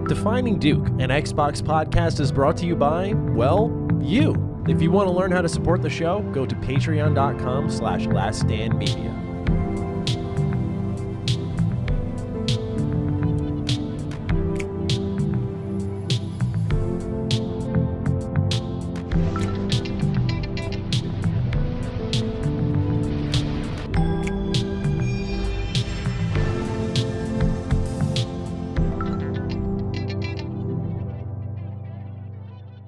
Defining Duke, an Xbox podcast, is brought to you by, well, you. If you want to learn how to support the show, go to patreon.com/laststandmedia.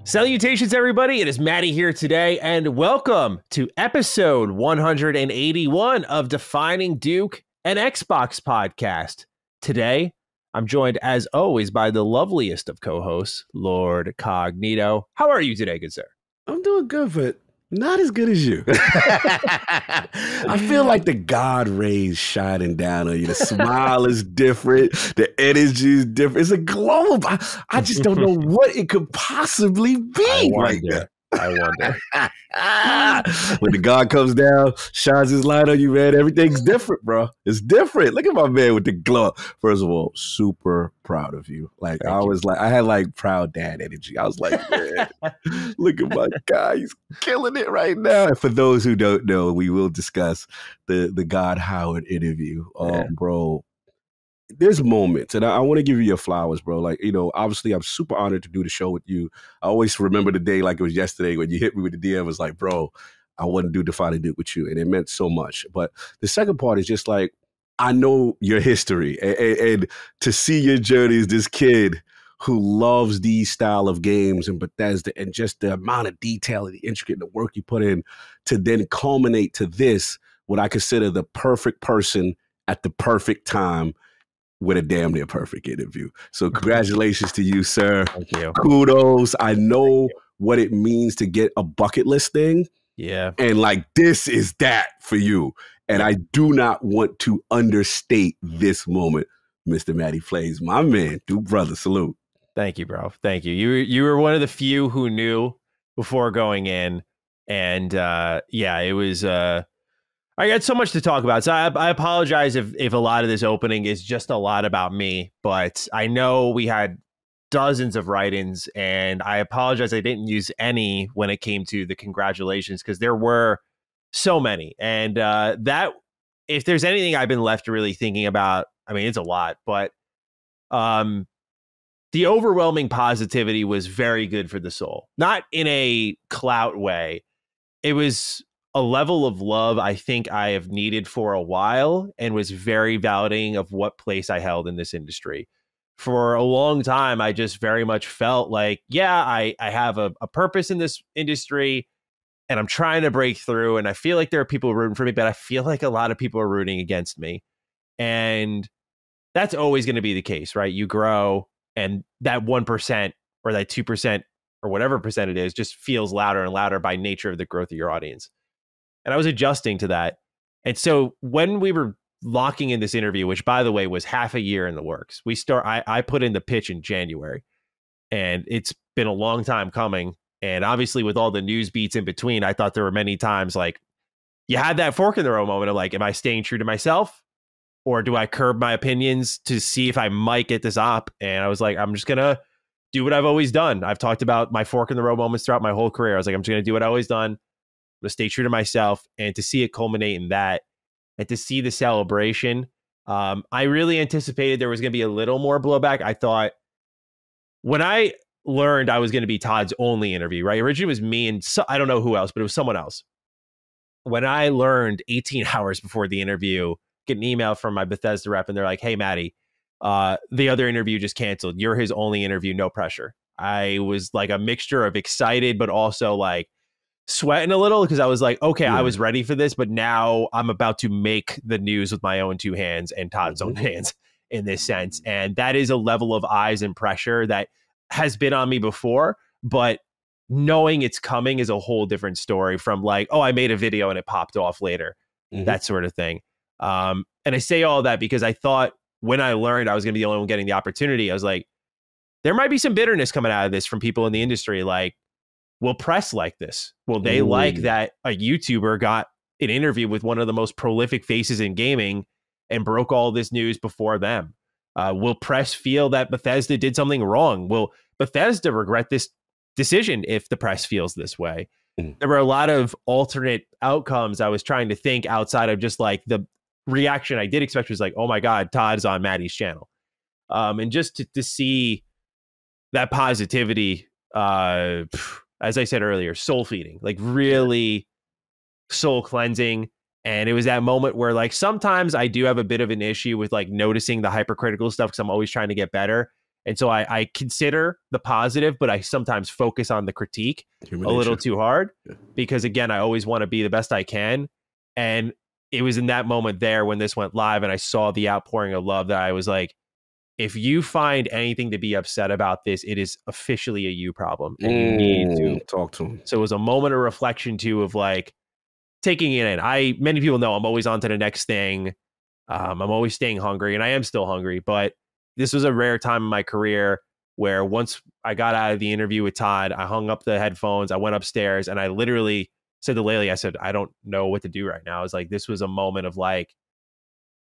Salutations, everybody. It is Matty here today, and welcome to episode 181 of Defining Duke, an Xbox podcast. Today, I'm joined, as always, by the loveliest of co-hosts, Lord Cognito. How are you today, good sir? I'm doing good, but not as good as you. I feel like the God rays shining down on you. The smile is different. The energy is different. It's a glow. I just don't know what it could possibly be right now. I wonder. When the God comes down, shines his light on you, man, everything's different, bro. It's different. Look at my man with the glow. First of all, super proud of you. Like, I had like proud dad energy. I was like, man, look at my guy. He's killing it right now. And for those who don't know, we will discuss the Todd Howard interview. Bro, there's moments, and I want to give you your flowers, bro. Like, you know, obviously I'm super honored to do the show with you. I always remember the day like it was yesterday when you hit me with the DM. It was like, bro, I want to do Defining Duke with you. And it meant so much. But the second part is just like, I know your history, and to see your journey as this kid who loves these style of games and Bethesda, and just the amount of detail and the intricate and the work you put in to then culminate to this, what I consider the perfect person at the perfect time, with a damn near perfect interview. So congratulations to you, sir. Thank you. Kudos. I know what it means to get a bucket list thing. Yeah. And like, this is that for you. And I do not want to understate this moment, Mr. Matty Flames, my man, Duke brother, salute. Thank you, bro. Thank you. You were one of the few who knew before going in. And it was... I got so much to talk about, so I apologize if a lot of this opening is just a lot about me, but I know we had dozens of write-ins, and I apologize I didn't use any when it came to the congratulations, because there were so many, and that, if there's anything I've been left really thinking about, I mean, it's a lot, but the overwhelming positivity was very good for the soul. Not in a clout way. It was a level of love I think I have needed for a while, and was very validating of what place I held in this industry. For a long time, I just very much felt like, yeah, I have a purpose in this industry, and I'm trying to break through, and I feel like there are people rooting for me, but I feel like a lot of people are rooting against me. And that's always going to be the case, right? You grow, and that 1% or that 2% or whatever percent it is just feels louder and louder by nature of the growth of your audience. And I was adjusting to that. And so when we were locking in this interview, which, by the way, was half a year in the works, I put in the pitch in January, and it's been a long time coming. And obviously with all the news beats in between, I thought there were many times like you had that fork in the road moment of like, am I staying true to myself, or do I curb my opinions to see if I might get this op? And I was like, I'm just going to do what I've always done. I've talked about my fork in the road moments throughout my whole career. I was like, I'm just going to do what I've always done. To stay true to myself, and to see it culminate in that, and to see the celebration. I really anticipated there was going to be a little more blowback. I thought when I learned I was going to be Todd's only interview, right? Originally it was me and I don't know who else, but it was someone else. When I learned 18 hours before the interview, get an email from my Bethesda rep, and they're like, hey, Matty, the other interview just canceled. You're his only interview, no pressure. I was like a mixture of excited, but also like sweating a little, because I was like, okay, I was ready for this, but now I'm about to make the news with my own two hands and Todd's own hands in this sense. And that is a level of eyes and pressure that has been on me before, but knowing it's coming is a whole different story from like, oh, I made a video and it popped off later, that sort of thing. And I say all that because I thought when I learned I was going to be the only one getting the opportunity, I was like, there might be some bitterness coming out of this from people in the industry. Like, will press like this? Will they like that a YouTuber got an interview with one of the most prolific faces in gaming and broke all this news before them? Will press feel that Bethesda did something wrong? Will Bethesda regret this decision if the press feels this way? There were a lot of alternate outcomes I was trying to think outside of just like the reaction I did expect was like, oh my God, Todd's on Matty's channel. And just to see that positivity, as I said earlier, soul feeding, like really soul cleansing. And it was that moment where like sometimes I do have a bit of an issue with like noticing the hypercritical stuff because I'm always trying to get better. And so I consider the positive, but I sometimes focus on the critique a little too hard because, again, I always want to be the best I can. And it was in that moment there when this went live and I saw the outpouring of love that I was like, if you find anything to be upset about this, it is officially a you problem. And you need to talk to him. So it was a moment of reflection, too, of like taking it in. Many people know I'm always on to the next thing. I'm always staying hungry, and I am still hungry, but this was a rare time in my career where once I got out of the interview with Todd, I hung up the headphones, I went upstairs, and I literally said to Laylee, I said, I don't know what to do right now. I was like, this was a moment of like,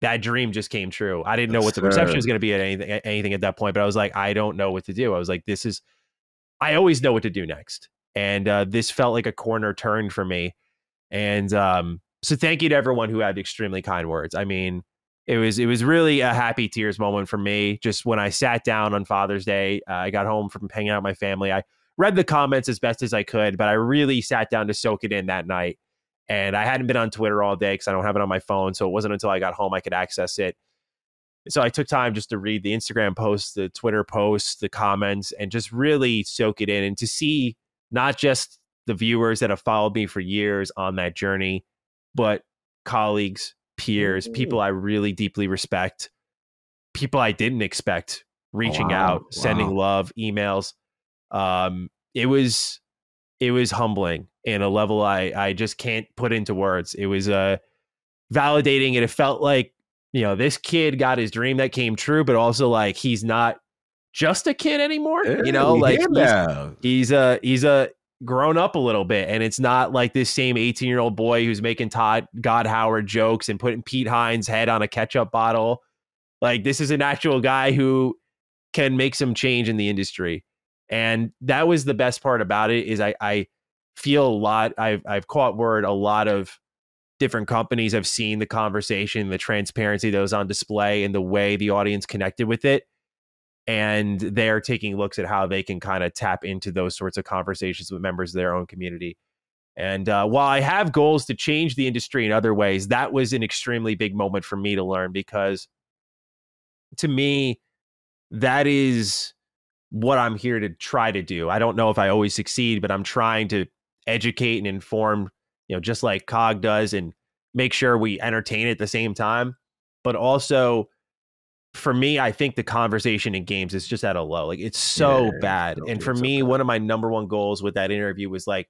that dream just came true. I didn't know what the reception was going to be at anything at that point, but I was like, I don't know what to do. I was like, I always know what to do next. And this felt like a corner turn for me. And so thank you to everyone who had extremely kind words. I mean, it was really a happy tears moment for me. Just when I sat down on Father's Day, I got home from hanging out with my family. I read the comments as best as I could, but I really sat down to soak it in that night. And I hadn't been on Twitter all day because I don't have it on my phone. So it wasn't until I got home I could access it. So I took time just to read the Instagram posts, the Twitter posts, the comments, and just really soak it in and to see not just the viewers that have followed me for years on that journey, but colleagues, peers, people I really deeply respect, people I didn't expect reaching out, sending love, emails. It was humbling in a level I just can't put into words. It was validating, and it felt like, you know, this kid got his dream that came true, but also like he's not just a kid anymore. You know, like he's a grown up a little bit, and it's not like this same 18-year-old boy who's making Todd Howard jokes and putting Pete Hines' head on a ketchup bottle. Like, this is an actual guy who can make some change in the industry. And that was the best part about it, is I feel a lot. I've caught word a lot of different companies have seen the conversation, the transparency that was on display, and the way the audience connected with it. And they're taking looks at how they can kind of tap into those sorts of conversations with members of their own community. And while I have goals to change the industry in other ways, that was an extremely big moment for me to learn, because to me, that is what I'm here to try to do. I don't know if I always succeed, but I'm trying to educate and inform, you know, just like COG does, and make sure we entertain at the same time. But also, for me, I think the conversation in games is just at a low. Like, it's so bad. And for me, one of my number one goals with that interview was like,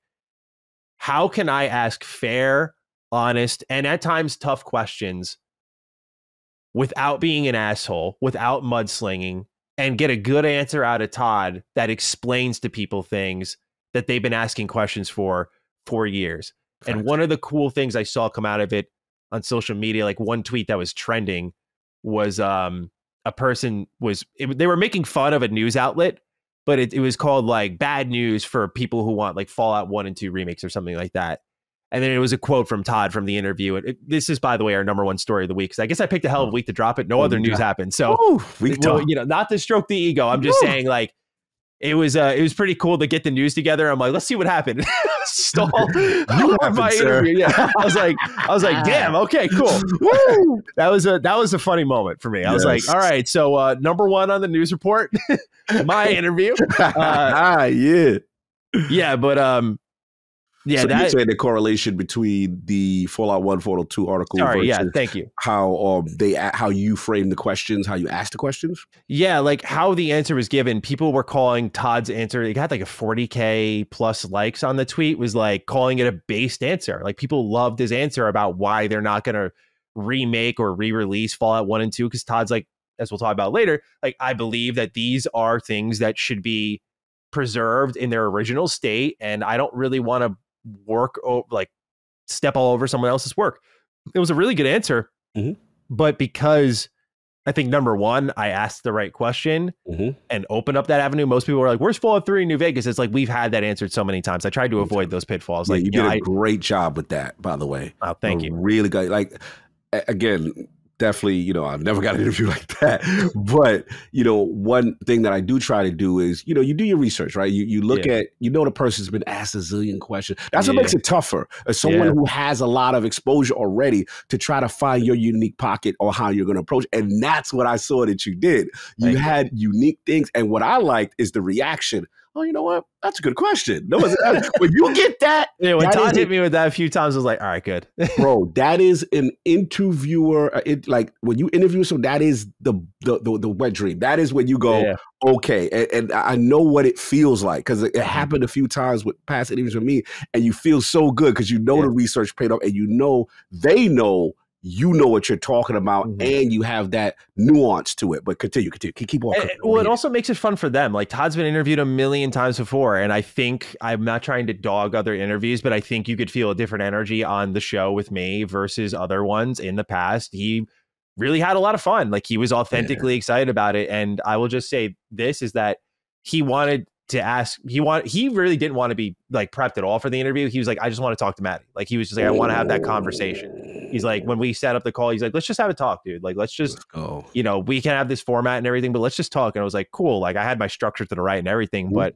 how can I ask fair, honest, and at times tough questions without being an asshole, without mudslinging, and get a good answer out of Todd that explains to people things that they've been asking questions for years. Fact. And one of the cool things I saw come out of it on social media, like one tweet that was trending, was a person they were making fun of a news outlet, but it was called like bad news for people who want like Fallout 1 and 2 remakes or something like that. And then it was a quote from Todd from the interview. This is, by the way, our number one story of the week. So I guess I picked a hell of a week to drop it. No other news happened. So, you know, not to stroke the ego. I'm just saying, like, it was pretty cool to get the news together. I'm like, let's see what happened. Stall my interview. Yeah, I was like, damn. Okay, cool. Woo! That was a funny moment for me. I was like, all right, so number one on the news report, my interview. Yeah, but yeah, so you're saying the correlation between the Fallout 1, Fallout 2 article versus thank you. How you frame the questions, how you ask the questions? Yeah, like how the answer was given. People were calling Todd's answer, it got like a 40K plus likes on the tweet, was like calling it a based answer. Like, people loved his answer about why they're not going to remake or re-release Fallout 1 and 2, because Todd's like, as we'll talk about later, like, I believe that these are things that should be preserved in their original state, and I don't really want to step all over someone else's work. It was a really good answer, but because I think number one, I asked the right question Mm-hmm. and opened up that avenue. Most people were like, where's Fallout 3 in New Vegas? It's like, we've had that answered so many times. I tried to avoid those pitfalls. Yeah, like, you did know, a great job with that, by the way. Oh, thank you. Really good. Like, again, definitely, you know, I've never got an interview like that. But, you know, one thing that I do try to do is, you know, you do your research, right? You look at, you know, the person's been asked a zillion questions. That's what makes it tougher. As someone who has a lot of exposure already, to try to find your unique pocket or how you're going to approach. And that's what I saw that you did. You had unique things. And what I liked is the reaction. Oh, you know what? That's a good question. No, when you get that, when Todd hit me with that a few times, I was like, all right, good. Bro, that is an interviewer. Like when you interview someone, that is the wet dream. That is when you go, okay. And I know what it feels like, because it happened a few times with past interviews with me, and you feel so good because you know the research paid off, and you know they know you know what you're talking about, and you have that nuance to it. But continue, keep on. Well, it also makes it fun for them. Like, Todd's been interviewed a million times before, and I think, I'm not trying to dog other interviews, but I think you could feel a different energy on the show with me versus other ones in the past. He really had a lot of fun. Like, he was authentically excited about it. And I will just say this is that he wanted to ask, he really didn't want to be like prepped at all for the interview. He was like, I just want to talk to Matty. Like, he was just like, I want to have that conversation. He's like, when we set up the call, he's like, let's just have a talk, dude. Like, let's go. You know, we can have this format and everything, but let's just talk. And I was like, cool. Like, I had my structure to the right and everything, but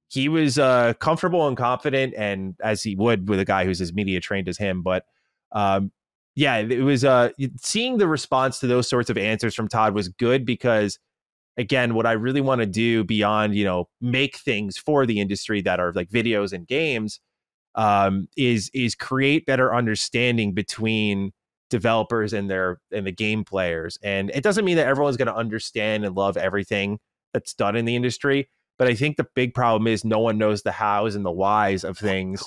he was comfortable and confident, and as he would with a guy who's as media trained as him. But yeah, it was seeing the response to those sorts of answers from Todd was good, because again, what I really want to do beyond, you know, make things for the industry that are like videos and games, is create better understanding between developers and the game players. And it doesn't mean that everyone's going to understand and love everything that's done in the industry, but I think the big problem is no one knows the hows and the whys of things.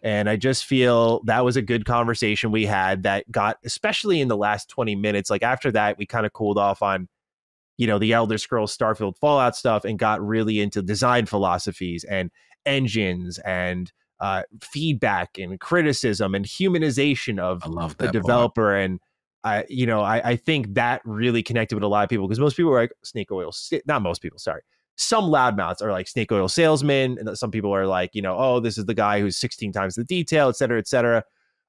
And I just feel that was a good conversation we had that got, especially in the last 20 minutes, like after that, we kind of cooled off on, you know, the Elder Scrolls, Starfield, Fallout stuff, and got really into design philosophies and engines and feedback and criticism and humanization of the developer. Part. And I think that really connected with a lot of people, because most people were like snake oil, not most people, sorry. Some loudmouths are like snake oil salesmen, and some people are like, you know, oh, this is the guy who's 16 times the detail, et cetera, et cetera.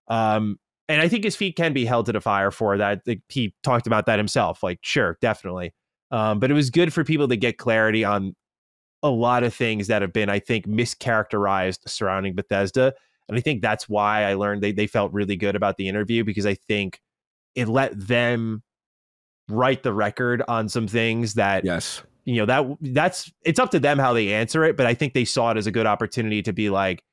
And I think his feet can be held to the fire for that. He talked about that himself. Like, sure, definitely. But it was good for people to get clarity on a lot of things that have been, I think, mischaracterized surrounding Bethesda. And I think that's why I learned they felt really good about the interview, because I think it let them write the record on some things that, you know, that's it's up to them how they answer it. But I think they saw it as a good opportunity to be like,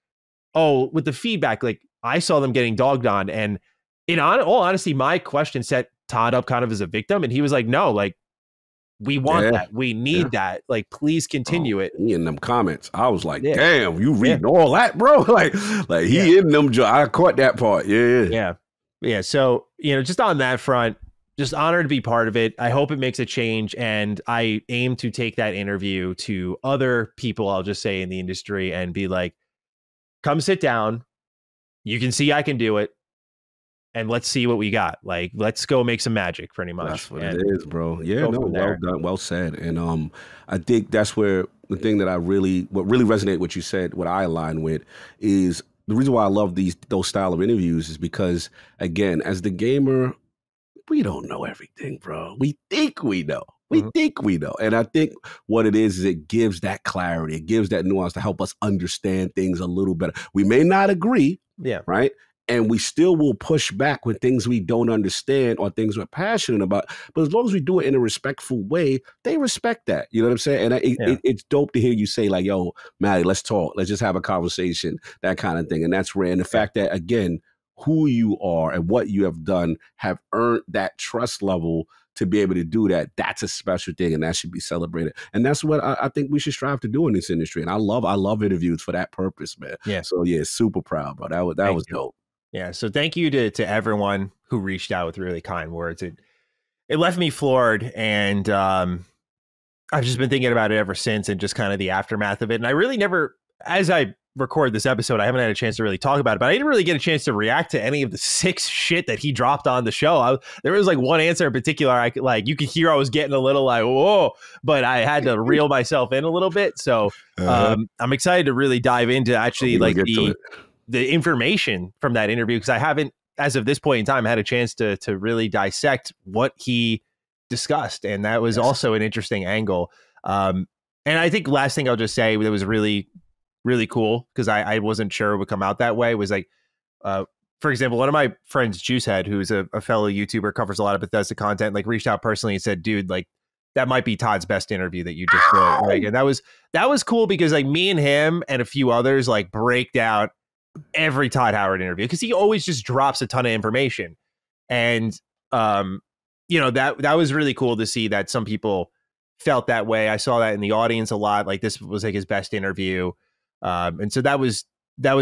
oh, with the feedback, like I saw them getting dogged on. And in all honesty, my question set Todd up kind of as a victim. And he was like, no, like, we want that. We need that. Like, please continue it. He in them comments, I was like, damn, you reading all that, bro? like he in them. I caught that part. Yeah. So, you know, just on that front, just honored to be part of it. I hope it makes a change. And I aim to take that interview to other people, I'll just say, in the industry, and be like, come sit down. You can see I can do it. And let's see what we got. Like, let's go make some magic, pretty much. That's what it is, bro. Yeah, no, well done, well said. And I think that's where the thing that what really resonated with what you said, what I align with, is the reason why I love those style of interviews is because, again, as the gamer, we don't know everything, bro. We think we know. We think we know. And I think what it is it gives that clarity. It gives that nuance to help us understand things a little better. We may not agree, right? And we still will push back when things we don't understand or things we're passionate about. But as long as we do it in a respectful way, they respect that. You know what I'm saying? And it's dope to hear you say, like, yo, Matty, let's talk. Let's just have a conversation, that kind of thing. And that's rare. And the fact that, again, who you are and what you have done have earned that trust level to be able to do that. That's a special thing, and that should be celebrated. And that's what I think we should strive to do in this industry. And I love interviews for that purpose, man. Yeah. So, yeah, super proud, bro. That was dope. Yeah, so thank you to everyone who reached out with really kind words. It left me floored, and I've just been thinking about it ever since, and just kind of the aftermath of it. And I really never, as I record this episode, I haven't had a chance to really talk about it, but I didn't really get a chance to react to any of the sick shit that he dropped on the show. There was like one answer in particular, I could, like, you could hear I was getting a little like, whoa, but I had to reel myself in a little bit. So I'm excited to really dive into actually like the information from that interview, because I haven't, as of this point in time, had a chance to really dissect what he discussed. And that was also an interesting angle. And I think last thing I'll just say that was really, really cool, because I wasn't sure it would come out that way, was like, for example, one of my friends, Juicehead, who's a fellow YouTuber, covers a lot of Bethesda content, like reached out personally and said, dude, like, that might be Todd's best interview that you just did. Like, and that was cool, because like me and him and a few others like break down every Todd Howard interview, because he always just drops a ton of information. And you know, that was really cool to see that some people felt that way. I saw that in the audience a lot. Like, this was like his best interview. And so that was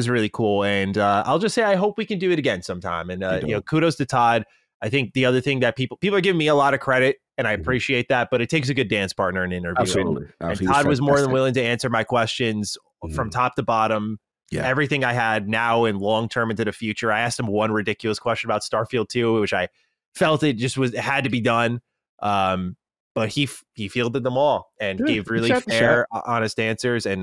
really cool. And I'll just say, I hope we can do it again sometime. And you know, kudos to Todd. I think the other thing that people are giving me a lot of credit, and I appreciate that, but it takes a good dance partner in an interview. Absolutely. And Todd was more than willing to answer my questions from top to bottom. Yeah. Everything I had now and long term into the future. I asked him one ridiculous question about Starfield 2, which I felt it had to be done. But he fielded them all and gave really fair, honest answers. And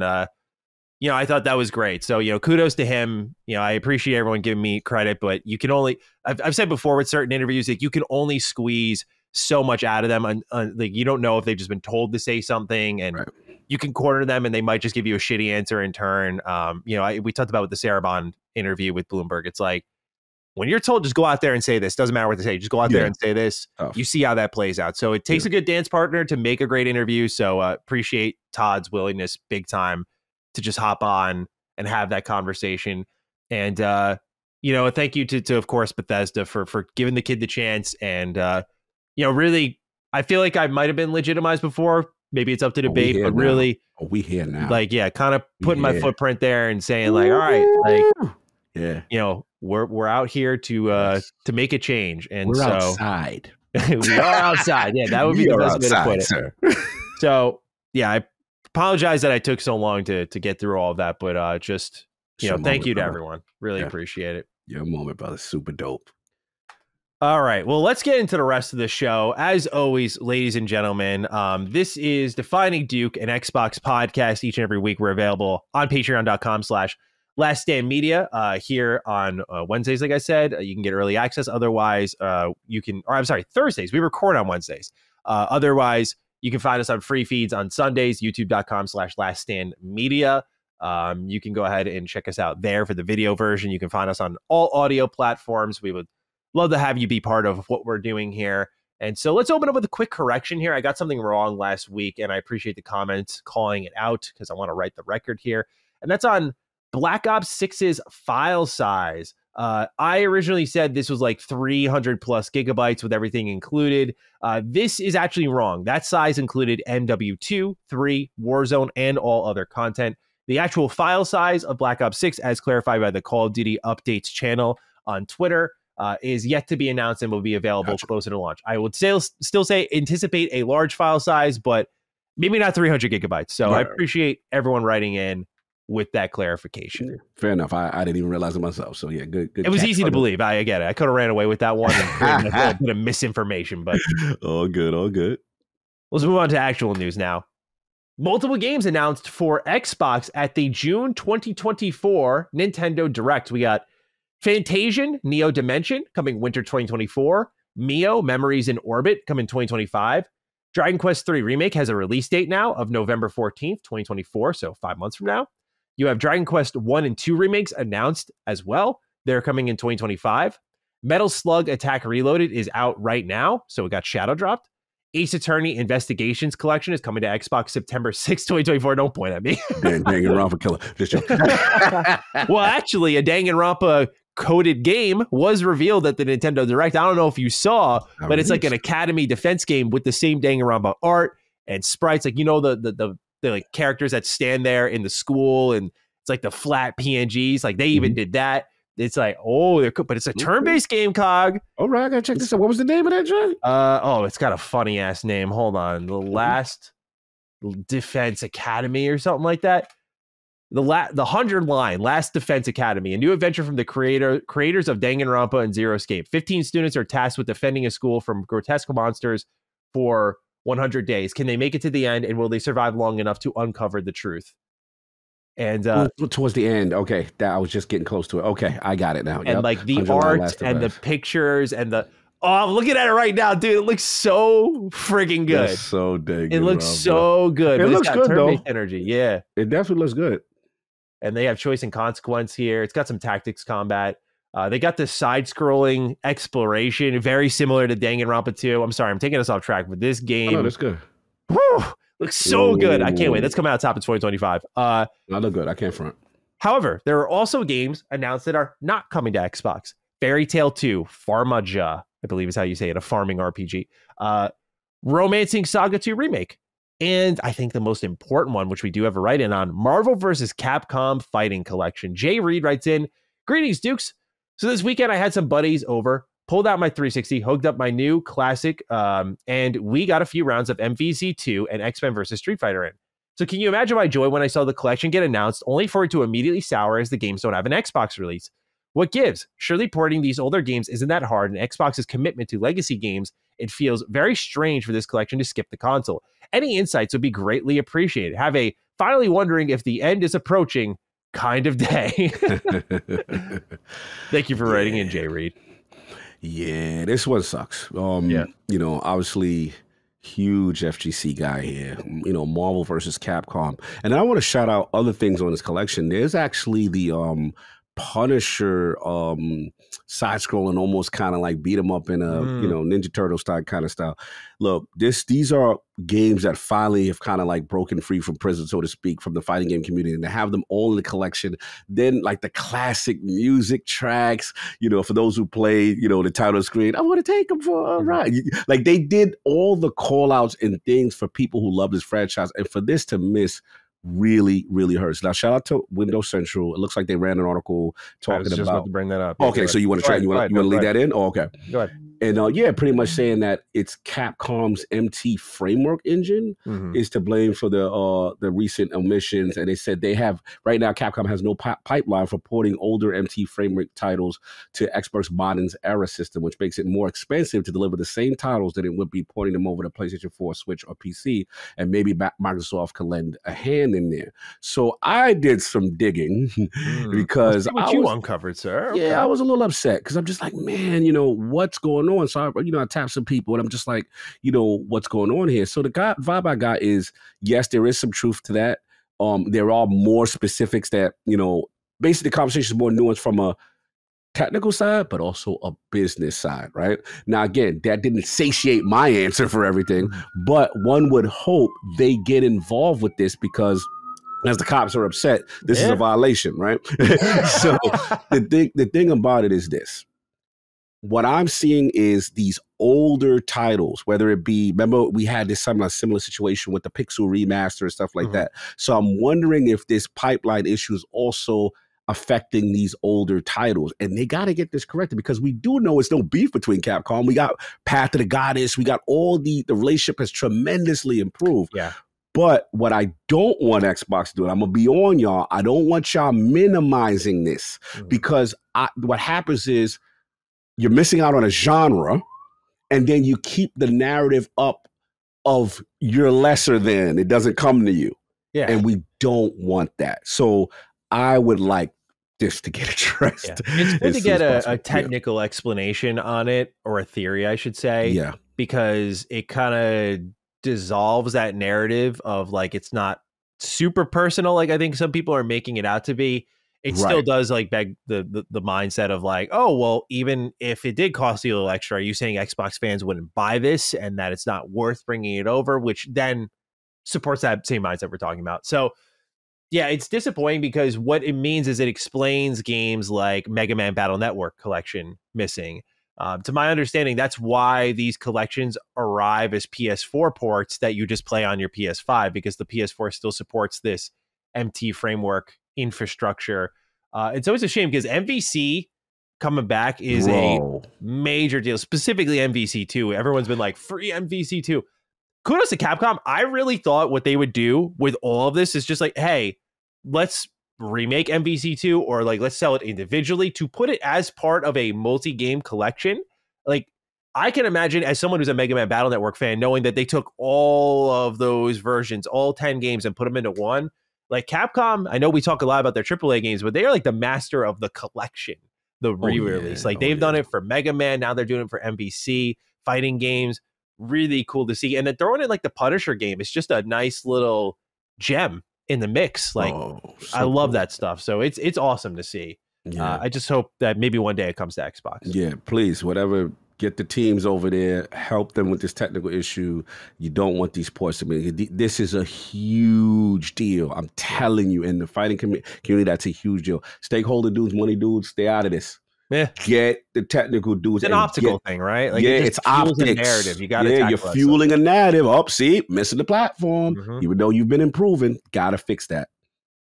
you know, I thought that was great. So, you know, kudos to him. You know, I appreciate everyone giving me credit, but you can only, I've said before with certain interviews, like, you can only squeeze so much out of them. Like, you don't know if they've just been told to say something, and you can corner them and they might just give you a shitty answer in turn. You know, we talked about with the Sarah Bond interview with Bloomberg. It's like, when you're told, just go out there and say this, doesn't matter what they say, just go out there and say this, you see how that plays out. So it takes a good dance partner to make a great interview. So appreciate Todd's willingness big time to just hop on and have that conversation. And, you know, thank you to of course, Bethesda for giving the kid the chance. And, you know, really, I feel like I might have been legitimized before. Maybe it's up to debate, but really, we here now. Like, yeah, kind of putting my footprint there and saying like, all right, like, you know, we're out here to make a change. And we're so outside. We are outside. Yeah, that would be the best way to put it. Sir. So yeah, I apologize that I took so long to get through all of that, but just, you know, thank you to everyone. Really appreciate it. Your moment, brother. Super dope. All right. Well, let's get into the rest of the show. As always, ladies and gentlemen, this is Defining Duke, an Xbox podcast. Each and every week, we're available on patreon.com/laststandmedia here on Wednesdays. Like I said, you can get early access. Otherwise, you can, or I'm sorry, Thursdays. We record on Wednesdays. Otherwise, you can find us on free feeds on Sundays, youtube.com/laststandmedia. You can go ahead and check us out there for the video version. You can find us on all audio platforms. We would love to have you be part of what we're doing here. And so let's open up with a quick correction here. I got something wrong last week, and I appreciate the comments calling it out, because I want to write the record here. And that's on Black Ops 6's file size. I originally said this was like 300 plus gigabytes with everything included. This is actually wrong. That size included MW2, 3, Warzone, and all other content. The actual file size of Black Ops 6, as clarified by the Call of Duty Updates channel on Twitter, is yet to be announced and will be available closer to launch. I would still say anticipate a large file size, but maybe not 300 gigabytes. So I appreciate everyone writing in with that clarification. Fair enough. I didn't even realize it myself. So yeah, good. It was easy to believe. I get it. I could have ran away with that one and created a bit of misinformation, but all good. Let's move on to actual news now. Multiple games announced for Xbox at the June 2024 Nintendo Direct. We got Fantasian Neo Dimension coming winter 2024. Mio Memories in Orbit coming 2025. Dragon Quest III Remake has a release date now of November 14th, 2024, so 5 months from now. You have Dragon Quest 1 and 2 remakes announced as well. They're coming in 2025. Metal Slug Attack Reloaded is out right now, so it got shadow dropped. Ace Attorney Investigations Collection is coming to Xbox September 6th, 2024. Don't point at me. Danganronpa killer. Just joking. Well, actually, a Danganronpa coded game was revealed at the Nintendo Direct. I don't know if you saw, but it's like an Academy Defense game with the same Danganronpa art and sprites. Like, you know, the like characters that stand there in the school, and it's like the flat PNGs. Like, they even did that. It's like, oh, they're cool, but it's a turn-based game, Cog. All right, I gotta check this out. What was the name of that joint? It's got a funny ass name. Hold on, The Last Defense Academy or something like that. The 100 line, Last Defense Academy, a new adventure from the creators of Danganronpa and Zero Escape. 15 students are tasked with defending a school from grotesque monsters for 100 days. Can they make it to the end, and will they survive long enough to uncover the truth? And towards the end, okay, that I was just getting close to it. Okay, I got it now. And like the art and the pictures and I'm looking at it right now, dude. It looks so freaking good. That's so dang good. It looks so good. It looks good though. Energy, yeah. It definitely looks good. And they have choice and consequence here. It's got some tactics combat. They got this side-scrolling exploration, very similar to Danganronpa 2. I'm sorry, I'm taking us off track, but this game... Oh, that's good. Whew, looks so good. I can't wait. That's coming out top in 2025. I look good. I can't front. However, there are also games announced that are not coming to Xbox. Fairy Tail 2, Farmaja, I believe is how you say it, a farming RPG. Romancing Saga 2 Remake. And I think the most important one, which we do have a write-in on, Marvel vs. Capcom Fighting Collection. Jay Reed writes in, "Greetings, Dukes. So this weekend I had some buddies over, pulled out my 360, hooked up my new classic, and we got a few rounds of MVC2 and X-Men vs. Street Fighter in. So can you imagine my joy when I saw the collection get announced, only for it to immediately sour as the games don't have an Xbox release? What gives? Surely porting these older games isn't that hard, and Xbox's commitment to legacy games, it feels very strange for this collection to skip the console. Any insights would be greatly appreciated. Have a finally wondering if the end is approaching kind of day." Thank you for writing in, Jay Reed. Yeah, this one sucks. You know, obviously huge FGC guy here, you know, Marvel versus Capcom. And I want to shout out other things on this collection. There's actually the Punisher side-scrolling, almost kind of like beat 'em up in a you know, Ninja Turtle style kind of style. Look, these are games that finally have kind of like broken free from prison, so to speak, from the fighting game community, and to have them all in the collection. Then like the classic music tracks, you know, for those who played, you know, the title screen, I want to take them for a ride. Like they did all the call outs and things for people who love this franchise, and for this to miss really, really hurts. Now, shout out to Windows Central. It looks like they ran an article talking about to bring that up. Okay, so you want to try? You want to leave that in? Oh, okay. Go ahead. And yeah, pretty much saying that it's Capcom's MT framework engine is to blame for the recent omissions. And they said they have right now. Capcom has no pipeline for porting older MT framework titles to Xbox Modern's era system, which makes it more expensive to deliver the same titles than it would be porting them over to PlayStation 4, Switch, or PC. And maybe Microsoft could lend a hand in there. So I did some digging because you uncovered, sir. Okay. Yeah, I was a little upset because I'm just like, man, you know, what's going on? So I tapped some people and I'm just like, you know, what's going on here? So the vibe I got is, yes, there is some truth to that. There are more specifics that, you know, basically the conversation is more nuanced from a technical side, but also a business side, right? Now, again, that didn't satiate my answer for everything, but one would hope they get involved with this because as the cops are upset, this is a violation, right? So the thing about it is this. What I'm seeing is these older titles, whether it be, remember we had this similar situation with the Pixel remaster and stuff like that. So I'm wondering if this pipeline issue is also affecting these older titles, and they got to get this corrected because we do know it's no beef between Capcom. We got Path of the Goddess. We got all the relationship has tremendously improved. Yeah. But what I don't want Xbox to do, and I'm going to be on y'all, I don't want y'all minimizing this because what happens is you're missing out on a genre, and then you keep the narrative up of you're lesser than, it doesn't come to you. Yeah. And we don't want that. So I would like this to get addressed. Yeah. It's good to get a technical explanation on it, or a theory, I should say. Yeah. Because it kind of dissolves that narrative of like, it's not super personal, like I think some people are making it out to be. It still does like beg the mindset of like, oh, well, even if it did cost you a little extra, are you saying Xbox fans wouldn't buy this and that it's not worth bringing it over, which then supports that same mindset we're talking about. So yeah, it's disappointing because what it means is it explains games like Mega Man Battle Network Collection missing. To my understanding, that's why these collections arrive as PS4 ports that you just play on your PS5, because the PS4 still supports this MT framework infrastructure. It's always a shame because MVC coming back is a major deal, specifically MVC2. Everyone's been like, free MVC2. Kudos to Capcom. I really thought what they would do with all of this is just like, hey, let's remake MVC2 or like let's sell it individually, to put it as part of a multi-game collection. Like I can imagine, as someone who's a Mega Man Battle Network fan, knowing that they took all of those versions, all 10 games, and put them into one. Like Capcom, I know we talk a lot about their AAA games, but they are like the master of the collection, the re-release. Like they've done it for Mega Man, now they're doing it for MVC, fighting games. Really cool to see. And then throwing in like the Punisher game is just a nice little gem in the mix. Like I love that stuff. So it's awesome to see. Yeah. I just hope that maybe one day it comes to Xbox. Yeah, please, whatever. Get the teams over there, help them with this technical issue. You don't want these ports to be. This is a huge deal. I'm telling you, in the fighting community, that's a huge deal. Stakeholder dudes, money dudes, stay out of this. Yeah. Get the technical dudes. It's an optical thing, right? Like it's optics. A narrative. You got to you're fueling a narrative. See, missing the platform. Even though you've been improving, got to fix that.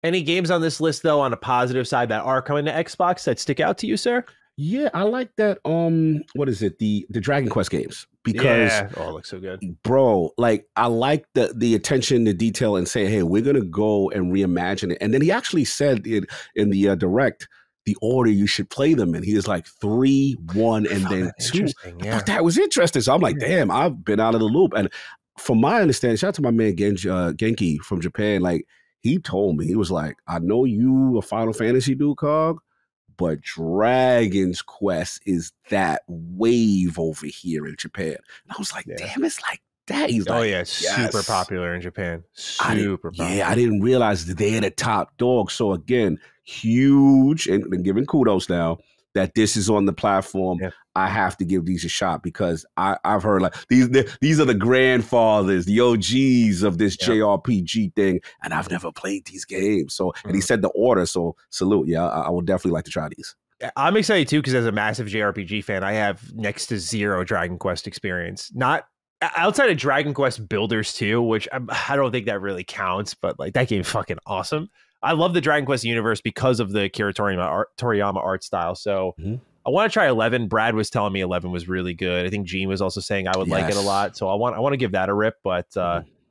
Any games on this list, though, on a positive side that are coming to Xbox that stick out to you, sir? Yeah, I like that. What is it? The Dragon Quest games, because it looks so good, bro. Like I like the attention to detail and saying, hey, we're gonna go and reimagine it. And then he actually said in the direct the order you should play them in. He was like 3, 1, and then 2. I thought that was interesting. So I'm like, damn, I've been out of the loop. And from my understanding, shout out to my man Genki from Japan. Like he told me, he was like, I know you a Final Fantasy dude, Cog, but Dragon's Quest is that wave over here in Japan. And I was like, damn, it's like that. He's like, it's super popular in Japan. Super popular. Yeah, I didn't realize that they're the top dog. So again, huge, and giving kudos now that this is on the platform. Yeah. I have to give these a shot because I've heard like these are the grandfathers, the OGs of this JRPG thing, and I've never played these games. So, and he said the order, so salute. Yeah, I would definitely like to try these. I'm excited too because as a massive JRPG fan, I have next to zero Dragon Quest experience. Not outside of Dragon Quest Builders 2, which I don't think that really counts, but like that game's fucking awesome. I love the Dragon Quest universe because of the Akira Toriyama art style. So I want to try 11. Brad was telling me 11 was really good. I think Gene was also saying I would like it a lot. So I want to give that a rip. But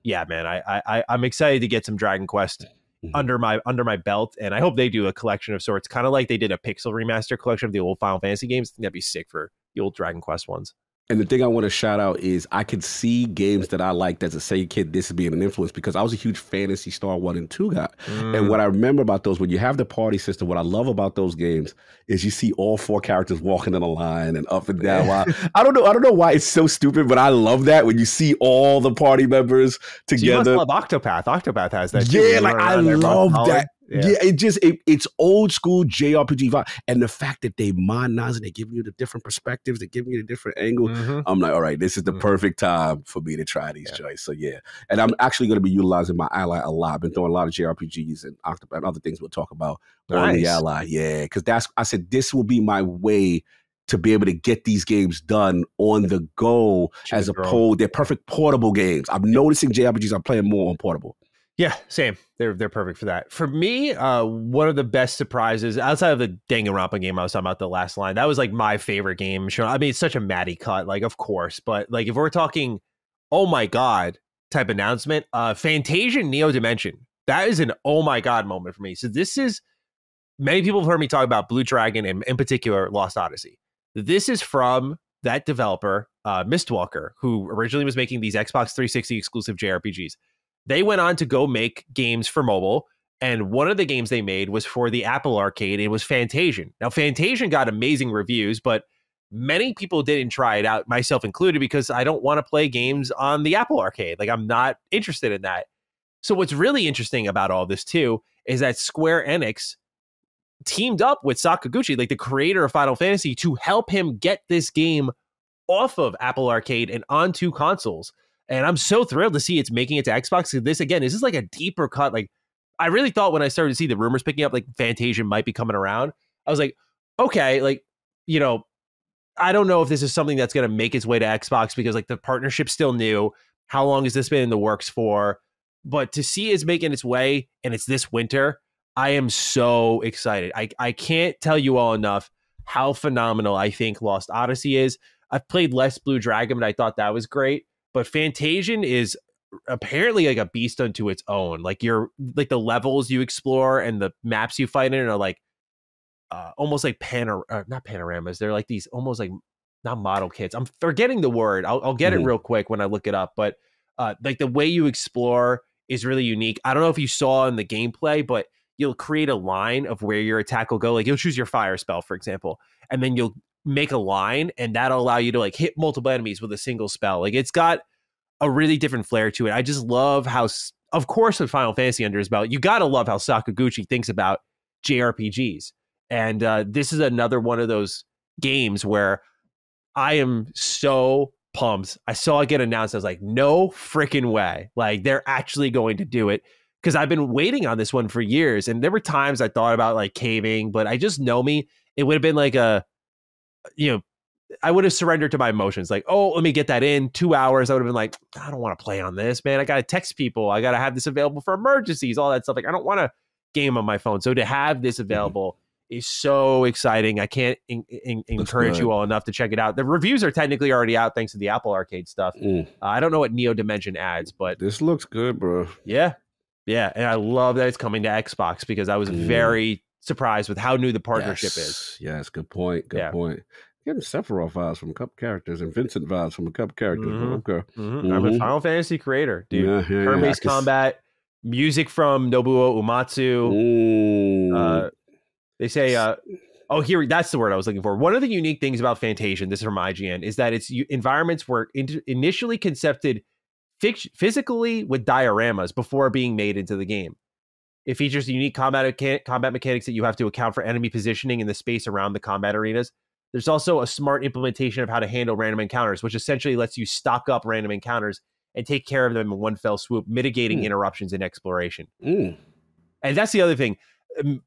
yeah, man, I'm excited to get some Dragon Quest under my belt, and I hope they do a collection of sorts, kind of like they did a Pixel remaster collection of the old Final Fantasy games. I think that'd be sick for the old Dragon Quest ones. And the thing I want to shout out is I could see games that I liked as a Sega kid, this is being an influence, because I was a huge Phantasy Star 1 and 2 guy. And what I remember about those, when you have the party system, what I love about those games is you see all 4 characters walking in a line and up and down. I don't know why it's so stupid, but I love that when you see all the party members together. So you must love Octopath. Octopath has that too. Yeah, like I love that. Yeah, it's old school JRPG vibe, and the fact that they modernize and they give you the different perspectives, they give you the different angles. I'm like, all right, this is the perfect time for me to try these joints. So yeah, and I'm actually going to be utilizing my Ally a lot. I've been throwing a lot of JRPGs and Octopath and other things we'll talk about on the Ally. Yeah, because I said this will be my way to be able to get these games done on the go as opposed. They're perfect portable games. I'm noticing JRPGs I'm playing more on portable. Yeah, same. They're perfect for that. For me, one of the best surprises outside of the Danganronpa game I was talking about, the last line, that was like my favorite game. I mean, it's such a Matty cut, like of course, but like if we're talking, oh my god type announcement, Fantasia Neo Dimension, that is an oh my god moment for me. So this is, many people have heard me talk about Blue Dragon and in particular Lost Odyssey. This is from that developer, Mistwalker, who originally was making these Xbox 360 exclusive JRPGs. They went on to go make games for mobile, and one of the games they made was for the Apple Arcade. It was Fantasian. Now, Fantasian got amazing reviews, but many people didn't try it out, myself included, because I don't want to play games on the Apple Arcade. Like, I'm not interested in that. So what's really interesting about all this, too, is that Square Enix teamed up with Sakaguchi, like the creator of Final Fantasy, to help him get this game off of Apple Arcade and onto consoles. And I'm so thrilled to see it's making it to Xbox. So this is like a deeper cut. Like, I really thought when I started to see the rumors picking up, like Fantasia might be coming around, I was like, okay, like, you know, I don't know if this is something that's going to make its way to Xbox because like the partnership's still new. How long has this been in the works for? But to see it's making its way and it's this winter, I am so excited. I can't tell you all enough how phenomenal I think Lost Odyssey is. I've played less Blue Dragon, but I thought that was great. But Fantasian is apparently like a beast unto its own. Like like the levels you explore and the maps you fight in are like almost like not panoramas. They're like these almost like not model kits. I'm forgetting the word. I'll get it real quick when I look it up. But like the way you explore is really unique. I don't know if you saw in the gameplay, but you'll create a line of where your attack will go. Like you'll choose your fire spell, for example, and then you'll make a line, and that'll allow you to like hit multiple enemies with a single spell. Like it's got a really different flair to it. I just love how, of course, with Final Fantasy under his belt, you got to love how Sakaguchi thinks about JRPGs. And this is another one of those games where I am so pumped. I saw it get announced. I was like, no freaking way. Like, they're actually going to do it. Because I've been waiting on this one for years. And there were times I thought about like caving, but I just know me. It would have been like I would have surrendered to my emotions. Like, oh, let me get that in 2 hours. I would have been like, I don't want to play on this, man. I got to text people. I got to have this available for emergencies, all that stuff. Like, I don't want to game on my phone. So to have this available is so exciting. I can't encourage you all enough to check it out. The reviews are technically already out thanks to the Apple Arcade stuff. I don't know what Neo Dimension adds, but this looks good, bro. Yeah. Yeah. And I love that it's coming to Xbox because I was very surprised with how new the partnership is. Yes, good point. Good point. Getting Sephiroth vibes from a couple characters and Vincent vibes from a couple characters. Okay. I'm a Final Fantasy creator, dude. Turn-based combat, music from Nobuo Uematsu. They say, that's the word I was looking for. One of the unique things about Fantasian, this is from IGN, is that its environments were initially concepted physically with dioramas before being made into the game. It features unique combat mechanics that you have to account for enemy positioning in the space around the combat arenas. There's also a smart implementation of how to handle random encounters, which essentially lets you stock up random encounters and take care of them in one fell swoop, mitigating interruptions in exploration. And that's the other thing.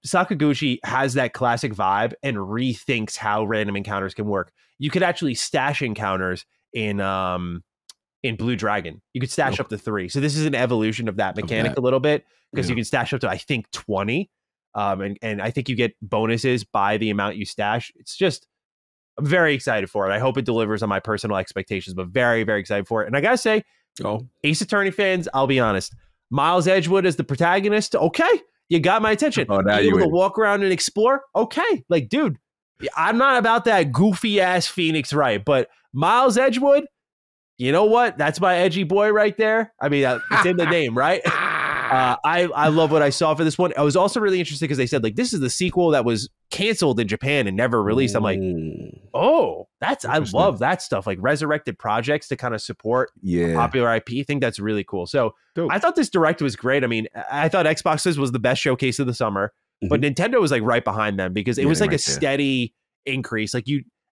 Sakaguchi has that classic vibe and rethinks how random encounters can work. You could actually stash encounters in Blue Dragon. You could stash up to 3. So this is an evolution of that mechanic a little bit because you can stash up to, I think, 20. And I think you get bonuses by the amount you stash. It's just, I'm very excited for it. I hope it delivers on my personal expectations, but very, very excited for it. And I got to say, Ace Attorney fans, I'll be honest, Miles Edgewood as the protagonist, okay, you got my attention. Now you able to walk around and explore, okay. Like, dude, I'm not about that goofy-ass Phoenix Wright, but Miles Edgewood, you know what? That's my edgy boy right there. I mean, it's in the name, right? I love what I saw for this one. I was also really interested because they said, like, this is the sequel that was canceled in Japan and never released. I'm like, I love that stuff, like resurrected projects to kind of support a popular IP. I think that's really cool. So I thought this Direct was great. I mean, I thought Xbox's was the best showcase of the summer, but Nintendo was like right behind them because it was like a steady increase. Like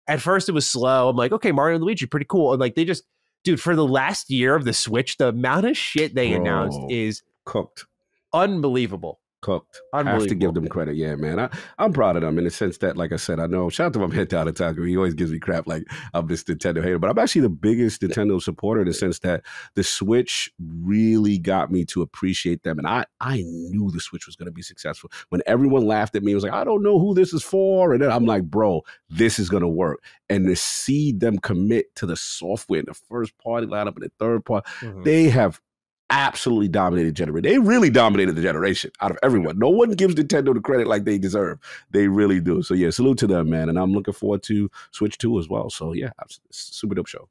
at first it was slow. I'm like, okay, Mario and Luigi, pretty cool. And like they just, dude, for the last year of the Switch, the amount of shit they announced is cooked. Unbelievable. Cooked. I have to give them credit. Yeah, man. I'm proud of them in the sense that, like I said, I know, shout out to my man Todd Howard. He always gives me crap like I'm this Nintendo hater, but I'm actually the biggest Nintendo supporter in the sense that the Switch really got me to appreciate them. And I knew the Switch was going to be successful. When everyone laughed at me, it was like, I don't know who this is for. And then I'm like, bro, this is going to work. And to see them commit to the software in the first party lineup and the third part, they have absolutely dominated generation. They really dominated the generation out of everyone. No one gives Nintendo the credit like they deserve. They really do. So yeah, salute to them, man. And I'm looking forward to Switch 2 as well. So yeah, super dope show.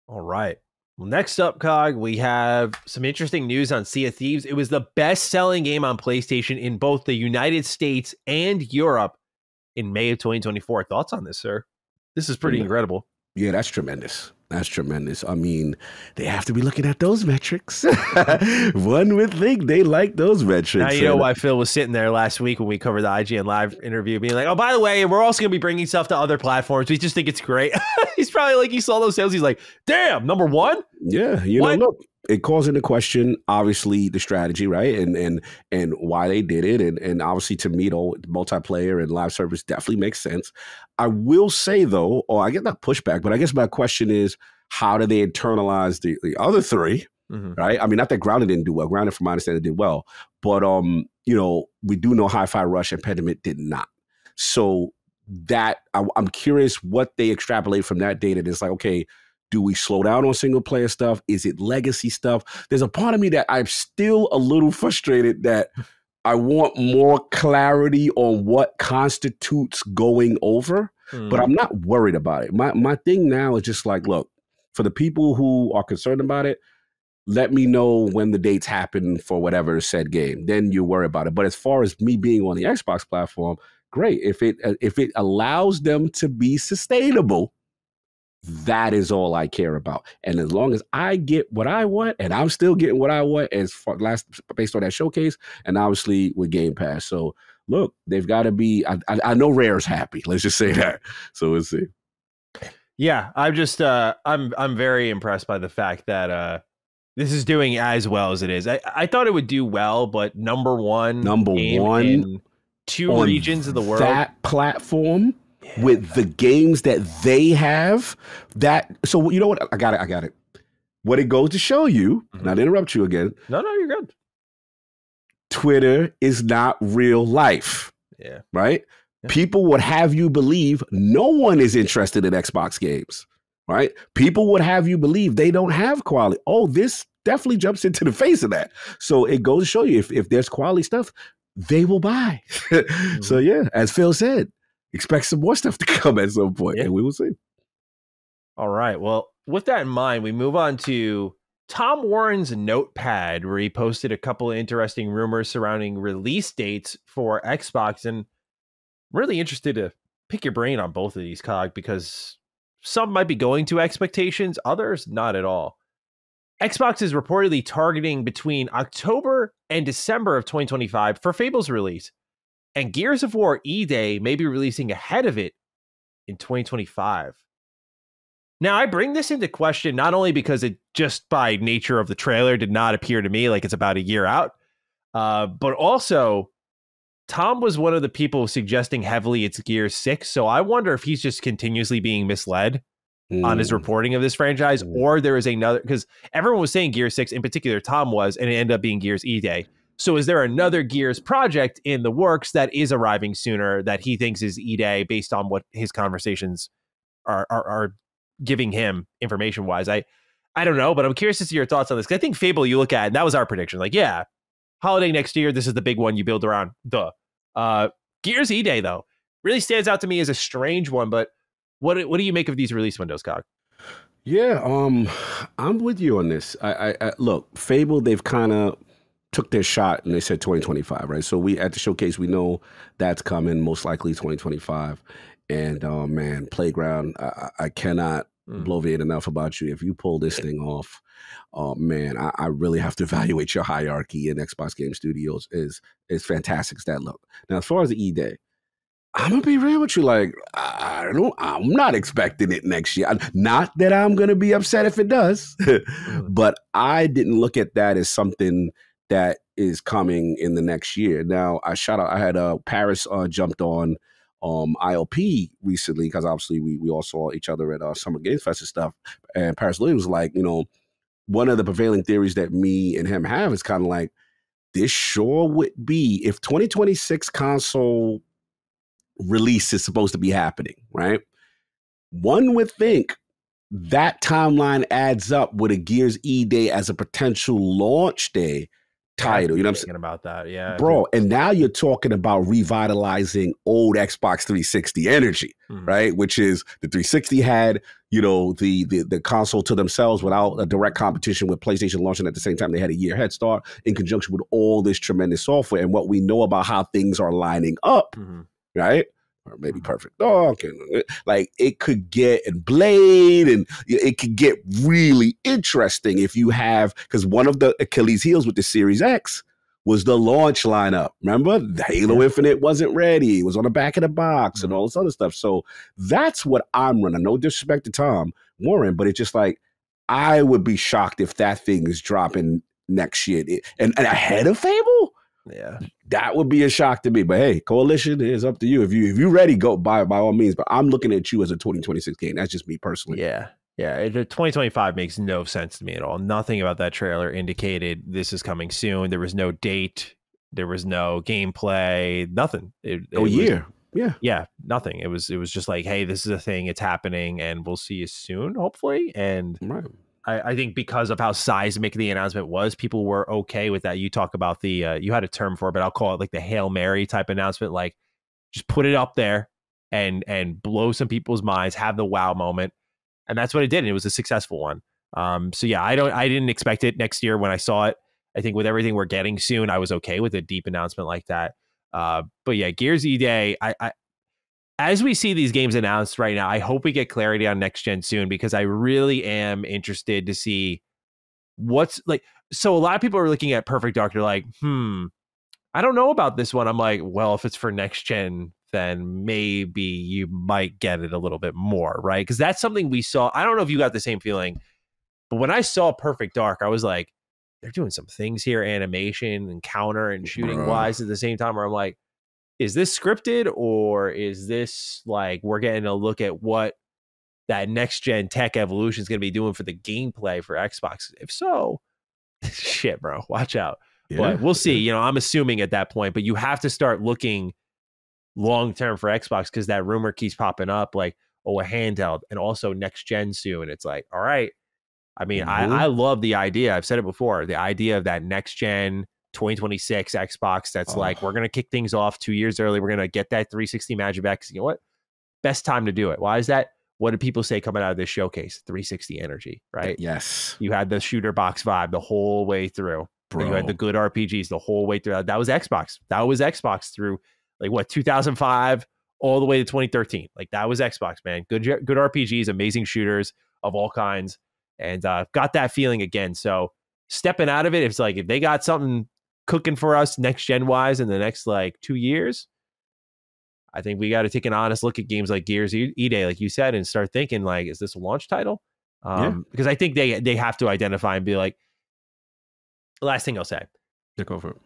All right. Well, next up, Cog, we have some interesting news on Sea of Thieves. It was the best-selling game on PlayStation in both the United States and Europe in May of 2024. Thoughts on this, sir? This is pretty incredible. Yeah, that's tremendous. That's tremendous. I mean, they have to be looking at those metrics. One would think they like those metrics. Now you know why Phil was sitting there last week when we covered the IGN Live interview being like, oh, by the way, we're also going to be bringing stuff to other platforms. We just think it's great. He's probably like, he saw those sales. He's like, damn, number one? Yeah, you know, look, it calls into question, obviously, the strategy, right? And why they did it. And obviously, to me, though, multiplayer and live service definitely makes sense. I will say, though, or I get that pushback, but I guess my question is, how do they internalize the other three, right? I mean, not that Grounded didn't do well. Grounded, from my understanding, did well. But, you know, we do know Hi-Fi Rush and Pentiment did not. So that, I'm curious what they extrapolate from that data. It's like, okay, Do we slow down on single player stuff? Is it legacy stuff? There's a part of me that I'm still a little frustrated that I want more clarity on what constitutes going over, but I'm not worried about it. My thing now is just like, look, for the people who are concerned about it, let me know when the dates happen for whatever said game. Then you worry about it. But as far as me being on the Xbox platform, great. If it allows them to be sustainable, that is all I care about. And as long as I get what I want, and I'm still getting what I want as far based on that showcase, and obviously with Game Pass. So look, they've got to be. I know Rare's happy. Let's just say that. So we'll see. Yeah, I'm just I'm very impressed by the fact that this is doing as well as it is. I thought it would do well, but number one in 2 regions of the world, that platform. Yeah, with the games that they have, so you know what? I got it. What it goes to show you, not to interrupt you again. No, you're good. Twitter is not real life. Yeah. Right? Yeah. People would have you believe no one is interested in Xbox games. Right? People would have you believe they don't have quality. Oh, this definitely jumps into the face of that. So it goes to show you if there's quality stuff, they will buy. So yeah, as Phil said, expect some more stuff to come at some point, and we will see. All right. Well, with that in mind, we move on to Tom Warren's notepad, where he posted a couple of interesting rumors surrounding release dates for Xbox. And I'm really interested to pick your brain on both of these, Cog, because some might be going to expectations, others not at all. Xbox is reportedly targeting between October and December of 2025 for Fable's release. And Gears of War E-Day may be releasing ahead of it in 2025. Now, I bring this into question not only because it just by nature of the trailer did not appear to me like it's about a year out, but also Tom was one of the people suggesting heavily it's Gears 6. So I wonder if he's just continuously being misled on his reporting of this franchise, or there is another, because everyone was saying Gears 6, in particular Tom was, and it ended up being Gears E-Day. So is there another Gears project in the works that is arriving sooner that he thinks is E-Day based on what his conversations are giving him information-wise? I don't know, but I'm curious to see your thoughts on this. Because I think Fable, you look at, and that was our prediction. Like, yeah, holiday next year, this is the big one you build around. Gears E-Day, though, really stands out to me as a strange one. But what do you make of these release windows, Cog? Yeah, I'm with you on this. I look, Fable, they've kind of took their shot and they said 2025, right? So we at the showcase, we know that's coming, most likely 2025. And man, Playground, I cannot bloviate enough about you. If you pull this thing off, man, I really have to evaluate your hierarchy in Xbox Game Studios. Is fantastic as that look. Now, as far as the E-Day, I'm gonna be real with you. Like, I'm not expecting it next year. Not that I'm gonna be upset if it does, but I didn't look at that as something that is coming in the next year. Now, I had Paris jumped on ILP recently, because obviously we all saw each other at Summer Games Fest and stuff. And Paris Lee was like, one of the prevailing theories that me and him have is kind of like, this sure would be, if 2026 console release is supposed to be happening, right? One would think that timeline adds up with a Gears E-Day as a potential launch day title. You know what I'm saying? About that, yeah, bro. And now you're talking about revitalizing old Xbox 360 energy, right? Which is the 360 had, the console to themselves without a direct competition with PlayStation launching at the same time. They had a year head start in conjunction with all this tremendous software and what we know about how things are lining up, right? Or maybe Perfect Dark, and like it could get, and Blade, and it could get really interesting if you have, because one of the Achilles heels with the Series X was the launch lineup. Remember, the Halo Infinite wasn't ready; it was on the back of the box and all this other stuff. So that's what I'm running. No disrespect to Tom Warren, but it's just like, I would be shocked if that thing is dropping next year and ahead of Fable. Yeah, that would be a shock to me. But hey, Coalition is up to you. If you're ready, go by all means. But I'm looking at you as a 2026 game. That's just me personally. Yeah. 2025 makes no sense to me at all. Nothing about that trailer indicated this is coming soon. There was no date. There was no gameplay. Nothing. Year. yeah, nothing. It was just like, hey, this is a thing, it's happening, and we'll see you soon, hopefully. And I think because of how seismic the announcement was, people were okay with that. You talk about the you had a term for it, but I'll call it like the Hail Mary type announcement. Like, just put it up there and blow some people's minds, have the wow moment, and that's what it did. And it was a successful one. So yeah, I didn't expect it next year when I saw it. I think with everything we're getting soon, I was okay with a deep announcement like that. But yeah, Gears E-Day, I as we see these games announced right now, I hope we get clarity on next gen soon, because I really am interested to see what's like. So a lot of people are looking at Perfect Dark. They're like, I don't know about this one. I'm like, well, if it's for next gen, then maybe you might get it a little bit more, right? Because that's something we saw. I don't know if you got the same feeling, but when I saw Perfect Dark, I was like, they're doing some things here, animation and counter and shooting wise at the same time, where I'm like, is this scripted, or is this like we're getting a look at what that next gen tech evolution is going to be doing for the gameplay for Xbox? If so, shit, bro, watch out. But we'll see. You know, I'm assuming at that point, but you have to start looking long term for Xbox, because that rumor keeps popping up, like, oh, a handheld and also next gen soon. It's like, all right. I mean, I love the idea. I've said it before. The idea of that next gen 2026 Xbox that's like, we're going to kick things off 2 years early. We're going to get that 360 magic back. You know what? Best time to do it. Why is that? What did people say coming out of this showcase? 360 energy, right? Yes. You had the shooter box vibe the whole way through. Bro. You had the good RPGs the whole way through. That was Xbox. That was Xbox through like what, 2005 all the way to 2013. Like that was Xbox, man. Good RPGs, amazing shooters of all kinds, and got that feeling again. So stepping out of it, it's like if they got something cooking for us next gen wise in the next like 2 years, I think we got to take an honest look at games like Gears E-Day, like you said, and start thinking like, is this a launch title? Because I think they have to identify and be like, last thing I'll say. Go for it.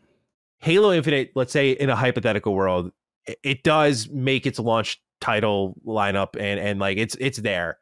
Halo Infinite, let's say in a hypothetical world, it does make its launch title lineup and like it's there.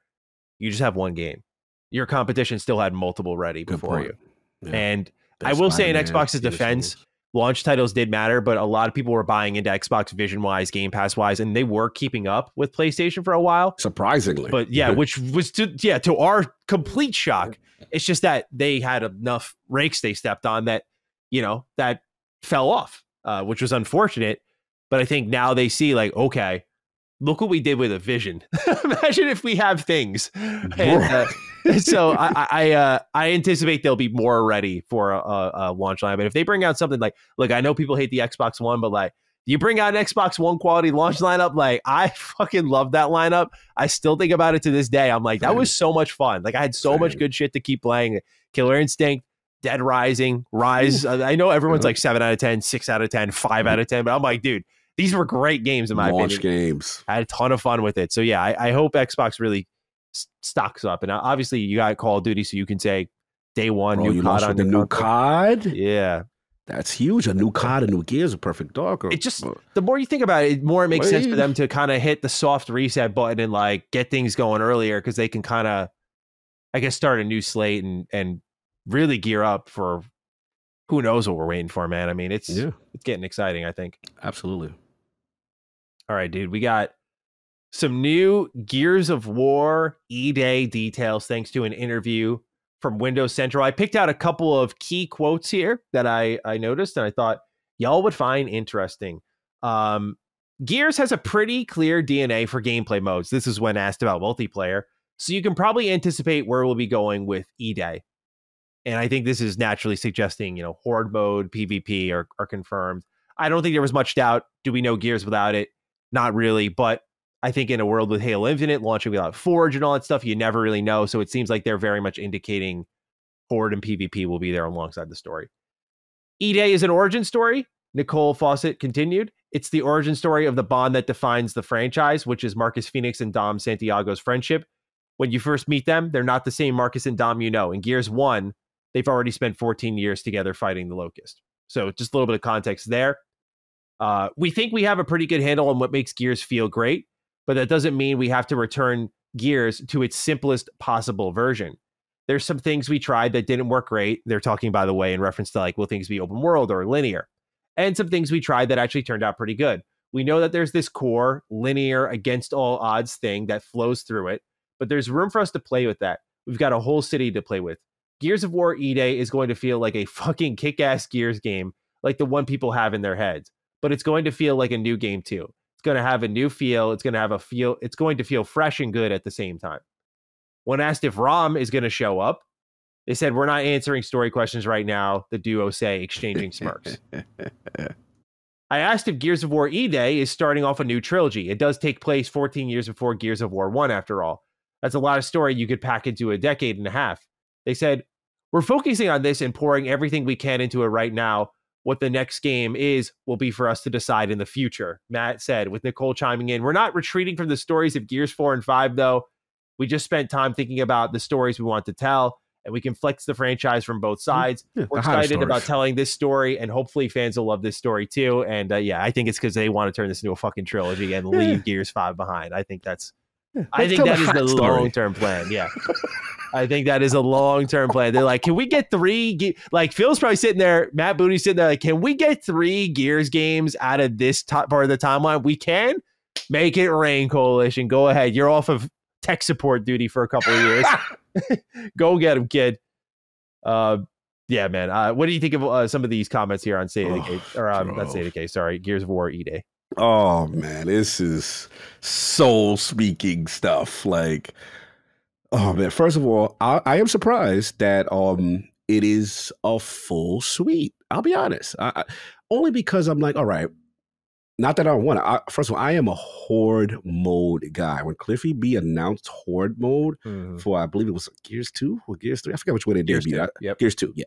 You just have one game. Your competition still had multiple ready before you. Yeah. And I will say in Xbox's defense, launch titles did matter, but a lot of people were buying into Xbox vision-wise, Game Pass-wise, and they were keeping up with PlayStation for a while. Surprisingly. But yeah, which was to our complete shock. It's just that they had enough rakes they stepped on that, you know, that fell off, which was unfortunate. But I think now they see like, okay, look what we did with a vision. Imagine if we have things. And, so I anticipate they'll be more ready for a launch line. But if they bring out something like, look, I know people hate the Xbox One, but like, you bring out an Xbox One quality launch lineup, like I fucking love that lineup. I still think about it to this day. I'm like, that was so much fun. Like I had so much good shit to keep playing. Killer Instinct, Dead Rising, Rise. I know everyone's like 7 out of 10, 6 out of 10, 5 out of 10, but I'm like, dude, these were great games in my opinion. Launch games. I had a ton of fun with it. So yeah, I hope Xbox really stocks up. And obviously you got Call of Duty, so you can say day one, new COD on the new COD. Yeah. That's huge. A new COD, a new Gears, a Perfect Dark. It just, the more you think about it, the more it makes sense for them to kind of hit the soft reset button and like get things going earlier, because they can kind of, I guess, start a new slate and really gear up for who knows what we're waiting for, man. I mean, it's getting exciting, I think. Absolutely. All right, dude. We got some new Gears of War E-Day details thanks to an interview from Windows Central. I picked out a couple of key quotes here that I noticed and I thought y'all would find interesting. Gears has a pretty clear DNA for gameplay modes. This is when asked about multiplayer. So you can probably anticipate where we'll be going with E-Day. And I think this is naturally suggesting, you know, Horde mode, PvP are confirmed. I don't think there was much doubt. Do we know Gears without it? Not really. But I think in a world with Halo Infinite launching without Forge and all that stuff, you never really know. So it seems like they're very much indicating Horde and PvP will be there alongside the story. E-Day is an origin story. Nicole Fawcett continued. It's the origin story of the bond that defines the franchise, which is Marcus Phoenix and Dom Santiago's friendship. When you first meet them, they're not the same Marcus and Dom you know. In Gears 1, they've already spent 14 years together fighting the Locust. So just a little bit of context there. We think we have a pretty good handle on what makes Gears feel great, but that doesn't mean we have to return Gears to its simplest possible version. There's some things we tried that didn't work great. They're talking, by the way, in reference to like, will things be open world or linear? And some things we tried that actually turned out pretty good. We know that there's this core, linear, against all odds thing that flows through it, but there's room for us to play with that. We've got a whole city to play with. Gears of War E-Day is going to feel like a fucking kick-ass Gears game, like the one people have in their heads, but it's going to feel like a new game too. It's going to have a new feel. It's going to feel fresh and good at the same time. When asked if ROM is going to show up, they said, we're not answering story questions right now, the duo say, exchanging smirks. I asked if Gears of War E-Day is starting off a new trilogy. It does take place 14 years before Gears of War 1, after all. That's a lot of story you could pack into a decade and a half. They said, we're focusing on this and pouring everything we can into it right now. What the next game will be for us to decide in the future, Matt said, with Nicole chiming in. We're not retreating from the stories of Gears 4 and 5, though. We just spent time thinking about the stories we want to tell, and we can flex the franchise from both sides. Yeah, we're excited about telling this story, and hopefully fans will love this story too. And I think it's because they want to turn this into a fucking trilogy and leave Gears 5 behind. I think that is the long-term plan. Yeah. I think that is a long-term plan. They're like, can we get 3? Like, Phil's probably sitting there, Matt Booty's sitting there like, can we get 3 Gears games out of this part of the timeline? We can. Make it rain, Coalition. Go ahead. You're off of tech support duty for a couple of years. Go get him, kid. Yeah, man. What do you think of some of these comments here on State of Decay? Or not State of Decay, sorry. Gears of War E-Day. Oh, man. This is soul-speaking stuff. Like, oh, man. First of all, I am surprised that it is a full suite. I'll be honest. Only because I'm like, all right, not that I don't want it. First of all, I am a Horde mode guy. When Cliffy B announced Horde mode for, I believe it was Gears 2 or Gears 3. I forget which one it did. Yep. Gears 2, yeah.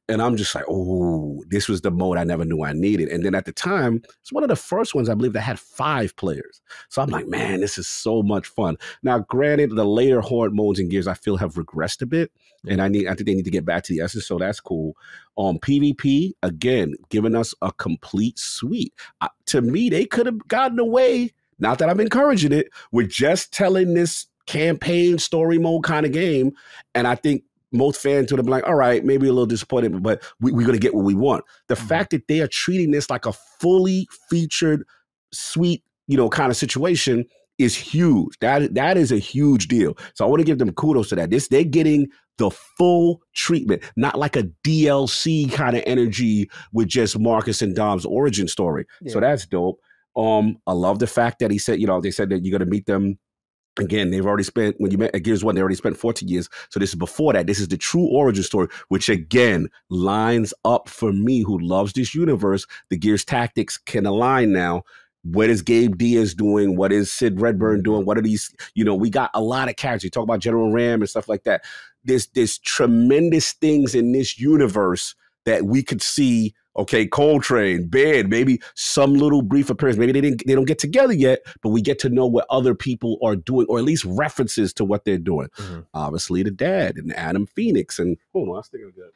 And I'm just like, oh, this was the mode I never knew I needed. And then at the time, it's one of the first ones, I believe, that had 5 players. So I'm like, man, this is so much fun. Now, granted, the later Horde modes in Gears, I feel, have regressed a bit. And I think they need to get back to the essence, so that's cool. PvP, again, giving us a complete suite. To me, they could have gotten away, not that I'm encouraging it, with just telling this campaign story mode kind of game. And I think most fans would have been like, all right, maybe a little disappointed, but we're going to get what we want. The fact that they are treating this like a fully featured suite, kind of situation is huge. That is a huge deal. So I want to give them kudos to that. They're getting the full treatment, not like a DLC kind of energy with just Marcus and Dom's origin story. Yeah. So that's dope. I love the fact that he said, they said that you're going to meet them. Again, they've already spent, when you met at Gears 1, they already spent 14 years. So this is before that. This is the true origin story, which again lines up for me, who loves this universe. The Gears tactics can align now. What is Gabe Diaz doing? What is Sid Redburn doing? What are these? We got a lot of characters. You talk about General Ram and stuff like that. There's tremendous things in this universe that we could see. Okay, Coltrane, Baird, maybe some little brief appearance. Maybe they don't get together yet, but we get to know what other people are doing, or at least references to what they're doing. Obviously, the dad and Adam Phoenix, and hold on, I was thinking of that.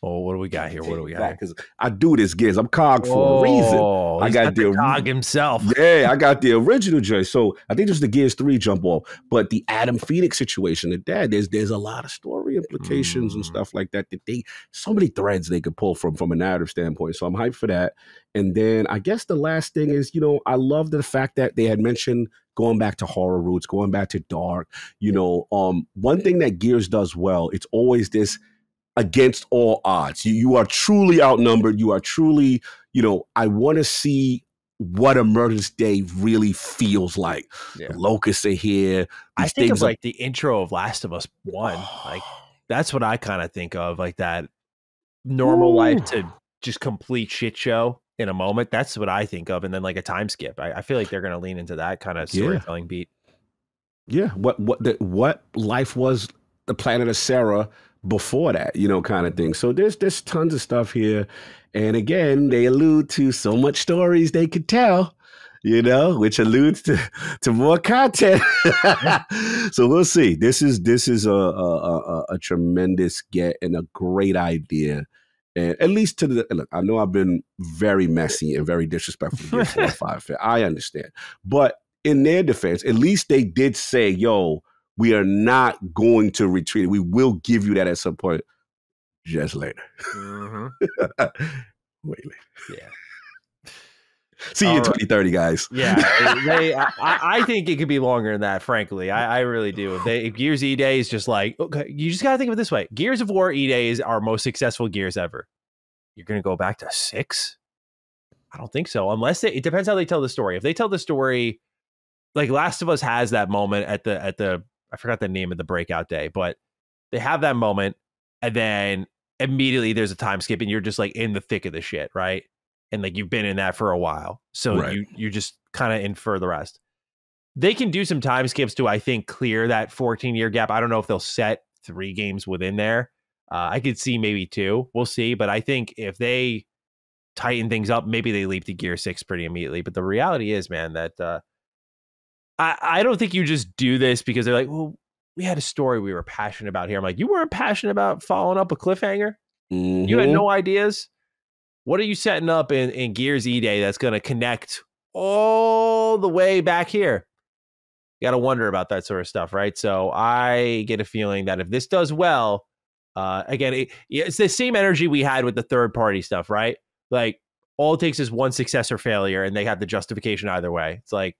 Oh, what do we got here? Because I do this, Giz. I'm cog for a reason. I got the cog himself. Yeah, I got the original Joy. So I think this is the Gears 3 jump off. But the Adam Phoenix situation, the dad, there's a lot of story implications and stuff like that. So many threads they could pull from a narrative standpoint. So I'm hyped for that. And then I guess the last thing is, I love the fact that they had mentioned going back to horror roots, going back to dark. One thing that Gears does well, it's always this against all odds. You are truly outnumbered. You are truly, I want to see what Emergence Day really feels like. Yeah. The locusts are here. I think of like the intro of Last of Us 1. Like, that's what I kind of think of, like that normal life to just complete shit show in a moment. That's what I think of. And then like a time skip. I feel like they're going to lean into that kind of storytelling beat. Yeah. What life was the planet of Sarah before that, kind of thing. So there's tons of stuff here. And again, they allude to so much stories they could tell, which alludes to more content. So we'll see. This is a tremendous get and a great idea. And at least look, I know I've been very messy and very disrespectful to 4 or 5. I understand. But in their defense, at least they did say, yo, we are not going to retreat. We will give you that at some point, just later. Mm-hmm. Wait later. Yeah. See you in 2030, guys. Yeah, I think it could be longer than that, frankly. I really do. If Gears E-Day is just like, okay, you just got to think of it this way. Gears of War E-Day is our most successful Gears ever. You're going to go back to 6? I don't think so. Unless it depends how they tell the story. If they tell the story, like Last of Us has that moment at the I forgot the name of the breakout day, but they have that moment and then immediately there's a time skip and you're just like in the thick of the shit, right? And like you've been in that for a while. So right. you just kind of infer the rest. They can do some time skips to, I think, clear that 14-year gap. I don't know if they'll set 3 games within there. I could see maybe 2. We'll see. But I think if they tighten things up, maybe they leap to Gear 6 pretty immediately. But the reality is, man, that I don't think you just do this because they're like, well, we had a story we were passionate about here. I'm like, you weren't passionate about following up a cliffhanger? Mm-hmm. You had no ideas? What are you setting up in Gears E-Day that's going to connect all the way back here? You got to wonder about that sort of stuff, right? So I get a feeling that if this does well, again, it's the same energy we had with the third-party stuff, right? Like, all it takes is one success or failure, and they have the justification either way. It's like,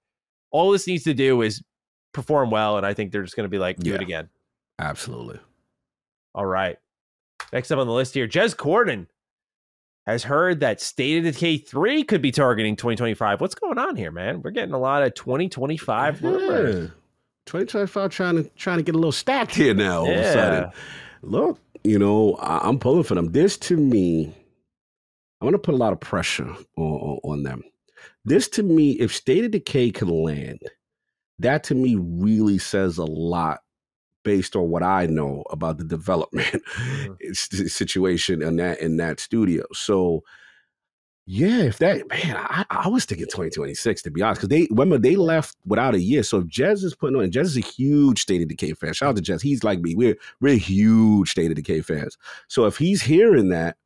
all this needs to do is perform well, and I think they're just going to be like, do it again. Absolutely. All right. Next up on the list here, Jez Corden has heard that State of Decay 3 could be targeting 2025. What's going on here, man? We're getting a lot of 2025 rumors. 2025 trying to get a little stacked here now all of a sudden. Look, I'm pulling for them. This to me, I'm going to put a lot of pressure on them. This to me, if State of Decay can land, that to me really says a lot based on what I know about the development situation in that studio. So yeah, if that, man, I was thinking 2026 to be honest, because they left without a year. So if Jez is putting on, Jez is a huge State of Decay fan. Shout out to Jez. He's like me. We're huge State of Decay fans. So if he's hearing that,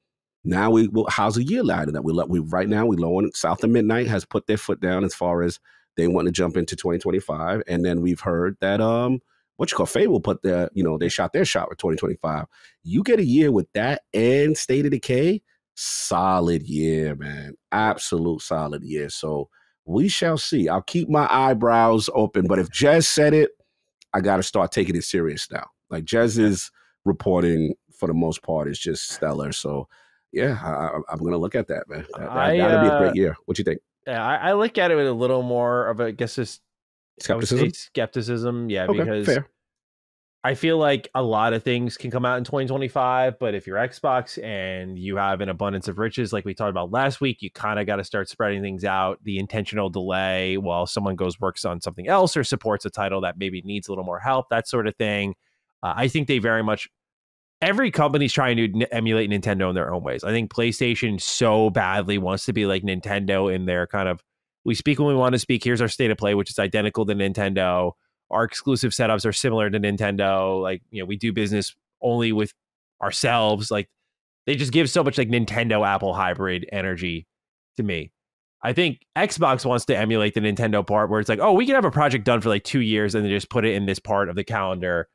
now how's a year lining up? We right now we low on South of Midnight has put their foot down as far as they want to jump into 2025, and then we've heard that Fable put they shot their shot with 2025. You get a year with that and State of Decay, solid year, man, absolute solid year. So we shall see. I'll keep my eyebrows open, but if Jez said it, I got to start taking it serious now. Like Jez's reporting for the most part is just stellar. So yeah, I'm gonna look at that, man. That'll be a great year. What you think? Yeah, I look at it with a little more of a, I guess, just skepticism. Yeah, okay, because fair. I feel like a lot of things can come out in 2025, but if you're Xbox and you have an abundance of riches, like we talked about last week, you kind of got to start spreading things out. The intentional delay while someone works on something else or supports a title that maybe needs a little more help, that sort of thing. I think they very much. Every company's trying to emulate Nintendo in their own ways. I think PlayStation so badly wants to be like Nintendo in their kind of, we speak when we want to speak. Here's our state of play, which is identical to Nintendo. Our exclusive setups are similar to Nintendo. Like, we do business only with ourselves. Like, they just give so much like Nintendo Apple hybrid energy to me. I think Xbox wants to emulate the Nintendo part where it's like, oh, we can have a project done for like 2 years and then just put it in this part of the calendar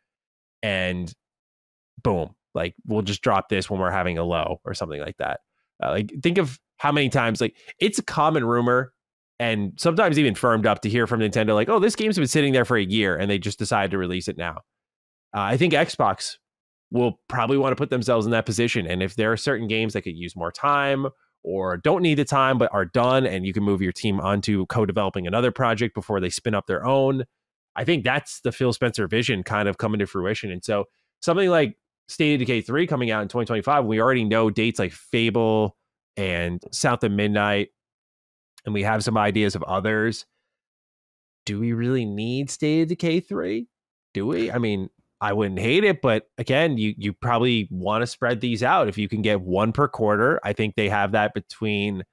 and boom, like we'll just drop this when we're having a low or something like that. Like think of how many times, like it's a common rumor and sometimes even firmed up to hear from Nintendo, like, oh, this game's been sitting there for a year and they just decided to release it now. I think Xbox will probably want to put themselves in that position. And if there are certain games that could use more time or don't need the time, but are done and you can move your team onto co-developing another project before they spin up their own, I think that's the Phil Spencer vision kind of coming to fruition. And so something like State of Decay 3 coming out in 2025, we already know dates like Fable and South of Midnight, and we have some ideas of others. Do we really need State of Decay 3? Do we? I mean, I wouldn't hate it, but again, you probably want to spread these out. If you can get one per quarter, I think they have that between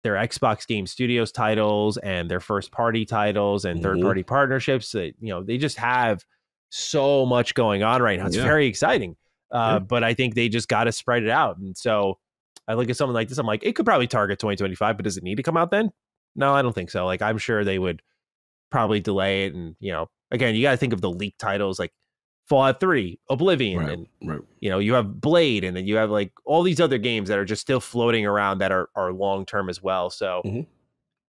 their Xbox Game Studios titles and their first party titles and third party partnerships. That, they just have so much going on right now. It's very exciting. But I think they just got to spread it out. And so I look at something like this, I'm like, it could probably target 2025, but does it need to come out then? No, I don't think so. Like, I'm sure they would probably delay it. And, again, you got to think of the leaked titles like Fallout 3, Oblivion, and you have Blade, and then you have like all these other games that are just still floating around that are long-term as well. So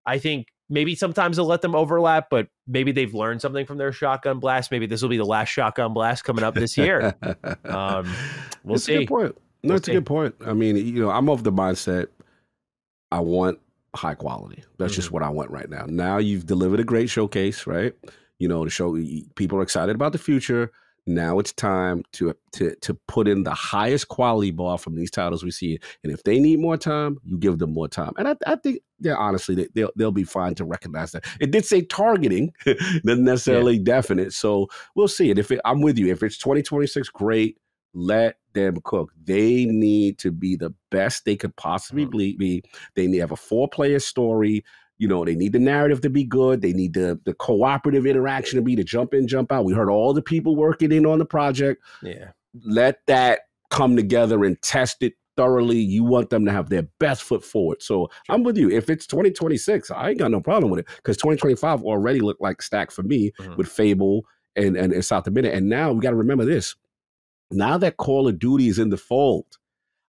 I think maybe sometimes they'll let them overlap, but maybe they've learned something from their shotgun blast. Maybe this will be the last shotgun blast coming up this year. We'll it's see. A good point. No, it's a good point. I mean, I'm of the mindset I want high quality. That's just what I want right now. Now you've delivered a great showcase, right? The show, people are excited about the future. Now it's time to put in the highest quality bar from these titles we see. And if they need more time, you give them more time. And I think honestly, they'll be fine to recognize that. It did say targeting, not necessarily definite. So we'll see. And I'm with you. If it's 2026, great. Let them cook. They need to be the best they could possibly be. They need to have a 4-player story. They need the narrative to be good. They need the cooperative interaction to be the jump in, jump out. We heard all the people working in on the project. Yeah. Let that come together and test it thoroughly. You want them to have their best foot forward. So I'm with you. If it's 2026, I ain't got no problem with it, because 2025 already looked like stacked for me with Fable and South of Minute. And now we got to remember this. Now that Call of Duty is in the fold,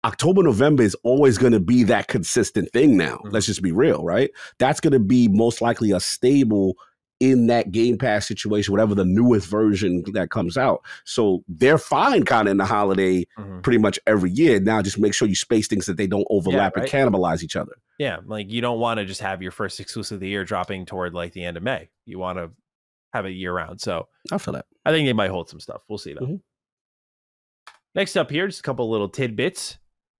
October, November is always going to be that consistent thing now. Let's just be real, right? That's going to be most likely a staple in that Game Pass situation, whatever the newest version that comes out. So they're fine kind of in the holiday pretty much every year. Now just make sure you space things that they don't overlap and cannibalize each other. Yeah, like you don't want to just have your first exclusive of the year dropping toward like the end of May. You want to have it year round. So I feel that. I think they might hold some stuff. We'll see though. Next up here, just a couple little tidbits.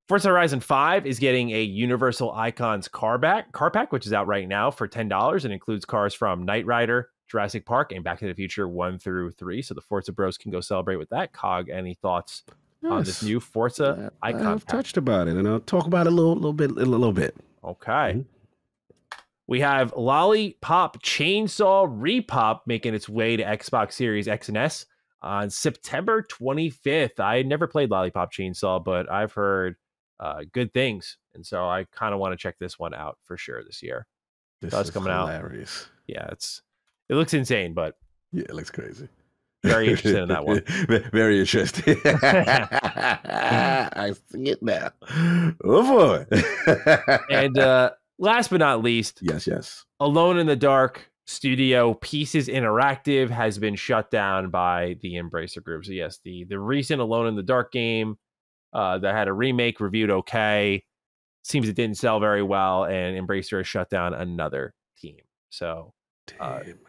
Forza Horizon 5 is getting a Universal Icons car pack, which is out right now for $10 and includes cars from Knight Rider, Jurassic Park, and Back to the Future 1 through 3. So the Forza Bros can go celebrate with that. Cog, any thoughts on this new Forza Icon I've pack? touched about it, and I'll talk about it a little bit. Okay. We have Lollipop Chainsaw RePOP making its way to Xbox Series X and S on September 25th. I had never played Lollipop Chainsaw, but I've heard good things, and so I kind of want to check this one out for sure this year. That's coming hilarious. Out. Yeah, it looks insane, but yeah, it looks crazy. Very interested in that one. Very interested. I see it now. Oh boy. And last but not least, yes, Alone in the Dark studio Pieces Interactive has been shut down by the Embracer Group. So yes, the recent Alone in the Dark game that had a remake reviewed okay, seems it didn't sell very well, and Embracer has shut down another team. So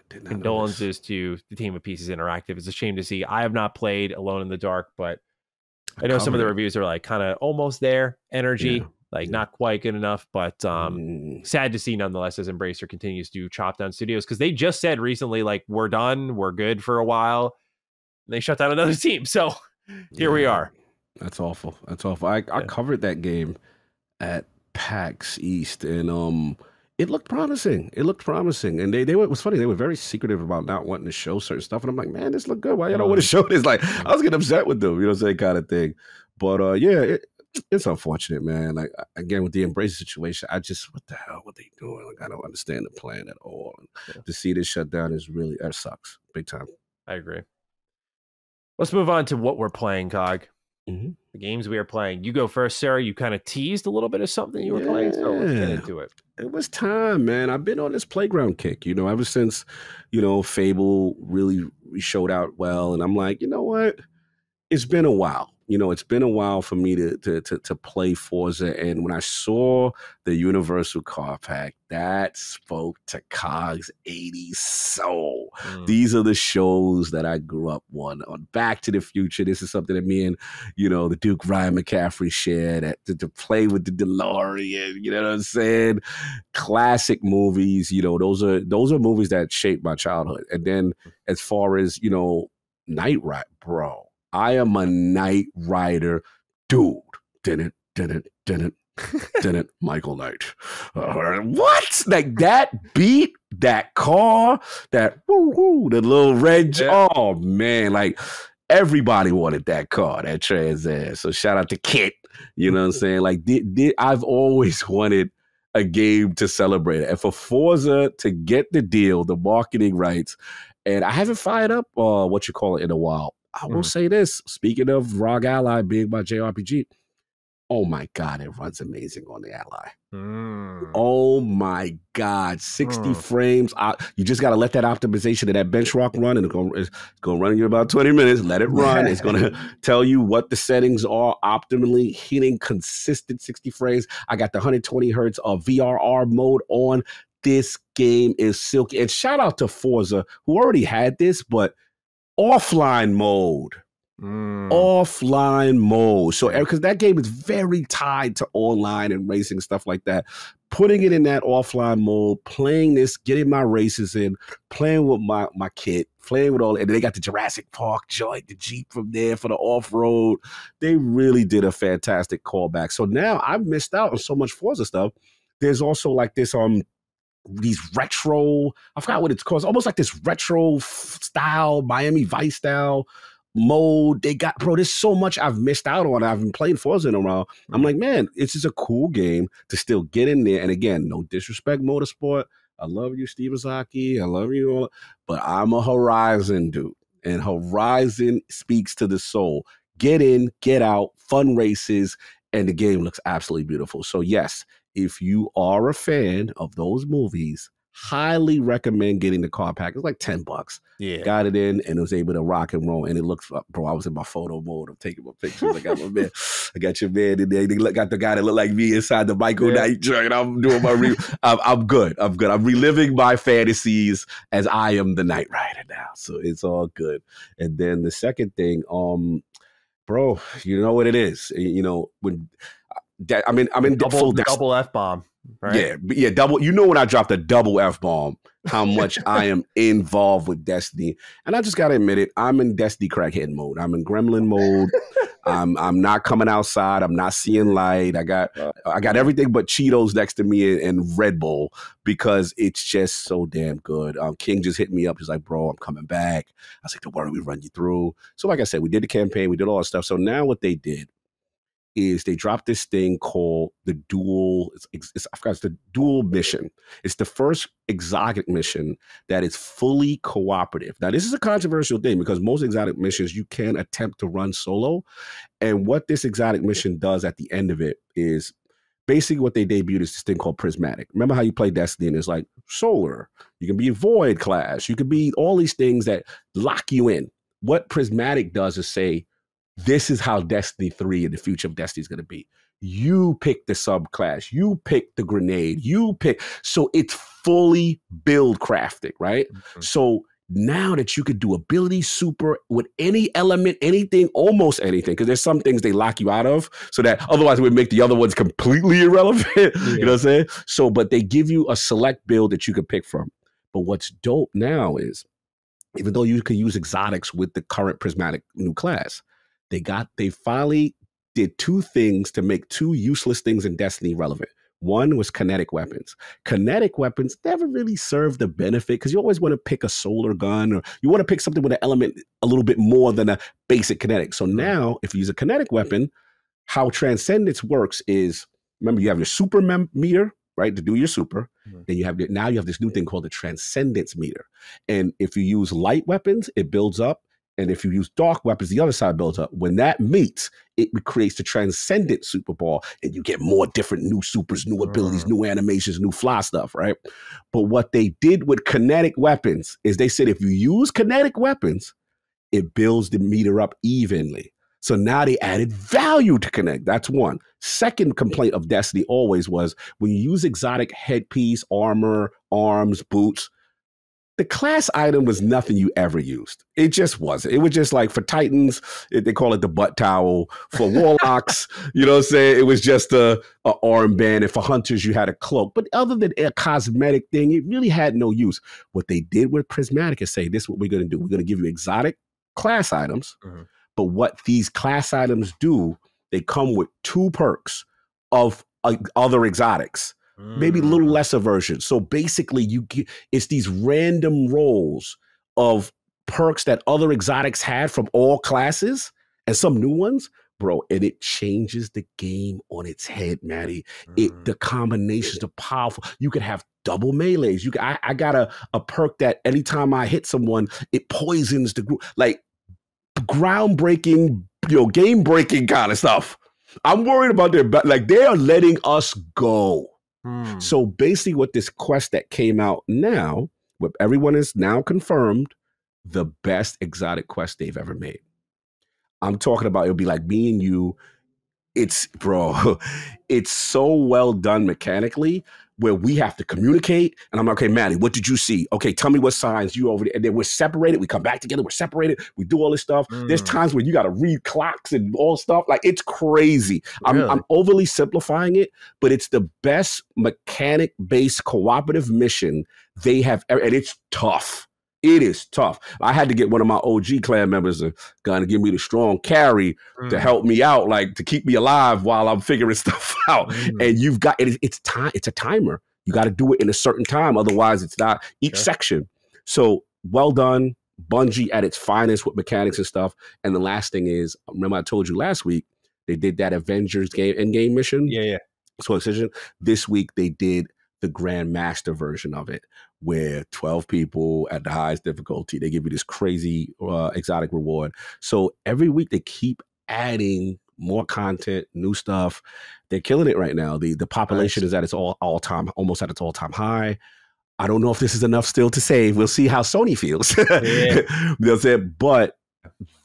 condolences to the team of Pieces Interactive. It's a shame to see. I have not played Alone in the Dark, but I know some of the reviews are like kind of almost there energy. Not quite good enough, but sad to see nonetheless as Embracer continues to chop down studios, because they just said recently, like, we're done, we're good for a while. And they shut down another team. So here we are. That's awful. I covered that game at PAX East, and it looked promising. And it was funny. They were very secretive about not wanting to show certain stuff. And I'm like, man, this looked good. Why you don't want to show this? Like, I was getting upset with them, what I'm saying, kind of thing. But it's unfortunate, man. Like, again, with the Embracer situation, what the hell were they doing? Like, I don't understand the plan at all. And to see this shut down that sucks big time. I agree. Let's move on to what we're playing, Cog. The games we are playing. You go first, Sarah. You kind of teased a little bit of something you were playing, so let's get into it. It was time, man. I've been on this playground kick, ever since, Fable really showed out well. And I'm like, you know what? It's been a while. It's been a while for me to play Forza. And when I saw the Universal Car Pack, that spoke to Cog's 80s soul. These are the shows that I grew up on Back to the Future. This is something that me and, the Duke Ryan McCaffrey shared to play with the DeLorean. You know what I'm saying? Classic movies. Those are movies that shaped my childhood. And then as far as, Knight Rider, bro. I am a Knight Rider dude. Didn't Michael Knight. What? Like that beat, that car, that woo-woo, the little red. Yeah. Oh man, like everybody wanted that car, that Trans Am. So shout out to Kit. You know what I'm saying? Like I've always wanted a game to celebrate it. And for Forza to get the deal, the marketing rights, and I haven't fired up in a while. I will say this, speaking of ROG Ally being my JRPG, oh my God, it runs amazing on the Ally. Oh my God, 60 frames. You just got to let that optimization of that benchmark run, and it's going to run in about 20 minutes. Let it run. It's going to tell you what the settings are optimally, hitting consistent 60 frames. I got the 120 hertz of VRR mode on. This game is silky. And shout out to Forza, who already had this, but offline mode. Offline mode. So, because that game is very tied to online and racing, stuff like that. Putting it in that offline mode, playing this, getting my races in, playing with my kit, playing with all, and they got the Jurassic Park joint, the Jeep from there for the off-road. They really did a fantastic callback. So now I've missed out on so much Forza stuff. There's also like this, these retro, I forgot what it's called, almost like this retro style, Miami Vice style mode. They got, bro, there's so much I've missed out on. I've been playing Forza in a while. I'm like, man, it's just a cool game to still get in there. And again, no disrespect, Motorsport. I love you, Steve Ozaki. I love you all. But I'm a Horizon dude. And Horizon speaks to the soul. Get in, get out, fun races, and the game looks absolutely beautiful. So yes, if you are a fan of those movies, highly recommend getting the car pack. It's like $10. Yeah. Got it in and was able to rock and roll. And it looks, bro, I was in my photo mode. I'm taking my pictures. I got my man. I got your man in there. They got the guy that looked like me inside the Michael Knight truck. And I'm doing my I'm good. I'm good. I'm reliving my fantasies as I am the Knight Rider now. So it's all good. And then the second thing, bro, you know what it is. You know, when I'm in double F-bomb. Right? Yeah, double. You know when I dropped a double F-bomb, how much I am involved with Destiny. And I just gotta admit it, I'm in Destiny crackhead mode. I'm in gremlin mode. I'm not coming outside. I'm not seeing light. I got everything but Cheetos next to me and Red Bull because it's just so damn good. King just hit me up. He's like, bro, I'm coming back. I was like, don't worry, we run you through. So like I said, we did the campaign, we did all that stuff. So now what they did is they dropped this thing called the dual, I forgot, it's the dual mission. It's the first exotic mission that is fully cooperative. Now, this is a controversial thing because most exotic missions you can attempt to run solo. And what this exotic mission does at the end of it is basically what they debuted is this thing called Prismatic. Remember how you play Destiny and it's like solar, you can be Void class, you can be all these things that lock you in. What Prismatic does is say, this is how Destiny 3 and the future of Destiny is going to be. You pick the subclass. You pick the grenade. You pick. So it's fully build crafted, right? Mm-hmm. So now that you could do ability super with any element, anything, almost anything, because there's some things they lock you out of so that otherwise it would make the other ones completely irrelevant. Yeah. You know what I'm saying? So, but they give you a select build that you could pick from. But what's dope now is, even though you could use exotics with the current Prismatic new class, they finally did two things to make two useless things in Destiny relevant. One was kinetic weapons. Kinetic weapons never really served the benefit because you always want to pick a solar gun or you want to pick something with an element a little bit more than a basic kinetic. So now if you use a kinetic weapon, how Transcendence works is, remember you have your super meter, right, to do your super. Mm-hmm. Then now you have this new thing called the Transcendence meter. And if you use light weapons, it builds up. And if you use dark weapons, the other side builds up. When that meets, it creates the Transcendent Super Ball, and you get more different new supers, new abilities, new animations, new fly stuff, right? But what they did with kinetic weapons is they said if you use kinetic weapons, it builds the meter up evenly. So now they added value to Connect. That's one. Second complaint of Destiny always was when you use exotic headpiece, armor, arms, boots, the class item was nothing you ever used. It just wasn't. It was just like for Titans, they call it the butt towel. For Warlocks, you know what I'm saying? It was just a armband. And for Hunters, you had a cloak. But other than a cosmetic thing, it really had no use. What they did with Prismatic is say, this is what we're going to do. We're going to give you exotic class items. Mm-hmm. But what these class items do, they come with two perks of other exotics. Maybe a little lesser version. So basically, it's these random rolls of perks that other exotics had from all classes and some new ones, bro. And it changes the game on its head, Matty. The combinations are powerful. You could have double melees. I got a perk that anytime I hit someone, it poisons the group. Like groundbreaking, game breaking kind of stuff. I'm worried about their, like they are letting us go. So basically what this quest that came out now, what everyone is now confirmed, the best exotic quest they've ever made. I'm talking about, it'll be like me and you. It's, bro, it's so well done mechanically where we have to communicate. And I'm like, okay, Matty, what did you see? Okay, tell me what signs you over there. And then we're separated. We come back together. We're separated. We do all this stuff. There's times where you got to read clocks and all stuff. Like, it's crazy. Really? I'm overly simplifying it, but it's the best mechanic-based cooperative mission they have ever. And it's tough. It is tough. I had to get one of my OG clan members to kind of give me the strong carry to help me out, like to keep me alive while I'm figuring stuff out. And you've got it's time. It's a timer. You got to do it in a certain time, otherwise it's not each section. So well done, Bungie at its finest with mechanics and stuff. And the last thing is, remember I told you last week they did that Avengers endgame mission. So this week they did the Grand Master version of it, where 12 people at the highest difficulty, they give you this crazy exotic reward. So every week they keep adding more content, new stuff. They're killing it right now. The population is at its all-time, almost at its all-time high. I don't know if this is enough still to save. We'll see how Sony feels. They'll say, but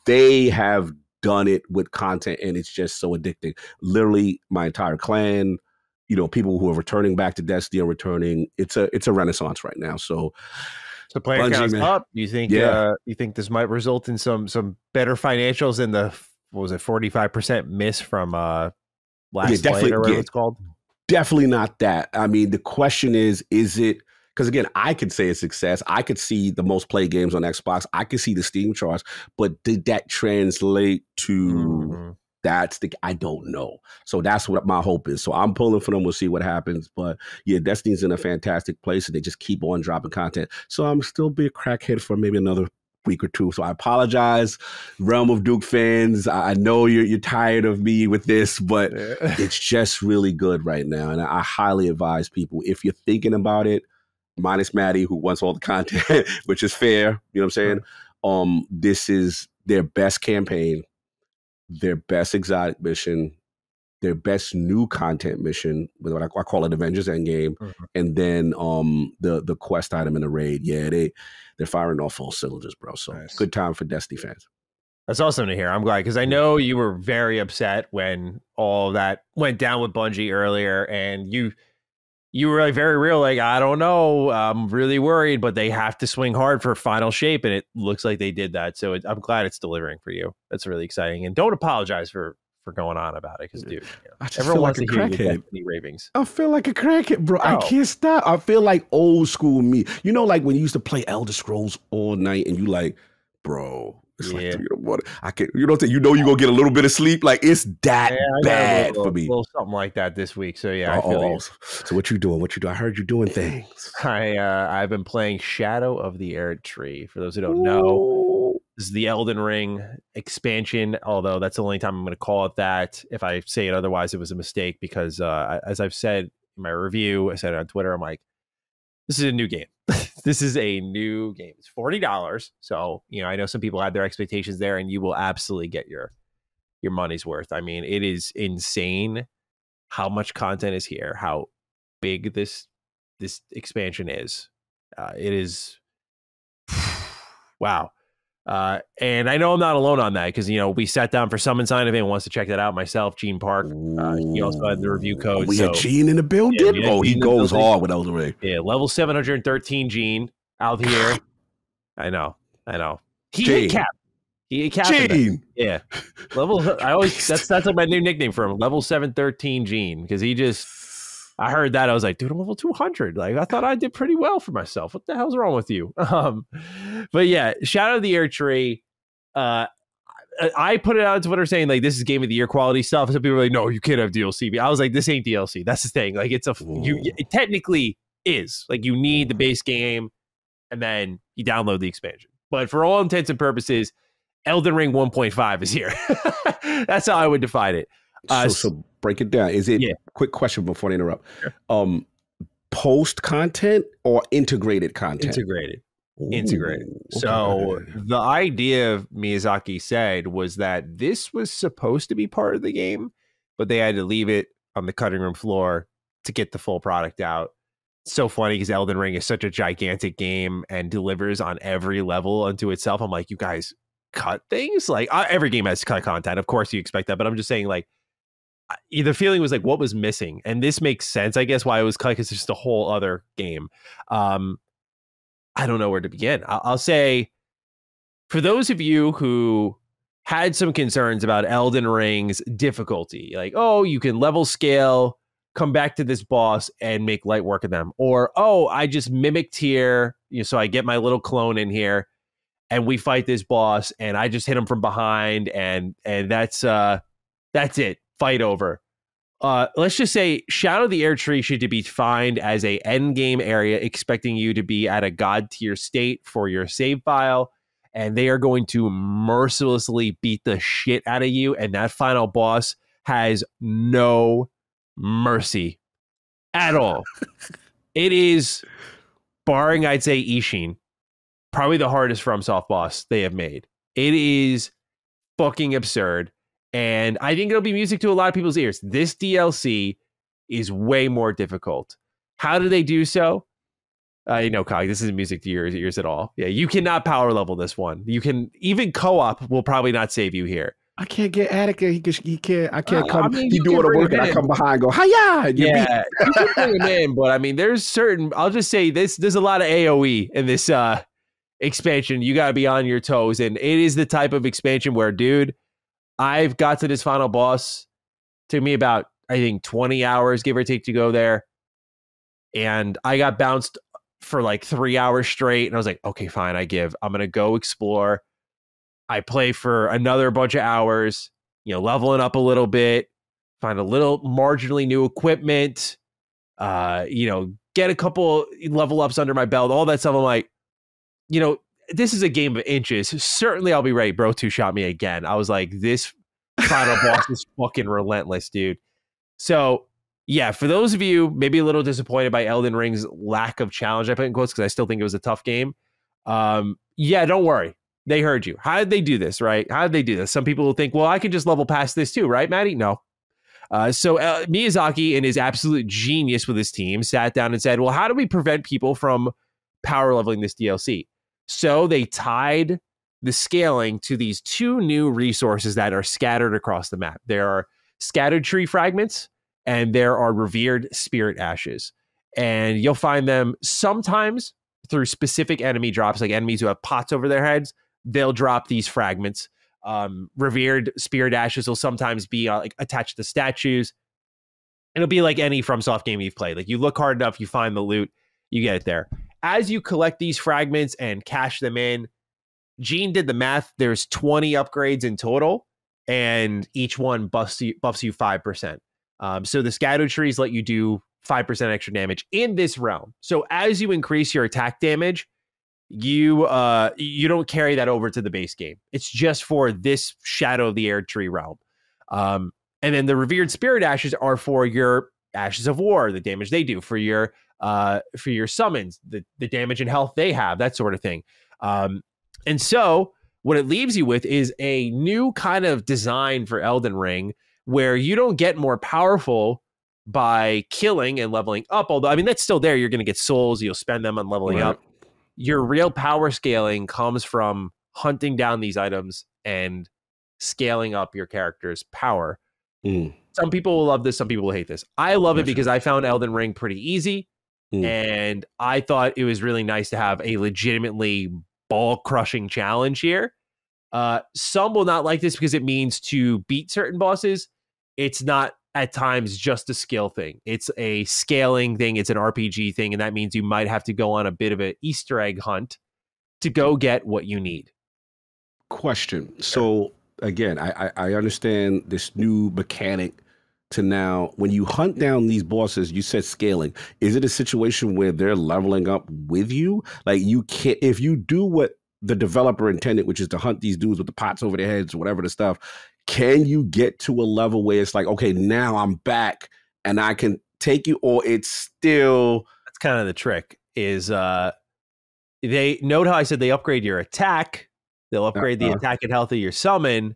they have done it with content and it's just so addicting. Literally my entire clan, you know, people who are returning back to Destiny are returning. It's a renaissance right now. So player count's up. You think you think this might result in some better financials than the 45% miss from last Light or whatever it's called? Definitely not that. I mean, the question is it, because again, I could say a success. I could see the most played games on Xbox. I could see the Steam charts, but did that translate to I don't know. So that's what my hope is. So I'm pulling for them. We'll see what happens. But yeah, Destiny's in a fantastic place and they just keep on dropping content. So I'm still be a crackhead for maybe another week or two. So I apologize, Realm of Duke fans. I know you're tired of me with this, but it's just really good right now. And I highly advise people, if you're thinking about it, minus Matty, who wants all the content, which is fair, you know what I'm saying? This is their best campaign, their best exotic mission, their best new content mission, with what I call it Avengers Endgame, and then the quest item in the raid. Yeah, they're firing off all cylinders, bro. So good time for Destiny fans. That's awesome to hear. I'm glad, because I know you were very upset when all that went down with Bungie earlier, and you were like very real, like, I don't know, I'm really worried, but they have to swing hard for final shape, and it looks like they did that. So I'm glad it's delivering for you. That's really exciting, and don't apologize for going on about it, because dude, everyone wants to hear your Destiny ravings. I feel like a crackhead, bro. I can't stop. I feel like old school me. You know, like when you used to play Elder Scrolls all night, and you like, bro, it's like 3 in the morning. I can't. You know, you're gonna get a little bit of sleep. Like, it's that bad for me. A little something like that this week. So yeah, I feel you. So what you doing? I heard you doing things. I've been playing Shadow of the Erdtree. For those who don't know, this is the Elden Ring expansion. Although that's the only time I'm going to call it that. If I say it otherwise, it was a mistake, because as I've said in my review, I said it on Twitter, I'm like, this is a new game. This is a new game. It's $40. So, you know, I know some people had their expectations there, and you will absolutely get your money's worth. I mean, it is insane how much content is here, how big this expansion is. It is wow. And I know I'm not alone on that, because, you know, we sat down for Summon Sign. If anyone wants to check that out, myself, Gene Park, he also had the review code. We had Gene in the building. He goes hard with Elden Ring. Yeah, level 713 Gene out here. I know. He ate Cap. Gene. Yeah. That's like my new nickname for him. Level 713 Gene, because I heard that. I was like, dude, I'm level 200. Like, I thought I did pretty well for myself. What the hell's wrong with you? But yeah, Shadow of the Erdtree. I put it out on Twitter saying, like, this is Game of the Year quality stuff. Some people were like, no, you can't have DLC. I was like, this ain't DLC. That's the thing. Like, it technically is. Like, you need the base game, and then you download the expansion. But for all intents and purposes, Elden Ring 1.5 is here. That's how I would define it. So break it down. Is it quick question before I interrupt? Sure. Post content or integrated content? Integrated. So the idea Miyazaki said was that this was supposed to be part of the game, but they had to leave it on the cutting room floor to get the full product out. It's so funny because Elden Ring is such a gigantic game and delivers on every level unto itself. I'm like, you guys cut things? Like every game has cut content. Of course you expect that, but I'm just saying, like, the feeling was like, what was missing? And this makes sense, I guess, why it was cut, because it's just a whole other game. I don't know where to begin. I'll say, for those of you who had some concerns about Elden Ring's difficulty, like, oh, you can level scale, come back to this boss and make light work of them, or, oh, I just mimicked here, so I get my little clone in here and we fight this boss and I just hit him from behind and that's it, fight over. Let's just say Shadow of the Erdtree should be defined as a end game area, expecting you to be at a god tier state for your save file, and they are going to mercilessly beat the shit out of you, and that final boss has no mercy at all. It is, barring, I'd say, Ishin, probably the hardest FromSoft boss they have made. It is fucking absurd. And I think it'll be music to a lot of people's ears. This DLC is way more difficult. How do they do so? Cog, this isn't music to your ears at all. Yeah, you cannot power level this one. You can, even co-op will probably not save you here. I can't get Attica. He can't. I can't come. He doing the work, and I come behind and go, hiya! Yeah, you can bring him in, but I mean, there's certain. I'll just say this: there's a lot of AOE in this expansion. You got to be on your toes, and it is the type of expansion where, dude, I've got to this final boss. Took me about, I think, 20 hours, give or take, to go there. And I got bounced for like 3 hours straight. And I was like, okay, fine, I give. I'm going to go explore. I play for another bunch of hours, leveling up a little bit, find a little marginally new equipment, get a couple level ups under my belt, all that stuff. I'm like, this is a game of inches. Certainly I'll be ready. Bro, two-shot me again. I was like, this final boss is fucking relentless, dude. So, yeah, for those of you maybe a little disappointed by Elden Ring's lack of challenge, I put in quotes because I still think it was a tough game. Yeah, don't worry. They heard you. How did they do this, right? How did they do this? Some people will think, well, I can just level past this too, right, Matty? No. So Miyazaki, in his absolute genius with his team, sat down and said, well, how do we prevent people from power leveling this DLC? So they tied the scaling to these two new resources that are scattered across the map. There are scattered tree fragments and there are revered spirit ashes. And you'll find them sometimes through specific enemy drops, like enemies who have pots over their heads. They'll drop these fragments. Revered spirit ashes will sometimes be like attached to statues. It'll be like any FromSoft game you've played. Like, you look hard enough, you find the loot, you get it there. As you collect these fragments and cash them in, Gene did the math. There's 20 upgrades in total, and each one buffs you 5%. So the scattered trees let you do 5% extra damage in this realm. So as you increase your attack damage, you don't carry that over to the base game. It's just for this Shadow of the Erdtree realm. And then the revered spirit ashes are for your ashes of war, the damage they do, for your summons, the damage and health they have, that sort of thing. And so what it leaves you with is a new kind of design for Elden Ring, where you don't get more powerful by killing and leveling up. Although, I mean, that's still there. You're going to get souls. You'll spend them on leveling up. Your real power scaling comes from hunting down these items and scaling up your character's power. Some people will love this. Some people will hate this. I love it because I found Elden Ring pretty easy. And I thought it was really nice to have a legitimately ball-crushing challenge here. Some will not like this because it means to beat certain bosses. It's not at times just a skill thing. It's a scaling thing. It's an RPG thing. And that means you might have to go on a bit of an Easter egg hunt to go get what you need. Question. So again, I understand this new mechanic to now, when you hunt down these bosses, you said scaling. Is it a situation where they're leveling up with you? Like, you can't, if you do what the developer intended, which is to hunt these dudes with the pots over their heads, whatever the stuff, can you get to a level where it's like, okay, now I'm back and I can take you, or it's still... That's kind of the trick, is they note how I said they upgrade your attack. They'll upgrade the attack and health of your summon.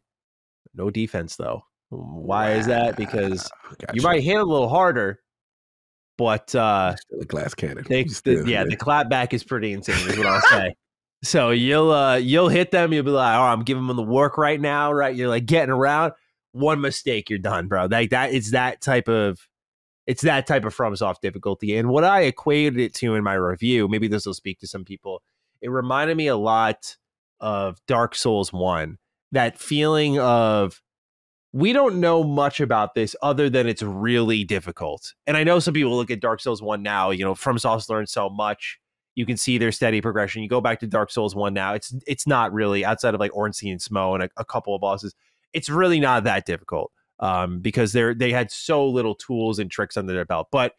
No defense, though. Why is that? Because you might hit a little harder, but Still a glass cannon. the clapback is pretty insane, is what I'll say. So you'll hit them, you'll be like, oh, I'm giving them the work right now, right? You're like getting around. One mistake, you're done, bro. Like that, it's that type of FromSoft difficulty. And what I equated it to in my review, maybe this will speak to some people. It reminded me a lot of Dark Souls 1. That feeling of, we don't know much about this other than it's really difficult. And I know some people look at Dark Souls 1 now, FromSoft's learned so much. You can see their steady progression. You go back to Dark Souls 1 now, it's not really, outside of like Ornstein and Smo and a couple of bosses, it's really not that difficult because they had so little tools and tricks under their belt. But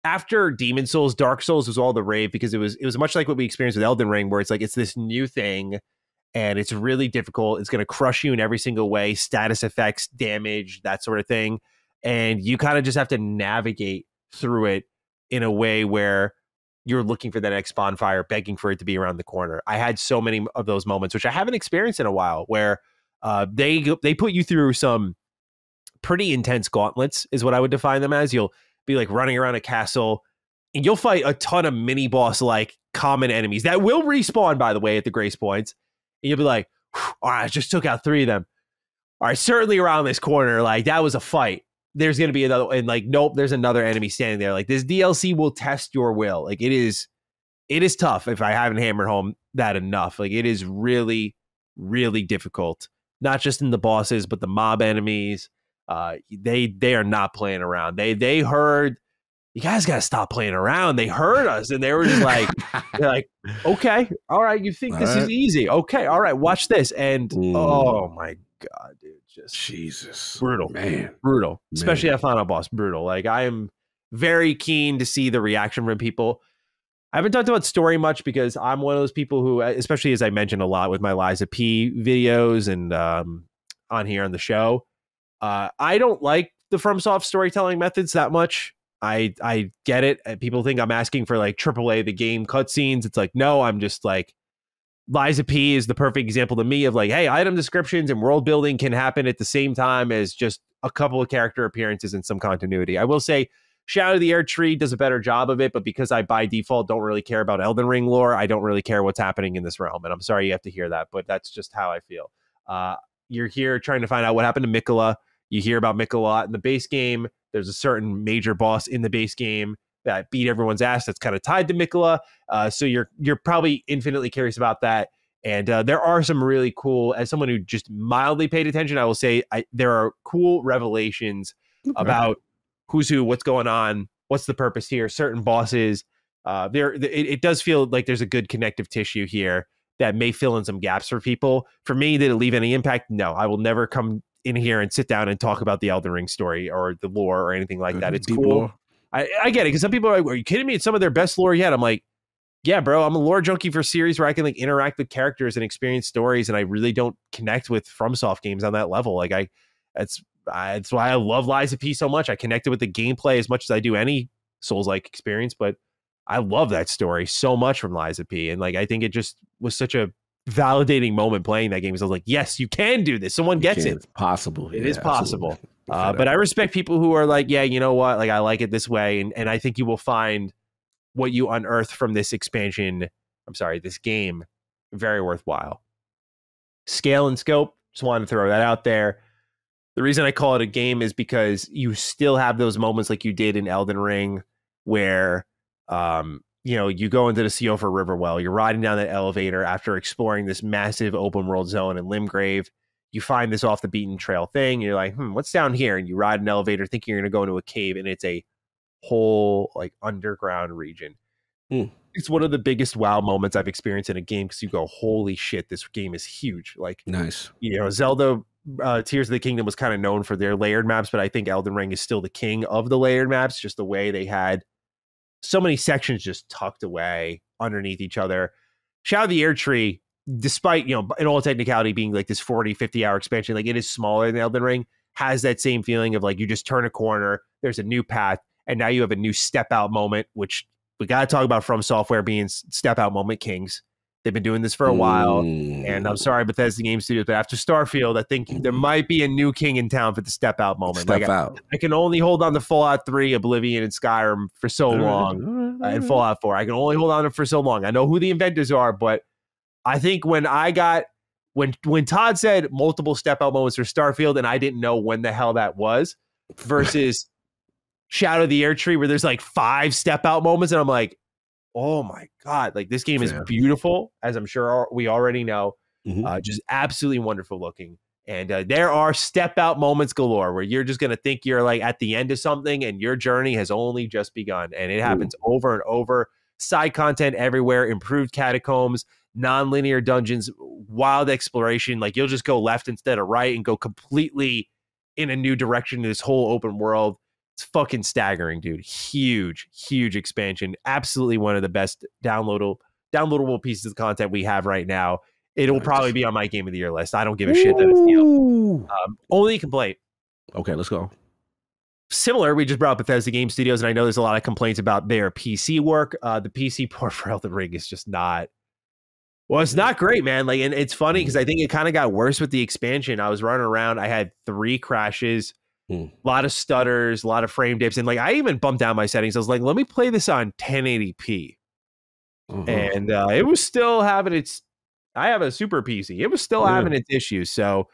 after Demon Souls, Dark Souls was all the rave because it was much like what we experienced with Elden Ring, where it's like it's this new thing and it's really difficult. It's going to crush you in every single way, status effects, damage, that sort of thing. And you kind of just have to navigate through it in a way where you're looking for that next bonfire, begging for it to be around the corner. I had so many of those moments, which I haven't experienced in a while, where they put you through some pretty intense gauntlets, is what I would define them as. You'll be like running around a castle, and you'll fight a ton of mini boss like common enemies that will respawn, by the way, at the grace points. And you'll be like, all right, I just took out 3 of them. All right, certainly around this corner, like that was a fight. There's going to be another, and like, nope, there's another enemy standing there. Like this DLC will test your will. Like it is tough if I haven't hammered home that enough. Like it is really, really difficult, not just in the bosses, but the mob enemies. They are not playing around. They heard, you guys got to stop playing around. They heard us and they were just like, they're like, okay, all right, you think this is easy. Okay, all right, watch this. And oh my God, dude, just Jesus. Brutal. Man. Brutal. Especially that final boss, brutal. Like I am very keen to see the reaction from people. I haven't talked about story much because I'm one of those people who, especially as I mentioned a lot with my Liza P videos and on here on the show, I don't like the FromSoft storytelling methods that much. I get it. People think I'm asking for like AAA the game cutscenes. It's like, no, I'm just like, Liza P is the perfect example to me of like, hey, item descriptions and world building can happen at the same time as just a couple of character appearances and some continuity. I will say Shadow of the Air Tree does a better job of it, but because I by default don't really care about Elden Ring lore, I don't really care what's happening in this realm. And I'm sorry you have to hear that, but that's just how I feel. You're here trying to find out what happened to Mikola. You hear about Mikola a lot in the base game. There's a certain major boss in the base game that beat everyone's ass that's kind of tied to Mikola. So you're probably infinitely curious about that. And there are some really cool, as someone who just mildly paid attention, I will say there are cool revelations about who's who, what's going on, what's the purpose here, certain bosses. It does feel like there's a good connective tissue here that may fill in some gaps for people. For me, did it leave any impact? No, I will never come in here and sit down and talk about the Elden Ring story or the lore or anything like that. It's cool. Lore. I get it, because some people are like, are you kidding me? It's some of their best lore yet. I'm like, yeah, bro, I'm a lore junkie for series where I can like interact with characters and experience stories, and I really don't connect with FromSoft games on that level. Like that's why I love Liza P so much. I connected with the gameplay as much as I do any Souls-like experience, but I love that story so much from Liza P. And like, I think it just was such a validating moment playing that game. So I was like, yes, you can do this. Someone gets it. It's possible. It is possible. But I respect people who are like, yeah, you know what? Like, I like it this way. And I think you will find what you unearth from this this game, very worthwhile. Scale and scope, just wanted to throw that out there. The reason I call it a game is because you still have those moments like you did in Elden Ring where, you go into the Siofor Riverwell, you're riding down that elevator after exploring this massive open world zone in Limgrave. You find this off the beaten trail thing. You're like, what's down here? And you ride an elevator thinking you're going to go into a cave, and it's a whole like underground region. It's one of the biggest wow moments I've experienced in a game, because you go, holy shit, this game is huge. Like, nice. Zelda Tears of the Kingdom was kind of known for their layered maps, but I think Elden Ring is still the king of the layered maps, just the way they had so many sections just tucked away underneath each other. Shadow of the Air Tree, despite, in all technicality being like this 40, 50 hour expansion, like it is smaller than Elden Ring, has that same feeling of like, you just turn a corner, there's a new path, and now you have a new step out moment, which we got to talk about From Software being step out moment kings. They've been doing this for a while. And I'm sorry, Bethesda Game Studios, but after Starfield, I think there might be a new king in town for the step out moment. I can only hold on to Fallout 3, Oblivion, and Skyrim for so long. And Fallout 4. I can only hold on to it for so long. I know who the inventors are, but I think when Todd said multiple step out moments for Starfield, and I didn't know when the hell that was, versus Shadow of the Air Tree, where there's like 5 step out moments, and I'm like, oh my God, like this game is beautiful, as I'm sure we already know. Just absolutely wonderful looking. And there are step out moments galore where you're just going to think you're like at the end of something and your journey has only just begun. And it happens over and over. Side content everywhere, improved catacombs, non-linear dungeons, wild exploration. Like you'll just go left instead of right and go completely in a new direction in this whole open world. It's fucking staggering, dude. Huge expansion. Absolutely one of the best downloadable pieces of content we have right now. It'll probably be on my Game of the Year list. I don't give a shit that it's the only complaint. Okay, let's go. Similar, we just brought up Bethesda Game Studios, and I know there's a lot of complaints about their PC work. The PC port for Elden Ring is just not... Well, it's not great, man. Like, and it's funny because I think it kind of got worse with the expansion. I was running around. I had 3 crashes. A lot of stutters, a lot of frame dips. And like, I even bumped down my settings. I was like, let me play this on 1080p. And it was still having I have a super PC. It was still having its issues. So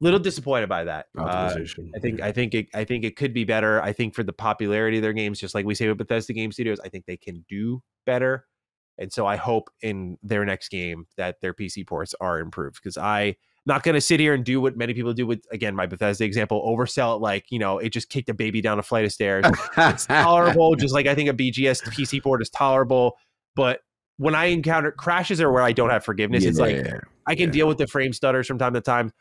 little disappointed by that. I think it could be better. I think for the popularity of their games, just like we say with Bethesda Game Studios, I think they can do better. And so I hope in their next game that their PC ports are improved, because I'm not going to sit here and do what many people do with, again, my Bethesda example, oversell it like, it just kicked a baby down a flight of stairs. It's tolerable, just like I think a BGS PC port is tolerable. But when I encounter crashes or where I don't have forgiveness, it's like I can deal with the frame stutters from time to time.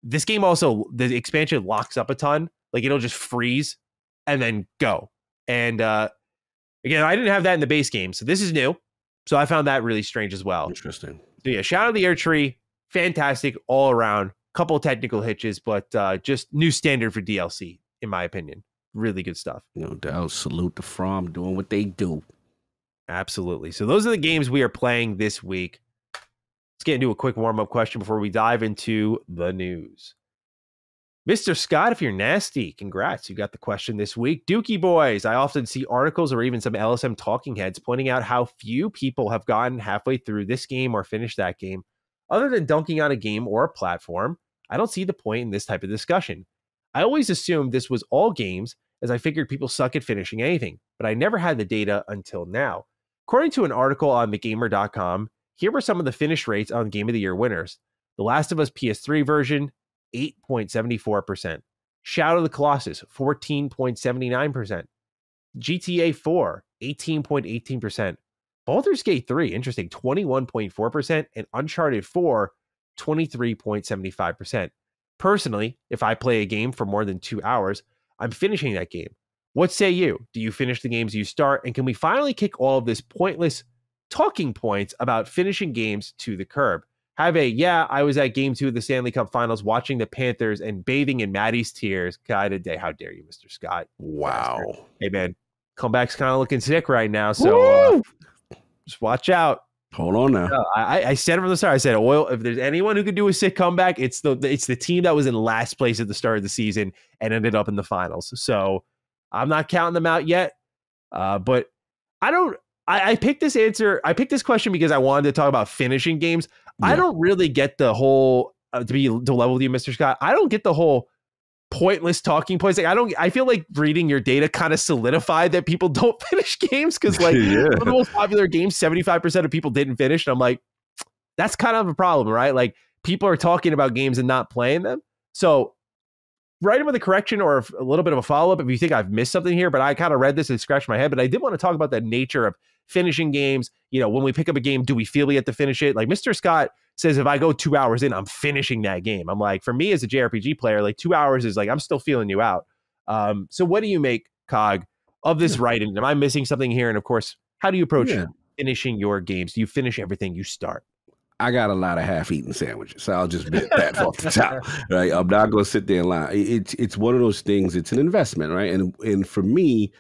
This game also, the expansion locks up a ton. Like it'll just freeze and then go. And again, I didn't have that in the base game. So this is new. So I found that really strange as well. Interesting. So yeah, Shadow of the Air Tree, fantastic all around. Couple technical hitches, but just new standard for DLC, in my opinion. Really good stuff. No doubt. Salute to From doing what they do. Absolutely. So those are the games we are playing this week. Let's get into a quick warm-up question before we dive into the news. Mr. Scott, if you're nasty, congrats. You got the question this week. Dookie boys, I often see articles or even some LSM talking heads pointing out how few people have gotten halfway through this game or finished that game. Other than dunking on a game or a platform, I don't see the point in this type of discussion. I always assumed this was all games, as I figured people suck at finishing anything, but I never had the data until now. According to an article on thegamer.com, here were some of the finish rates on Game of the Year winners. The Last of Us PS3 version, 8.74%. Shadow of the Colossus, 14.79%. GTA 4, 18.18%. Baldur's Gate 3, interesting, 21.4%. And Uncharted 4, 23.75%. Personally, if I play a game for more than 2 hours, I'm finishing that game. What say you? Do you finish the games you start? And can we finally kick all of this pointless talking points about finishing games to the curb? I was at Game 2 of the Stanley Cup Finals watching the Panthers and bathing in Matty's tears kind of day. How dare you, Mr. Scott? Wow. Hey, man, comeback's kind of looking sick right now, so just watch out. Hold on now. I said it from the start. I said, "Oil. If there's anyone who could do a sick comeback, it's the team that was in last place at the start of the season and ended up in the finals." So I'm not counting them out yet, but I don't. I picked this answer. I picked this question because I wanted to talk about finishing games. Yeah. I don't really get the whole to level with you, Mr. Scott. I don't get the whole pointless talking points. Like, I feel like reading your data kind of solidified that people don't finish games because like one of the most popular games, 75% of people didn't finish. And I'm like, that's kind of a problem, right? Like people are talking about games and not playing them. So write them with a correction or a little bit of a follow-up if you think I've missed something here, but I kind of read this and scratched my head, but I did want to talk about the nature of finishing games. When we pick up a game, do we feel we have to finish it? Like Mr. Scott says, if I go 2 hours in, I'm finishing that game. I'm like, for me as a JRPG player, like 2 hours is like, I'm still feeling you out. So what do you make, Cog, of this writing? Am I missing something here? And of course, how do you approach finishing your games? Do you finish everything you start? I got a lot of half-eaten sandwiches, so I'll just bet that off the top. Right, I'm not going to sit there and lie. It's one of those things. It's an investment, right? And for me,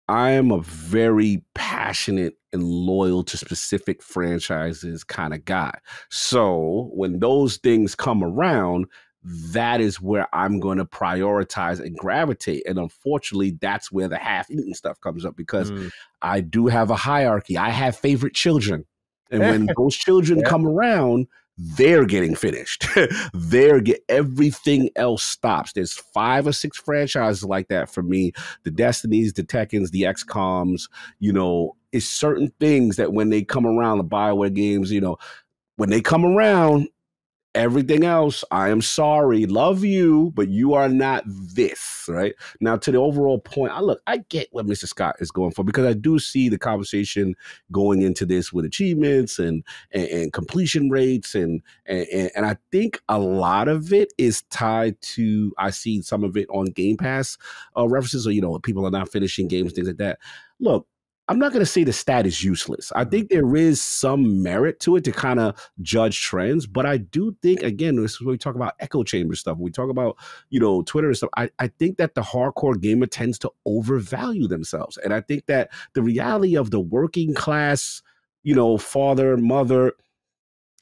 I am a very passionate and loyal to specific franchises kind of guy. So when those things come around, that is where I'm going to prioritize and gravitate. And unfortunately, that's where the half-eaten stuff comes up, because I do have a hierarchy. I have favorite children. And when those children come around, they're getting finished. Everything else stops. There's 5 or 6 franchises like that for me. The Destinies, the Tekkens, the XComs, it's certain things that when they come around, the BioWare games, when they come around, everything else, I am sorry, love you, but you are not this, right? Now, to the overall point, I get what Mr. Scott is going for, because I do see the conversation going into this with achievements and completion rates, and I think a lot of it is tied to, I see some of it on Game Pass references, or people are not finishing games, things like that. Look, I'm not going to say the stat is useless. I think there is some merit to it to kind of judge trends, but I do think, again, this is when we talk about echo chamber stuff, we talk about, Twitter and stuff. I think that the hardcore gamer tends to overvalue themselves. And I think that the reality of the working class, father, mother,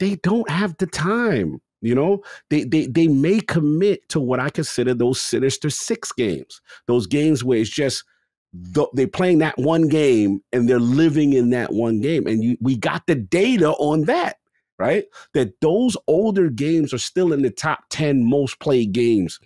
they don't have the time. They may commit to what I consider those Sinister Six games, those games where it's just, they're playing that one game and they're living in that one game. And we got the data on that, right? That those older games are still in the top 10 most played games,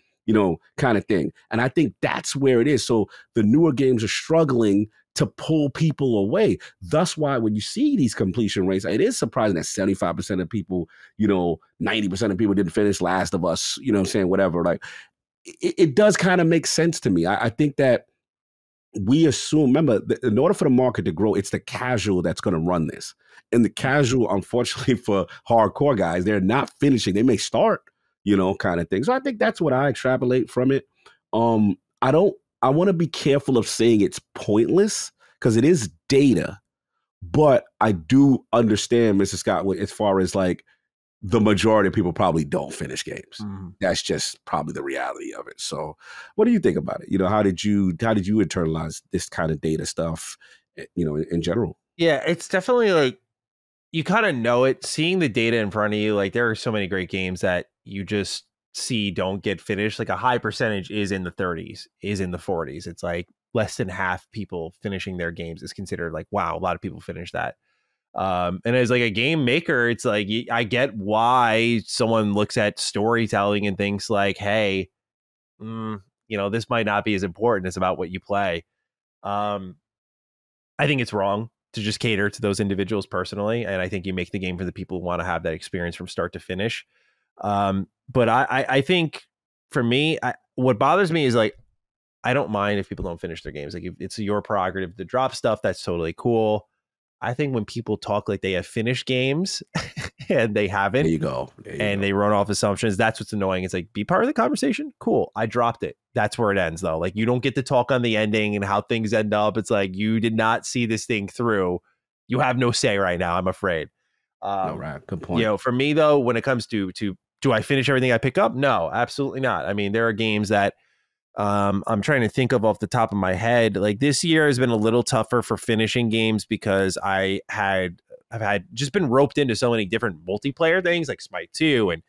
kind of thing. And I think that's where it is. So the newer games are struggling to pull people away. Thus why when you see these completion rates, it is surprising that 75% of people, 90% of people didn't finish Last of Us, whatever. Like it does kind of make sense to me. I think that we assume, remember, in order for the market to grow, it's the casual that's going to run this. And the casual, unfortunately for hardcore guys, they're not finishing. They may start, kind of thing. So I think that's what I extrapolate from it. I want to be careful of saying it's pointless, because it is data. But I do understand, Mr. Scott, as far as like, the majority of people probably don't finish games. That's just probably the reality of it. So what do you think about it? How did you internalize this kind of data stuff, in general? Yeah, it's definitely like, you kind of know it, seeing the data in front of you. Like, there are so many great games that you just see don't get finished. Like, a high percentage is in the 30s, is in the 40s. It's like less than half people finishing their games is considered like, wow, a lot of people finish that. And as like a game maker, it's like, I get why someone looks at storytelling and thinks like, hey, this might not be as important as about what you play. I think it's wrong to just cater to those individuals personally. And I think you make the game for the people who want to have that experience from start to finish. But I think for me, what bothers me is like, I don't mind if people don't finish their games. Like, if it's your prerogative to drop stuff, that's totally cool. I think when people talk like they have finished games and they haven't, there you go. They run off assumptions, that's what's annoying. It's like, be part of the conversation. Cool. I dropped it. That's where it ends, though. Like, you don't get to talk on the ending and how things end up. It's like, you did not see this thing through. You have no say right now, I'm afraid. Right. Good point. For me, though, when it comes to do I finish everything I pick up? No, absolutely not. I mean, there are games that I'm trying to think of off the top of my head. Like, this year has been a little tougher for finishing games because I've had just been roped into so many different multiplayer things like Smite 2 and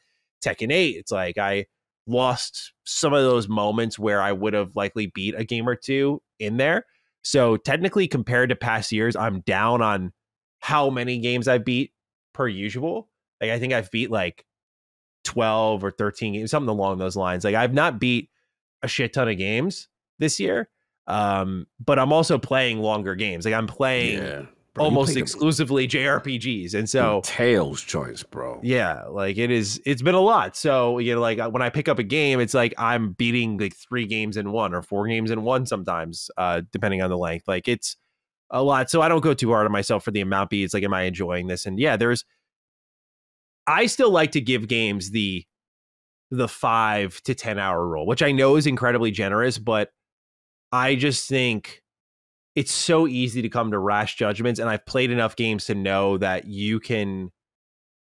Tekken 8. It's like I lost some of those moments where I would have likely beat a game or two in there. So technically, compared to past years, I'm down on how many games I beat per usual. Like, I think I've beat like 12 or 13 games, something along those lines. Like, I've not beat a shit ton of games this year, but I'm also playing longer games. Like, I'm playing almost exclusively JRPGs, and so Tales choice, bro. Yeah, like it's been a lot. So like when I pick up a game, it's like I'm beating like 3 games in one or 4 games in one sometimes, depending on the length. Like, it's a lot. So I don't go too hard on myself for the amount beat. It's like, am I enjoying this? And yeah, I still like to give games the 5 to 10 hour rule, which I know is incredibly generous, but I just think it's so easy to come to rash judgments. And I've played enough games to know that you can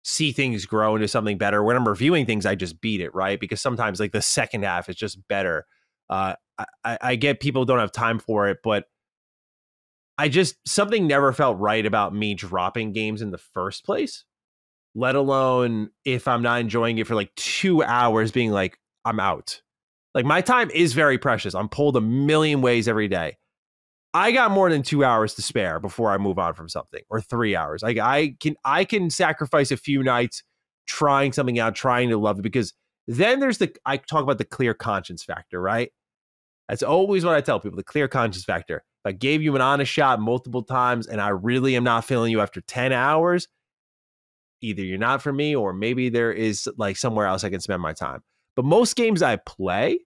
see things grow into something better. When I'm reviewing things, I just beat it, right? Because sometimes like the second half is just better. I get people don't have time for it, but something never felt right about me dropping games in the first place, let alone if I'm not enjoying it for like 2 hours being like, I'm out. Like, my time is very precious. I'm pulled a million ways every day. I got more than 2 hours to spare before I move on from something, or 3 hours. Like, I can sacrifice a few nights trying something out, trying to love it, because then I talk about the clear conscience factor, right? That's always what I tell people, the clear conscience factor. If I gave you an honest shot multiple times and I really am not feeling you after 10 hours, either you're not for me, or maybe there is like somewhere else I can spend my time. But most games I play,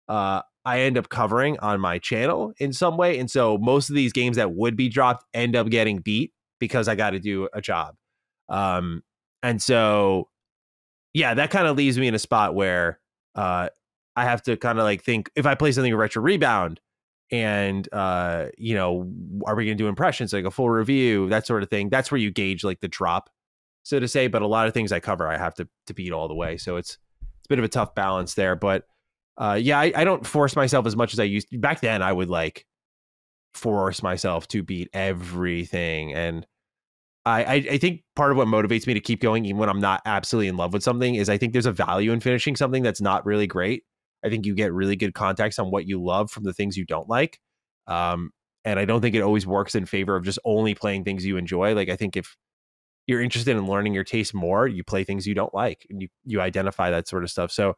I end up covering on my channel in some way. And so most of these games that would be dropped end up getting beat because I got to do a job. And so, yeah, that kind of leaves me in a spot where I have to kind of like think, if I play something in Retro Rebound and, are we going to do impressions, like a full review, that sort of thing. That's where you gauge like the drop, so to say. But a lot of things I cover, I have to beat all the way. So it's a bit of a tough balance there. But I don't force myself as much as I used to. Back then, I would like force myself to beat everything. And I think part of what motivates me to keep going, even when I'm not absolutely in love with something, is I think there's a value in finishing something that's not really great. I think you get really good context on what you love from the things you don't like. And I don't think it always works in favor of just only playing things you enjoy. Like, I think if you're interested in learning your taste more, you play things you don't like, and you identify that sort of stuff. So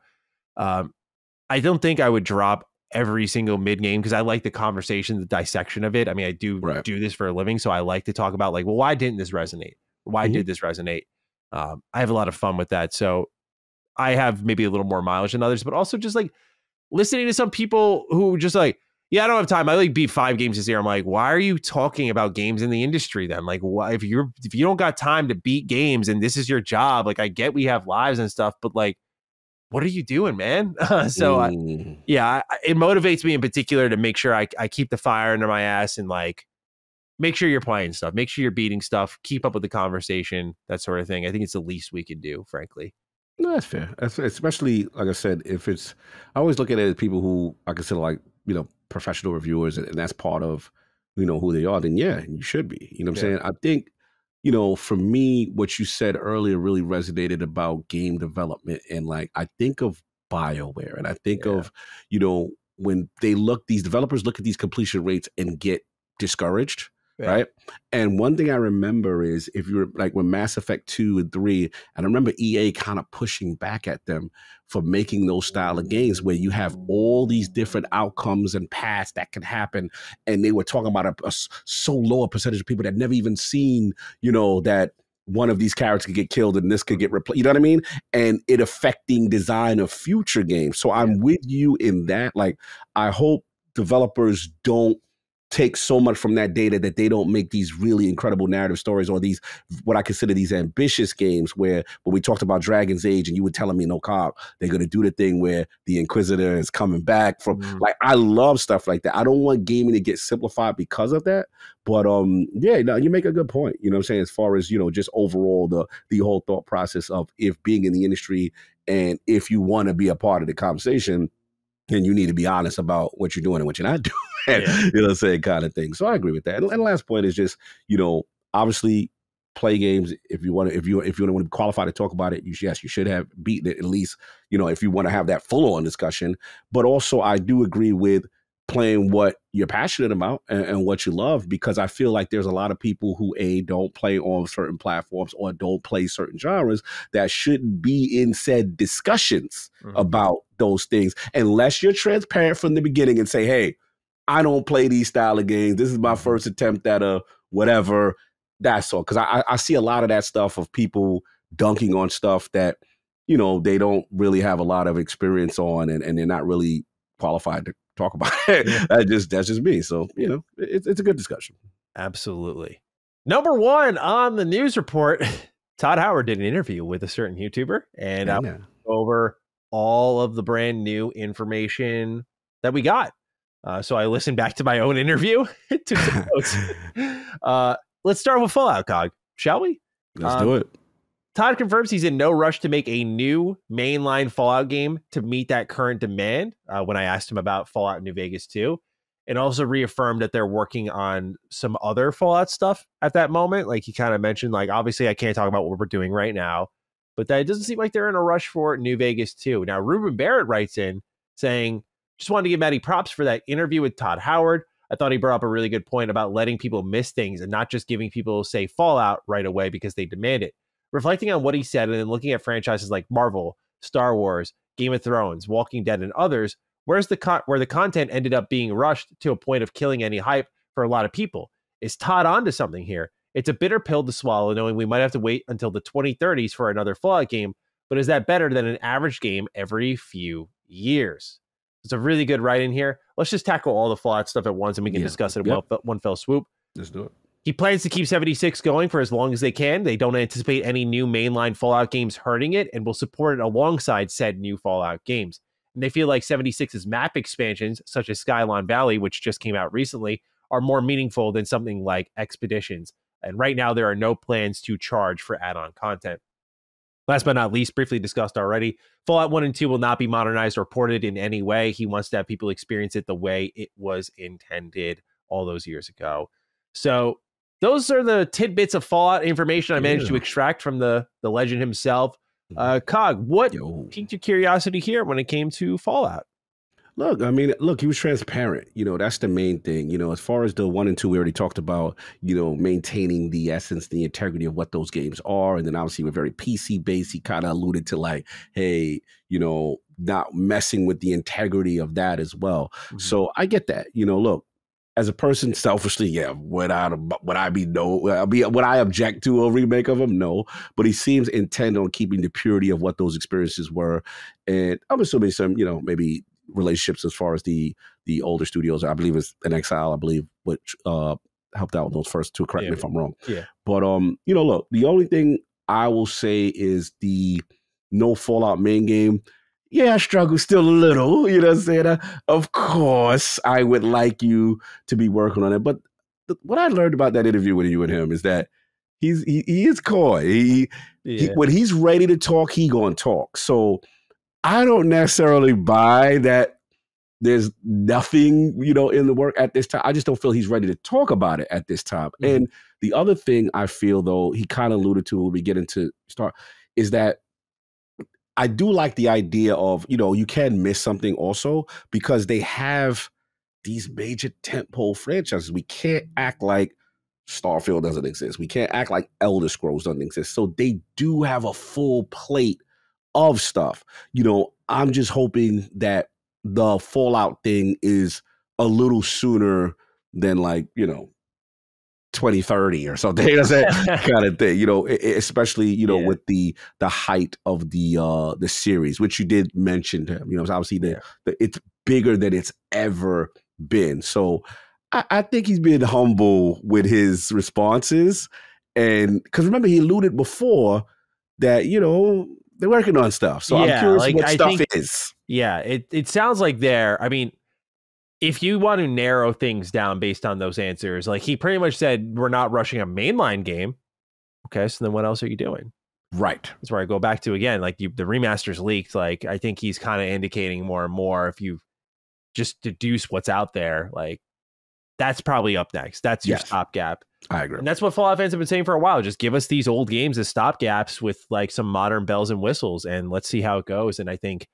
I don't think I would drop every single mid game, because I like the conversation, the dissection of it. I mean, I do this for a living, so I like to talk about like, well, why didn't this resonate? Why did this resonate? I have a lot of fun with that. So I have maybe a little more mileage than others, but also just like listening to some people who just like, yeah, I don't have time. I like beat 5 games this year. I'm like, why are you talking about games in the industry then? Like, why, if you don't got time to beat games and this is your job, like, I get we have lives and stuff, but like, what are you doing, man? It motivates me in particular to make sure I keep the fire under my ass and like make sure you're playing stuff, make sure you're beating stuff, keep up with the conversation, that sort of thing. I think it's the least we can do, frankly. No, that's fair. Especially, like I said, if it's, I always look at it as people who I consider like, professional reviewers, and that's part of, who they are, then yeah, you should be. You know what I'm saying? I think, for me, what you said earlier really resonated about game development. And like, I think of BioWare, and I think of, when these developers look at these completion rates and get discouraged. Yeah. Right. And one thing I remember is, if you're like, when Mass Effect 2 and 3, and I remember EA kind of pushing back at them for making those style of games where you have all these different outcomes and paths that can happen. And they were talking about a so low a percentage of people that never even seen, that one of these characters could get killed and this could get replaced. You know what I mean? And it affecting design of future games. So I'm with you in that. Like, I hope developers don't take so much from that data that they don't make these really incredible narrative stories, or these, what I consider these ambitious games where, when we talked about Dragon's Age and you were telling me, no, Cobb, they're going to do the thing where the Inquisitor is coming back from, like, I love stuff like that. I don't want gaming to get simplified because of that. But you make a good point, you know what I'm saying? As far as, just overall the whole thought process of, if being in the industry, and if you want to be a part of the conversation, then you need to be honest about what you're doing and what you're not doing. You know what I'm saying, kind of thing. So I agree with that. And the last point is just, obviously play games. If you want to be qualified to talk about it, you should have beaten it at least, if you want to have that full on discussion. But also, I do agree with playing what you're passionate about and what you love, because I feel like there's a lot of people who don't play on certain platforms or don't play certain genres that shouldn't be in said discussions about those things, unless you're transparent from the beginning and say, hey, I don't play these style of games. This is my first attempt at a whatever. That's all. Because I see a lot of that stuff of people dunking on stuff that, they don't really have a lot of experience on, and they're not really qualified to talk about it. That's just me. So, it's a good discussion. Absolutely. Number 1 on the news report, Todd Howard did an interview with a certain YouTuber, and I'll go over all of the brand new information that we got. So I listened back to my own interview, took some notes. Let's start with Fallout, Cog, shall we? Let's do it. Todd confirms he's in no rush to make a new mainline Fallout game to meet that current demand, when I asked him about Fallout New Vegas 2. and also reaffirmed that they're working on some other Fallout stuff at that moment. Like he kind of mentioned, like, obviously I can't talk about what we're doing right now, but that it doesn't seem like they're in a rush for New Vegas 2. Now, Ruben Barrett writes in saying, just wanted to give Matty props for that interview with Todd Howard. I thought he brought up a really good point about letting people miss things and not just giving people, say, Fallout right away because they demand it. Reflecting on what he said and then looking at franchises like Marvel, Star Wars, Game of Thrones, Walking Dead, and others, where the content ended up being rushed to a point of killing any hype for a lot of people. Is Todd onto something here? It's a bitter pill to swallow, knowing we might have to wait until the 2030s for another Fallout game, but is that better than an average game every few years? It's a really good write in here. Let's just tackle all the Fallout stuff at once and we can discuss it in one fell swoop. Let's do it. He plans to keep 76 going for as long as they can. They don't anticipate any new mainline Fallout games hurting it and will support it alongside said new Fallout games. And they feel like 76's map expansions, such as Skyline Valley, which just came out recently, are more meaningful than something like Expeditions. And right now, there are no plans to charge for add-on content. Last but not least, briefly discussed already, Fallout 1 and 2 will not be modernized or ported in any way. He wants to have people experience it the way it was intended all those years ago. So those are the tidbits of Fallout information I managed to extract from the legend himself. Cog, what piqued your curiosity here when it came to Fallout? Look, he was transparent. That's the main thing. As far as the 1 and 2, we already talked about, maintaining the essence, the integrity of what those games are. And then obviously we're very PC based. He kind of alluded to like, hey, not messing with the integrity of that as well. Mm-hmm. So I get that. Look, as a person, selfishly, would I object to a remake of them? No, but he seems intent on keeping the purity of what those experiences were, and I'm assuming some, maybe relationships as far as the older studios. I believe it's an Exile, which helped out with those first two. Correct me if I'm wrong. Yeah, but look, the only thing I will say is the no Fallout main game. Yeah, I struggle still a little, you know what I'm saying? Of course, I would like you to be working on it. But what I learned about that interview with you and him is that he is coy. When he's ready to talk, he gonna talk. So I don't necessarily buy that there's nothing, in the work at this time. I just don't feel he's ready to talk about it at this time. Mm-hmm. And the other thing I feel, though, he kind of alluded to when we get into start, is that I do like the idea of, you can miss something also because they have these major tentpole franchises. We can't act like Starfield doesn't exist. We can't act like Elder Scrolls doesn't exist. So they do have a full plate of stuff. I'm just hoping that the Fallout thing is a little sooner than 2030 or something, kind of thing, especially, with the height of the series, which you did mention to him, obviously it's bigger than it's ever been. So I think he's been humble with his responses. And because remember, he alluded before that, they're working on stuff. So I'm curious what stuff is. Yeah, it sounds like if you want to narrow things down based on those answers, like he pretty much said, we're not rushing a mainline game. Okay, so then what else are you doing? Right. That's where I go back to again, like the remasters leaked. Like I think he's kind of indicating more and more, if you just deduce what's out there, like that's probably up next. That's your stopgap. I agree. And that's what Fallout fans have been saying for a while. Just give us these old games as stopgaps with like some modern bells and whistles, and let's see how it goes. And I think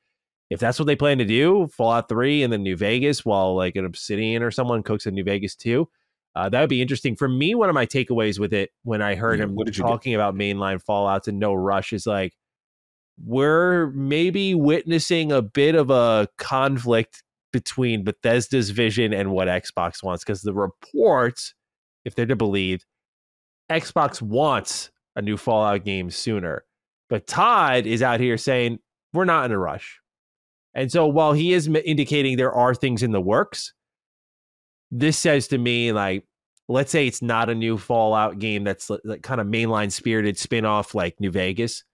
if that's what they plan to do, Fallout 3 and then New Vegas, while like an Obsidian or someone cooks a New Vegas 2, that would be interesting. For me, one of my takeaways with it when I heard him talking about mainline Fallouts and no rush is like, we're maybe witnessing a bit of a conflict between Bethesda's vision and what Xbox wants. Because the reports, if they're to believe, Xbox wants a new Fallout game sooner. But Todd is out here saying, we're not in a rush. And so while he is indicating there are things in the works, this says to me, like, let's say it's not a new Fallout game that's like kind of mainline spirited spinoff like New Vegas,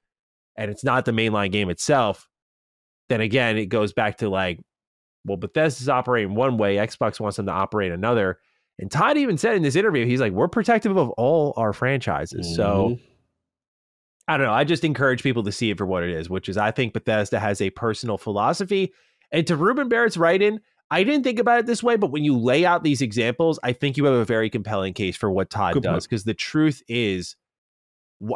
and it's not the mainline game itself, then again, it goes back to like, well, Bethesda's operating one way, Xbox wants them to operate another. And Todd even said in this interview, he's like, we're protective of all our franchises. Mm-hmm. So I don't know. I just encourage people to see it for what it is, which is I think Bethesda has a personal philosophy. And to Ruben Barrett's write-in, I didn't think about it this way, but when you lay out these examples, I think you have a very compelling case for what Todd does. Because the truth is,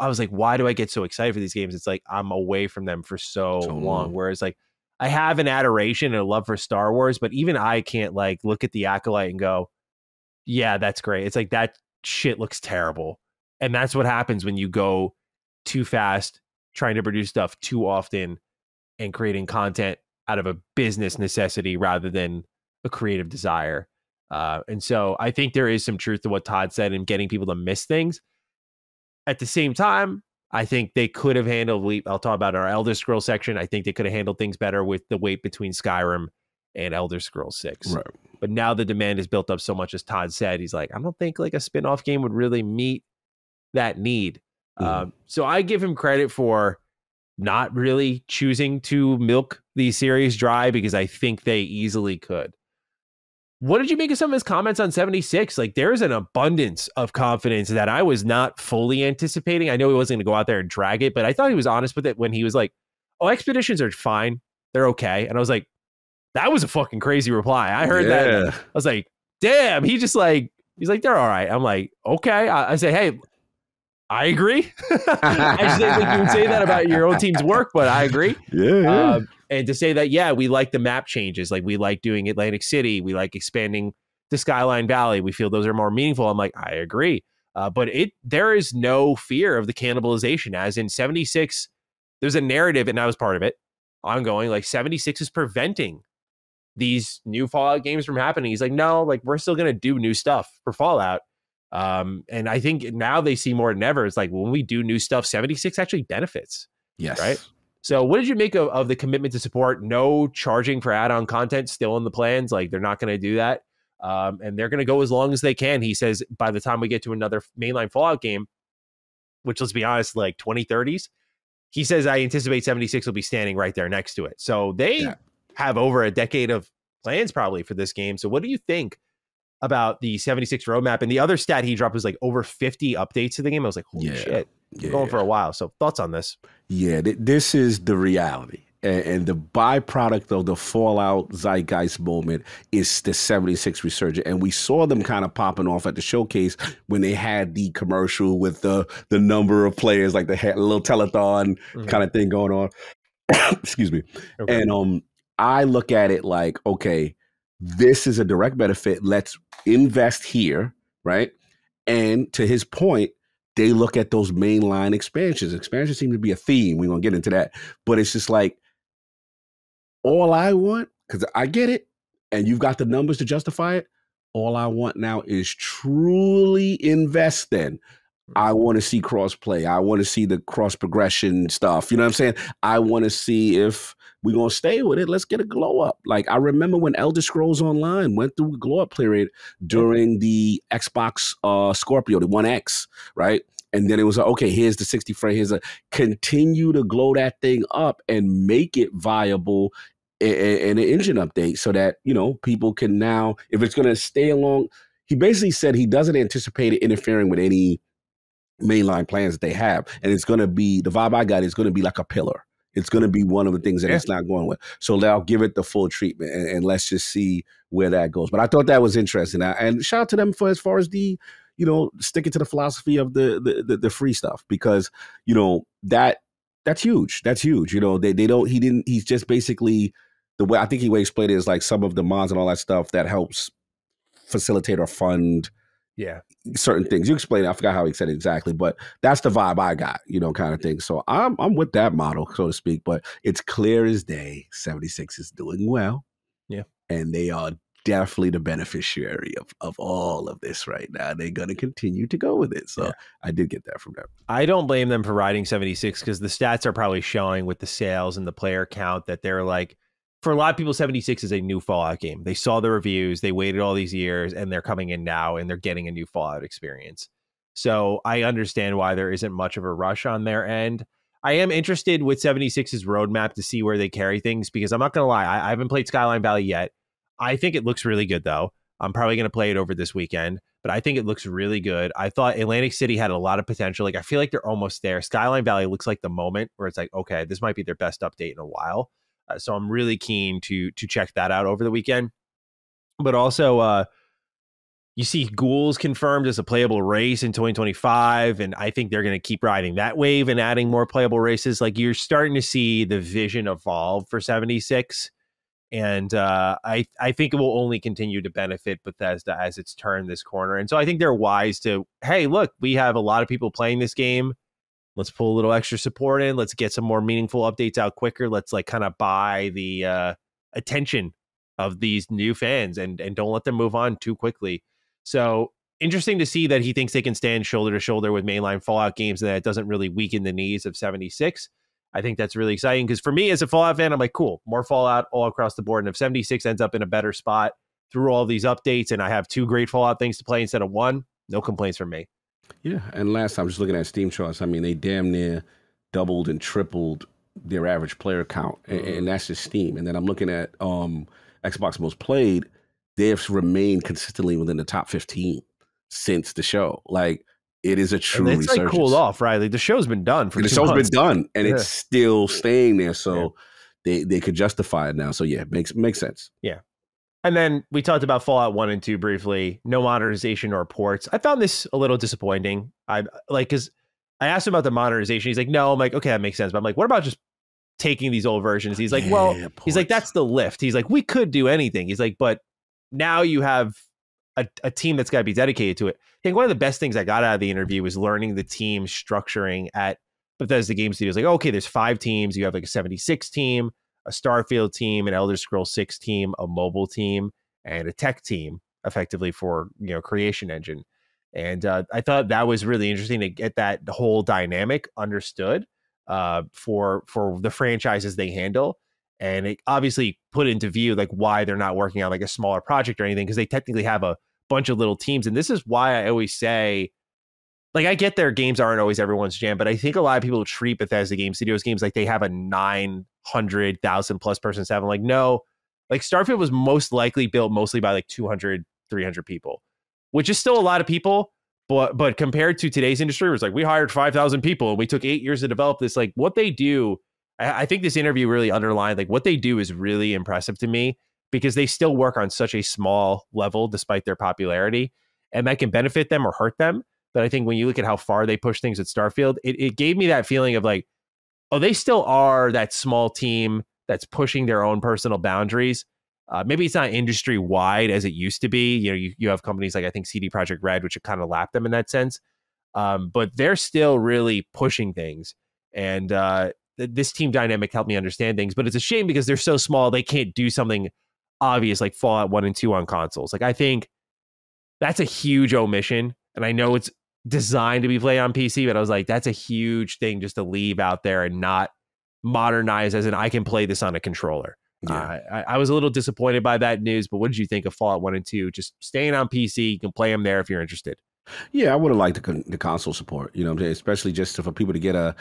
I was like, why do I get so excited for these games? It's like I'm away from them for so long. Whereas like I have an adoration and a love for Star Wars, but even I can't like look at the Acolyte and go, yeah, that's great. It's like that shit looks terrible. And that's what happens when you go too fast, trying to produce stuff too often and creating content out of a business necessity rather than a creative desire. And so I think there is some truth to what Todd said in getting people to miss things. At the same time, I think they could have handled, I'll talk about our Elder Scrolls section. I think they could have handled things better with the wait between Skyrim and Elder Scrolls 6. Right. But now the demand is built up so much, as Todd said, he's like, I don't think like a spin-off game would really meet that need. So I give him credit for not really choosing to milk these series dry because I think they easily could. What did you make of some of his comments on 76? Like there's an abundance of confidence that I was not fully anticipating. I know he wasn't going to go out there and drag it, but I thought he was honest with it when he was like, oh, expeditions are fine. They're okay. And I was like, that was a fucking crazy reply. I heard that. I was like, damn, he's like, they're all right. I'm like, okay. I say, hey, I agree. I just think like you would say that about your own team's work, but I agree. Yeah. And to say that, yeah, we like the map changes. Like we like doing Atlantic City. We like expanding the Skyline Valley. We feel those are more meaningful. I'm like, I agree. But there is no fear of the cannibalization. As in 76, there's a narrative, and I was part of it, ongoing. Like 76 is preventing these new Fallout games from happening. He's like, no, like we're still going to do new stuff for Fallout. And I think now they see more than ever. It's like when we do new stuff, 76 actually benefits. Yes. Right. So what did you make of the commitment to support? No charging for add-on content still in the plans. Like they're not going to do that. And they're going to go as long as they can. He says by the time we get to another mainline Fallout game, which let's be honest, like 2030s, he says, I anticipate 76 will be standing right there next to it. So they have over a decade of plans probably for this game. So what do you think about the 76 roadmap? And the other stat he dropped was like over 50 updates to the game. I was like, holy shit, going for a while. So thoughts on this? Yeah, this is the reality. And the byproduct of the Fallout zeitgeist moment is the 76 resurgence. And we saw them kind of popping off at the showcase when they had the commercial with the number of players, like the little telethon kind of thing going on. Excuse me. Okay. And I look at it like, okay, this is a direct benefit. Let's invest here, right? And to his point, they look at those mainline expansions. Expansions seem to be a theme. We're going to get into that. But it's just like, all I want, because I get it, and you've got the numbers to justify it, all I want now is truly invest in. I want to see cross-play. I want to see the cross-progression stuff. You know what I'm saying? I want to see if we're going to stay with it. Let's get a glow-up. Like, I remember when Elder Scrolls Online went through a glow-up period during the Xbox Scorpio, the 1X, right? And then it was, okay, here's the 60 frame. Here's continue to glow that thing up and make it viable in an engine update so that, you know, people can now, if it's going to stay along. He basically said he doesn't anticipate it interfering with any mainline plans that they have. And it's going to be, the vibe I got is going to be like a pillar. It's going to be one of the things that it's not going with. So they'll give it the full treatment and let's just see where that goes. But I thought that was interesting. And shout out to them for as far as the, you know, sticking to the philosophy of the free stuff, because, you know, that's huge. That's huge. You know, he's just basically, the way I think he explained it is like some of the mods and all that stuff that helps facilitate or fund certain things. You explained it. I forgot how he said it exactly, but that's the vibe I got, you know, kind of thing. So I'm with that model, so to speak, but it's clear as day 76 is doing well. Yeah. And they are definitely the beneficiary of all of this right now. They're going to continue to go with it. So I did get that from them. I don't blame them for riding 76 because the stats are probably showing with the sales and the player count that they're like, for a lot of people, 76 is a new Fallout game. They saw the reviews, they waited all these years, and they're coming in now and they're getting a new Fallout experience. So I understand why there isn't much of a rush on their end. I am interested with 76's roadmap to see where they carry things, because I'm not going to lie, I haven't played Skyline Valley yet. I think it looks really good, though. I'm probably going to play it over this weekend, but I think it looks really good. I thought Atlantic City had a lot of potential. Like, I feel like they're almost there. Skyline Valley looks like the moment where it's like, okay, this might be their best update in a while. So I'm really keen to check that out over the weekend. but also you see ghouls confirmed as a playable race in 2025, and I think they're going to keep riding that wave and adding more playable races. Like, you're starting to see the vision evolve for 76, and I think it will only continue to benefit Bethesda as it's turned this corner. And so I think they're wise to, hey, look, we have a lot of people playing this game. Let's pull a little extra support in. Let's get some more meaningful updates out quicker. Let's like kind of buy the attention of these new fans and don't let them move on too quickly. So interesting to see that he thinks they can stand shoulder to shoulder with mainline Fallout games and that it doesn't really weaken the knees of 76. I think that's really exciting because for me as a Fallout fan, I'm like, cool, more Fallout all across the board. And if 76 ends up in a better spot through all these updates and I have 2 great Fallout things to play instead of 1, no complaints from me. Yeah, and last time, just looking at Steam charts, I mean, they damn near doubled and tripled their average player count, and that's just Steam. And then I'm looking at Xbox Most Played, they've remained consistently within the top 15 since the show. Like, it is a true resurgence. It's like cooled off, right? Like, the show's been done for 2 months. The show's been done, and it's still staying there, so they could justify it now. So yeah, makes sense. Yeah. And then we talked about Fallout 1 and 2 briefly. No modernization or ports. I found this a little disappointing. Because I asked him about the modernization. He's like, no. I'm like, okay, that makes sense. But I'm like, what about just taking these old versions? He's like, ports. He's like, that's the lift. He's like, we could do anything. He's like, but now you have a team that's got to be dedicated to it. I think one of the best things I got out of the interview was learning the team structuring at Bethesda Game Studios. Like, okay, there's 5 teams. You have like a 76 team, a Starfield team, an Elder Scrolls 6 team, a mobile team, and a tech team, effectively for creation engine. And I thought that was really interesting to get that whole dynamic understood for the franchises they handle. And it obviously put into view like why they're not working on like a smaller project or anything, because they technically have a bunch of little teams. And this is why I always say, like, I get their games aren't always everyone's jam, but I think a lot of people treat Bethesda Game Studios games like they have a 900,000 plus person staff. I'm like, no, like Starfield was most likely built mostly by like 200, 300 people, which is still a lot of people. But compared to today's industry, where it's like we hired 5,000 people and we took 8 years to develop this, like what they do, I think this interview really underlined like what they do is really impressive to me because they still work on such a small level despite their popularity, and that can benefit them or hurt them. But I think when you look at how far they push things at Starfield, it gave me that feeling of like, oh, they still are that small team that's pushing their own personal boundaries. Maybe it's not industry wide as it used to be. You have companies like I think CD Projekt Red, which have kind of lapped them in that sense. But they're still really pushing things. And this team dynamic helped me understand things. But it's a shame because they're so small, they can't do something obvious like Fallout 1 and 2 on consoles. Like I think that's a huge omission. And I know it's designed to be played on PC, but I was like, that's a huge thing just to leave out there and not modernize as in I can play this on a controller. Yeah. I was a little disappointed by that news, but what did you think of Fallout 1 and 2? Just staying on PC, you can play them there if you're interested. Yeah, I would have liked the console support, you know what I'm saying? Especially just for people to get an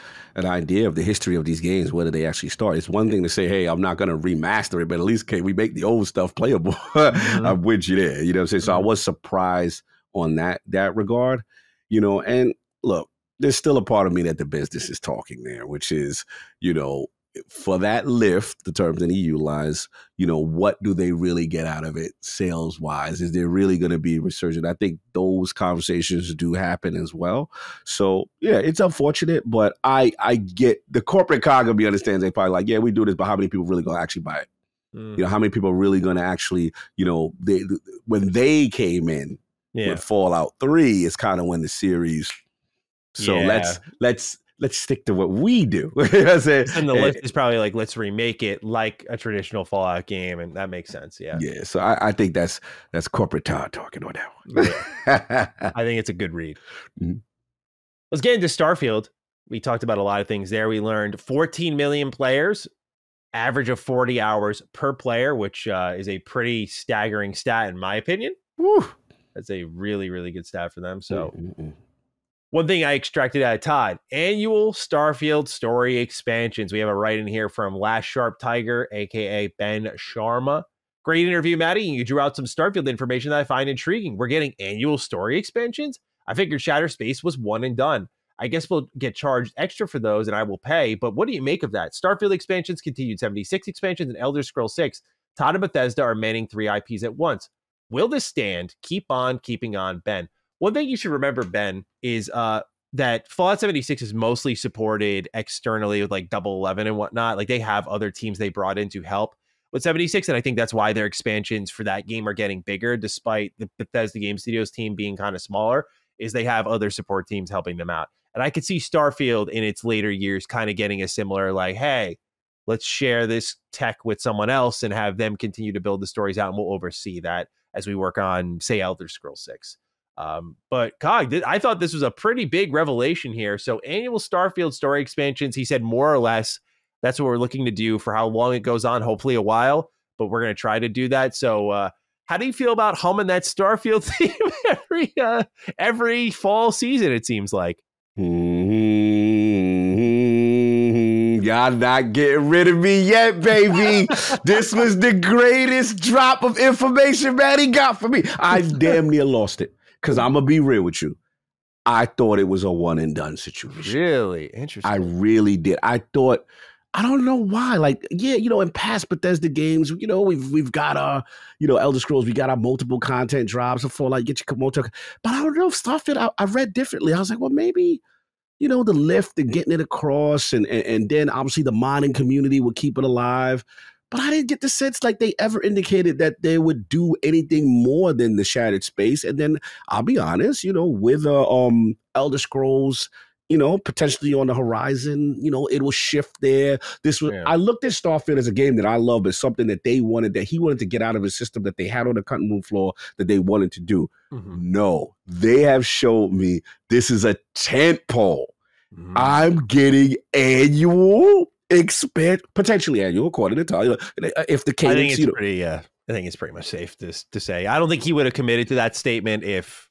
idea of the history of these games, whether they actually start. It's one thing to say, hey, I'm not going to remaster it, but at least can we make the old stuff playable? Mm-hmm. I'm with you there, you know what I'm saying? So I was surprised on that regard, and look, there's still a part of me that the business is talking there, which is, for that lift, the terms that he utilized, what do they really get out of it sales wise? Is there really going to be resurgent? I think those conversations do happen as well. So yeah, it's unfortunate, but I get the corporate cognitive understands. They probably like, yeah, we do this, but how many people really going to actually buy it? How many people are really going to actually, when they came in with Fallout 3, it's kind of when the series. So let's stick to what we do. And the list is probably like, let's remake it like a traditional Fallout game. And that makes sense. Yeah. Yeah. So I think that's corporate Todd talking on that one. I think it's a good read. Mm-hmm. Let's get into Starfield. We talked about a lot of things there. We learned 14 million players, average of 40 hours per player, which is a pretty staggering stat in my opinion. Woo. That's a really, really good stat for them. So one thing I extracted out of Todd, annual Starfield story expansions. We have a write in here from Last Sharp Tiger, a.k.a. Ben Sharma. Great interview, Matty. You drew out some Starfield information that I find intriguing. We're getting annual story expansions? I figured Shattered Space was one and done. I guess we'll get charged extra for those and I will pay, but what do you make of that? Starfield expansions, continued 76 expansions, and Elder Scrolls 6. Todd and Bethesda are manning 3 IPs at once. will this stand? Keep on keeping on, Ben. One thing you should remember, Ben, is that Fallout 76 is mostly supported externally with like Double 11 and whatnot. Like they have other teams they brought in to help with 76, and I think that's why their expansions for that game are getting bigger, despite the Bethesda Game Studios team being kind of smaller, is they have other support teams helping them out. And I could see Starfield in its later years kind of getting a similar, like, hey, let's share this tech with someone else and have them continue to build the stories out, and we'll oversee that as we work on, say, Elder Scrolls 6. But Cog, I thought this was a pretty big revelation here. So annual Starfield story expansions, he said more or less, that's what we're looking to do for how long it goes on, hopefully a while, but we're going to try to do that. So how do you feel about humming that Starfield theme every fall season, it seems like? Y'all not getting rid of me yet, baby. This was the greatest drop of information Matty got for me. I damn near lost it. Because I'm going to be real with you. I thought it was a one and done situation. Really? Interesting. I really did. I thought, I don't know why. Like, yeah, in past Bethesda games, we've got our, Elder Scrolls, we got our multiple content drops for like get your multiple. But I don't know if Starfield, I read differently. I was like, well, maybe, the lift and getting it across and then obviously the modding community would keep it alive. But I didn't get the sense like they ever indicated that they would do anything more than the shattered space. And then I'll be honest, with Elder Scrolls, potentially on the horizon, it will shift there. I looked at Starfield as a game that I love, but something that he wanted to get out of his system that they had on the cutting room floor that they wanted to do. Mm-hmm. No, they have showed me this is a tentpole. Mm-hmm. I'm getting annual potentially annual, according to Tyler. If the cadence, I think it's pretty much safe to say. I don't think he would have committed to that statement if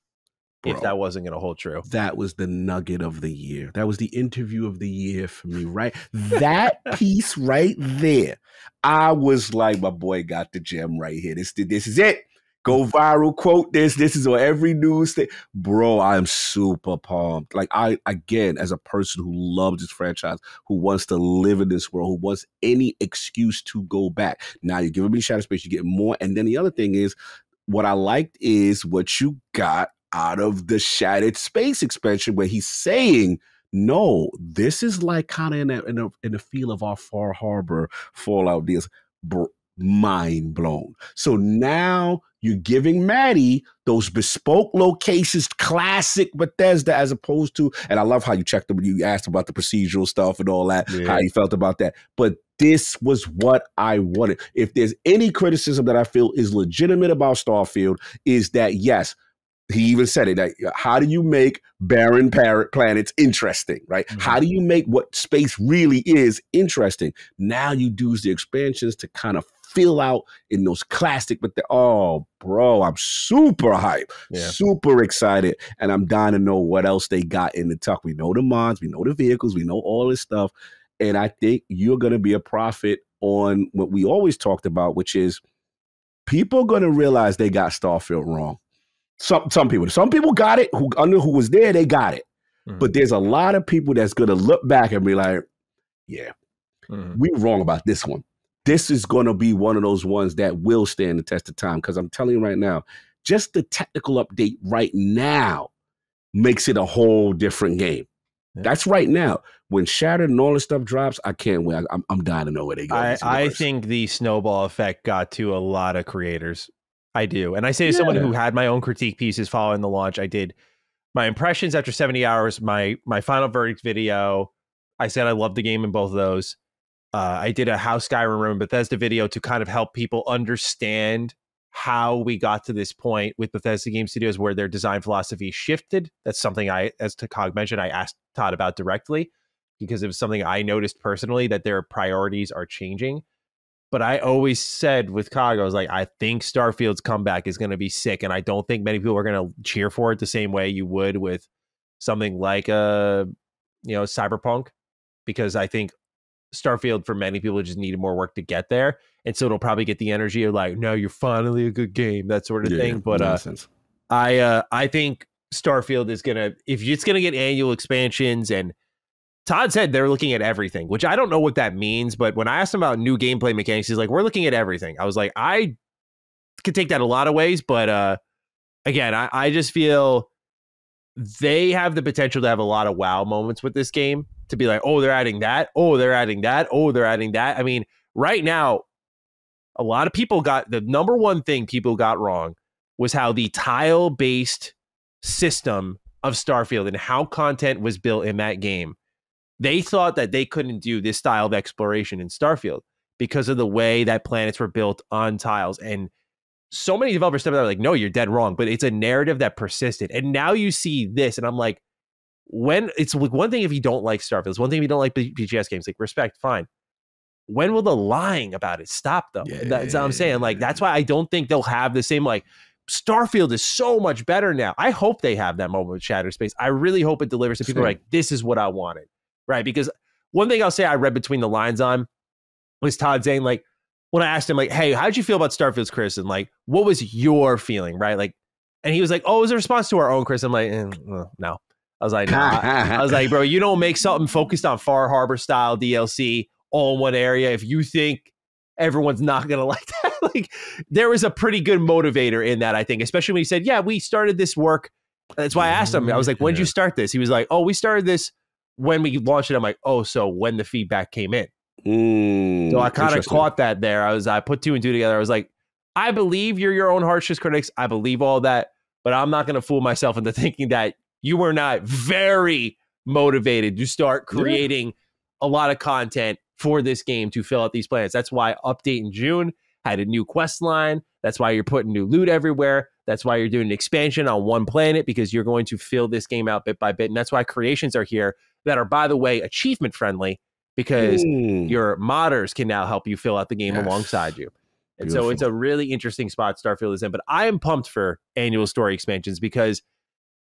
that wasn't going to hold true. That was the nugget of the year. That was the interview of the year for me, right? That piece right there. I was like, my boy got the gem right here. This is it. Go viral, quote this. This is on every news thing. Bro, I'm super pumped. Like, again, as a person who loves this franchise, who wants to live in this world, who wants any excuse to go back. Now you're giving me Shadow Space, you get more. And then the other thing is, what I liked is what you got out of the Shattered Space expansion, where he's saying, no, this is like kind of in the feel of our Far Harbor Fallout deals. Mind blown. So now you're giving Matty those bespoke locations, classic Bethesda, as opposed to, and I love how you checked them when you asked about the procedural stuff and all that, how you felt about that. But this was what I wanted. If there's any criticism that I feel is legitimate about Starfield, is that, yes, he even said it, like, how do you make barren planets interesting, right? Mm-hmm. How do you make what space really is interesting? Now you use the expansions to kind of fill out in those classic, but bro, I'm super hyped, super excited, and I'm dying to know what else they got in the tuck. We know the mods, we know the vehicles, we know all this stuff, and I think you're going to be a prophet on what we always talked about, which is people are going to realize they got Starfield wrong. Some people got it, who was there, they got it. Mm-hmm. But there's a lot of people that's going to look back and be like, yeah, we were wrong about this one. This is going to be one of those ones that will stand the test of time. Because I'm telling you right now, just the technical update right now makes it a whole different game. Yeah. That's right now. When Shattered and all this stuff drops, I can't wait. I'm dying to know where they go. I think the snowball effect got to a lot of creators. I do. And I say to someone who had my own critique pieces following the launch, I did my impressions after 70 hours, my final verdict video. I said I loved the game in both of those. I did a How Skyrim Ruined Bethesda video to kind of help people understand how we got to this point with Bethesda Game Studios where their design philosophy shifted. That's something as Cog mentioned, I asked Todd about directly because it was something I noticed personally, that their priorities are changing. But I always said with Cog, I was like, I think Starfield's comeback is going to be sick, and I don't think many people are going to cheer for it the same way you would with something like Cyberpunk, because I think Starfield for many people just needed more work to get there, and so it'll probably get the energy of like, no, you're finally a good game, that sort of thing. But I think Starfield is gonna, if it's gonna get annual expansions, and Todd said they're looking at everything, which I don't know what that means, but when I asked him about new gameplay mechanics, he's like, we're looking at everything. I was like, I could take that a lot of ways, but again, I just feel they have the potential to have a lot of wow moments with this game, to be like, oh, they're adding that, oh, they're adding that, oh, they're adding that. I mean, right now, a lot of people got the number one thing people got wrong was how the tile-based system of Starfield and how content was built in that game. They thought that they couldn't do this style of exploration in Starfield because of the way that planets were built on tiles. And so many developers stepped out like, no, you're dead wrong. But it's a narrative that persisted. And now you see this, and I'm like, when it's like one thing if you don't like Starfield, it's one thing if you don't like BGS games, like respect, fine. When will the lying about it stop though? Yeah, that's what I'm saying. Like, that's why I don't think they'll have the same, like, Starfield is so much better now. I hope they have that moment with Shattered Space. I really hope it delivers to people who are like, this is what I wanted. Right? Because one thing I'll say I read between the lines on was Todd saying, like, when I asked him, like, hey, how'd you feel about Starfield's criticism? Like, what was your feeling? Right? Like, and he was like, oh, it was a response to our own criticism. I'm like, no. I was like, no. I was like, bro, you don't make something focused on Far Harbor style DLC all in one area if you think everyone's not going to like that. Like, there was a pretty good motivator in that, I think, especially when he said, yeah, we started this work. That's why I asked him. I was like, when did you start this? He was like, oh, we started this when we launched it. I'm like, oh, so when the feedback came in. So I kind of caught that there. I put two and two together. I was like, I believe you're your own harshest critics. I believe all that, but I'm not going to fool myself into thinking that you were not very motivated to start creating a lot of content for this game to fill out these planets. That's why Update in June had a new quest line. That's why you're putting new loot everywhere. That's why you're doing an expansion on one planet, because you're going to fill this game out bit by bit. And that's why creations are here that are, by the way, achievement friendly, because your modders can now help you fill out the game alongside you. And so it's a really interesting spot Starfield is in. But I am pumped for annual story expansions, because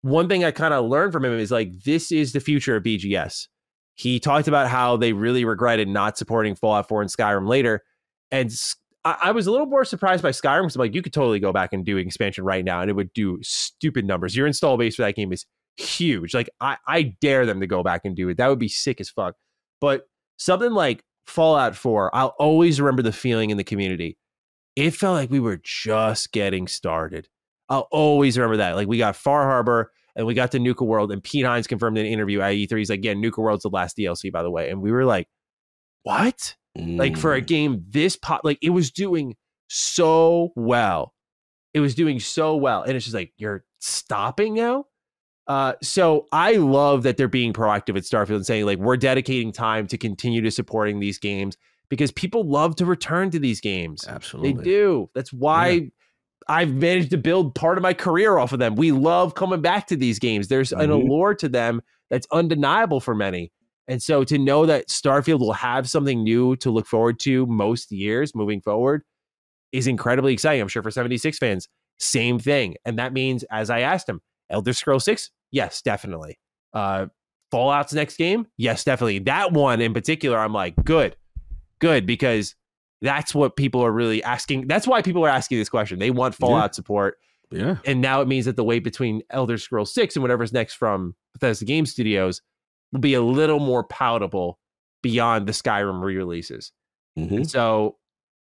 one thing I kind of learned from him is, like, this is the future of BGS. He talked about how they really regretted not supporting Fallout 4 and Skyrim later. And I was a little more surprised by Skyrim, because I'm like, you could totally go back and do an expansion right now and it would do stupid numbers. Your install base for that game is huge. Like, I dare them to go back and do it. That would be sick as fuck. But something like Fallout 4, I'll always remember the feeling in the community. It felt like we were just getting started. I'll always remember that. Like, we got Far Harbor and we got to Nuka World, and Pete Hines confirmed in an interview at E3. He's like, yeah, Nuka World's the last DLC, by the way. And we were like, what? Like, for a game this like, it was doing so well. It was doing so well. And it's just like, you're stopping now? So I love that they're being proactive at Starfield and saying, like, we're dedicating time to continue to supporting these games, because people love to return to these games. Absolutely. They do. That's why I've managed to build part of my career off of them. We love coming back to these games. There's an allure to them that's undeniable for many. And so to know that Starfield will have something new to look forward to most years moving forward is incredibly exciting. I'm sure for 76 fans, same thing. And that means, as I asked him, Elder Scrolls 6? Yes, definitely. Fallout's next game? Yes, definitely. That one in particular, I'm like, good, because that's what people are really asking. That's why people are asking this question. They want Fallout support. Yeah. And now it means that the wait between Elder Scrolls 6 and whatever's next from Bethesda Game Studios will be a little more palatable beyond the Skyrim re-releases. And so,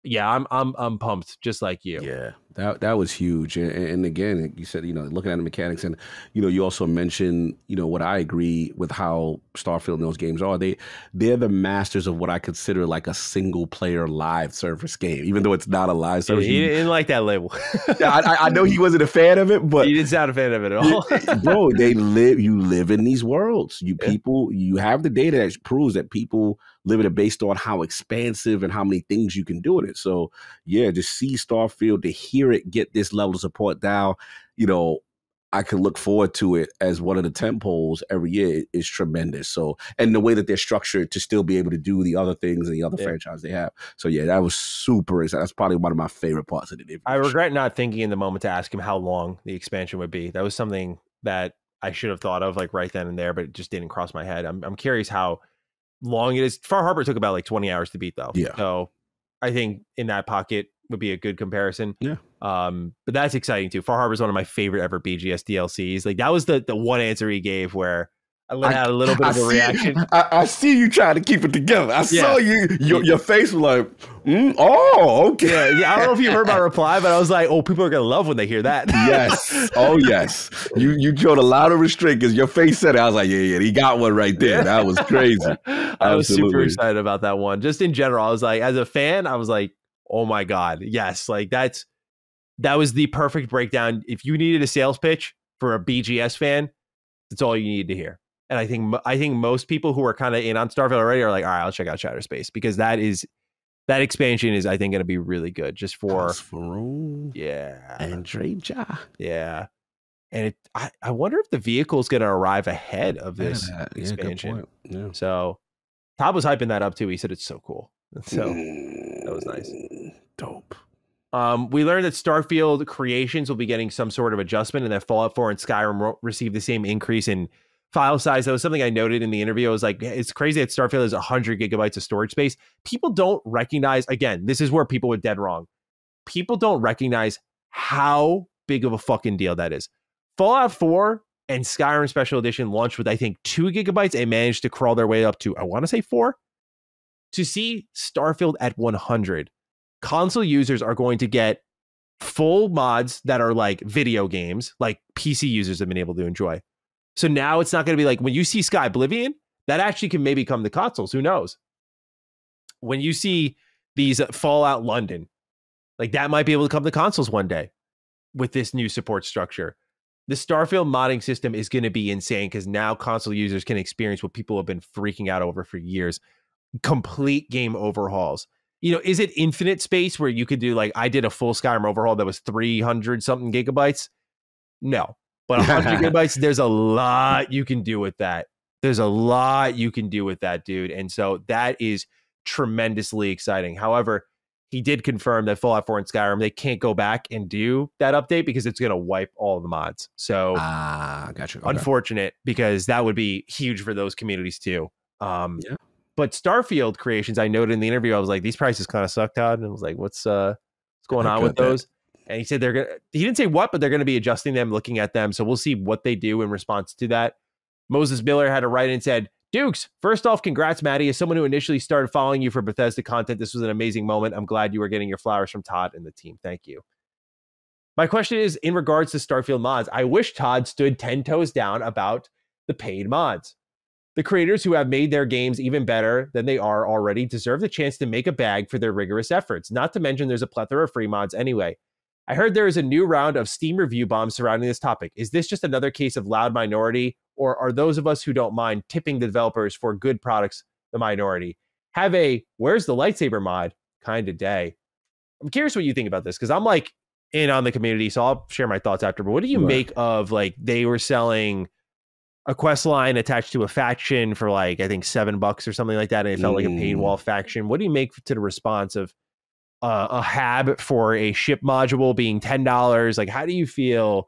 yeah, I'm pumped just like you. Yeah, that was huge. And again, you said, looking at the mechanics, and, you also mentioned, what I agree with how Starfield and those games are. They're the masters of what I consider like a single player live service game, even though it's not a live service. He didn't like that label. I know he wasn't a fan of it, but he didn't sound a fan of it at all. Bro, you live in these worlds. You have the data that proves that people live in it based on how expansive and how many things you can do in it. So yeah, to see Starfield, to hear it get this level of support now, I can look forward to it as one of the tentpoles every year is tremendous. So, and the way that they're structured to still be able to do the other things and the other franchise they have. So yeah, that was super exciting. That's probably one of my favorite parts of the interview. I regret not thinking in the moment to ask him how long the expansion would be. That was something that I should have thought of, like, right then and there, but it just didn't cross my head. I'm curious how long it is. Far Harbor took about like 20 hours to beat, though. Yeah. So I think in that pocket would be a good comparison. Yeah. But that's exciting too. Far Harbor is one of my favorite ever BGS DLCs. Like, that was the one answer he gave where I let out a little bit of a reaction. I see you trying to keep it together. I saw you. Your face was like, oh, okay. Yeah. I don't know if you heard my reply, but I was like, oh, people are gonna love when they hear that. Yes. Oh, yes. You showed a lot of restraint because your face said it. I was like, yeah, he got one right there. That was crazy. I was super excited about that one. Just in general, I was like, as a fan, I was like, oh my God, yes, like that was the perfect breakdown. If you needed a sales pitch for a BGS fan, that's all you needed to hear. And I think most people who are kind of in on Starfield already are like, all right, I'll check out Shattered Space, because that expansion is, I think, going to be really good. Just for and Dreja. Yeah. And I wonder if the vehicle is going to arrive ahead of this expansion. Yeah. So Todd was hyping that up too. He said it's so cool. So that was nice. Dope. We learned that Starfield Creations will be getting some sort of adjustment, and that Fallout 4 and Skyrim received the same increase in file size. That was something I noted in the interview. I was like, it's crazy that Starfield has 100 gigabytes of storage space. People don't recognize, again, this is where people were dead wrong. People don't recognize how big of a fucking deal that is. Fallout 4 and Skyrim Special Edition launched with, I think, 2 gigabytes and managed to crawl their way up to, I want to say 4. To see Starfield at 100, console users are going to get full mods that are like video games, like PC users have been able to enjoy. So now it's not going to be like when you see Sky Oblivion, that actually can maybe come to consoles. Who knows? When you see these Fallout London, like that might be able to come to consoles one day with this new support structure. The Starfield modding system is going to be insane because now console users can experience what people have been freaking out over for years. Complete game overhauls. You know, is it infinite space where you could do, like, I did a full Skyrim overhaul that was 300 something gigabytes? No. But 100 gigabytes, there's a lot you can do with that. There's a lot you can do with that, dude. And so that is tremendously exciting. However, he did confirm that Fallout 4 and Skyrim, they can't go back and do that update because it's going to wipe all of the mods. So, gotcha. Okay. Unfortunate, because that would be huge for those communities too. But Starfield Creations, I noted in the interview, I was like, these prices kind of suck, Todd. And I was like, what's going on with those? And he said he didn't say what, but they're going to be adjusting them, looking at them. So we'll see what they do in response to that. Moses Miller had to write and said, Dukes, first off, congrats, Matty. As someone who initially started following you for Bethesda content, this was an amazing moment. I'm glad you were getting your flowers from Todd and the team. Thank you. My question is, in regards to Starfield mods, I wish Todd stood 10 toes down about the paid mods. The creators who have made their games even better than they are already deserve the chance to make a bag for their rigorous efforts. Not to mention there's a plethora of free mods anyway. I heard there is a new round of Steam review bombs surrounding this topic. Is this just another case of loud minority, or are those of us who don't mind tipping the developers for good products the minority? Have a where's the lightsaber mod kind of day. I'm curious what you think about this, because I'm like in on the community, so I'll share my thoughts after. But what do you make of, like, they were selling a quest line attached to a faction for like, I think $7 or something like that, and it felt like a paywall faction? What do you make to the response of a hab for a ship module being $10? Like, how do you feel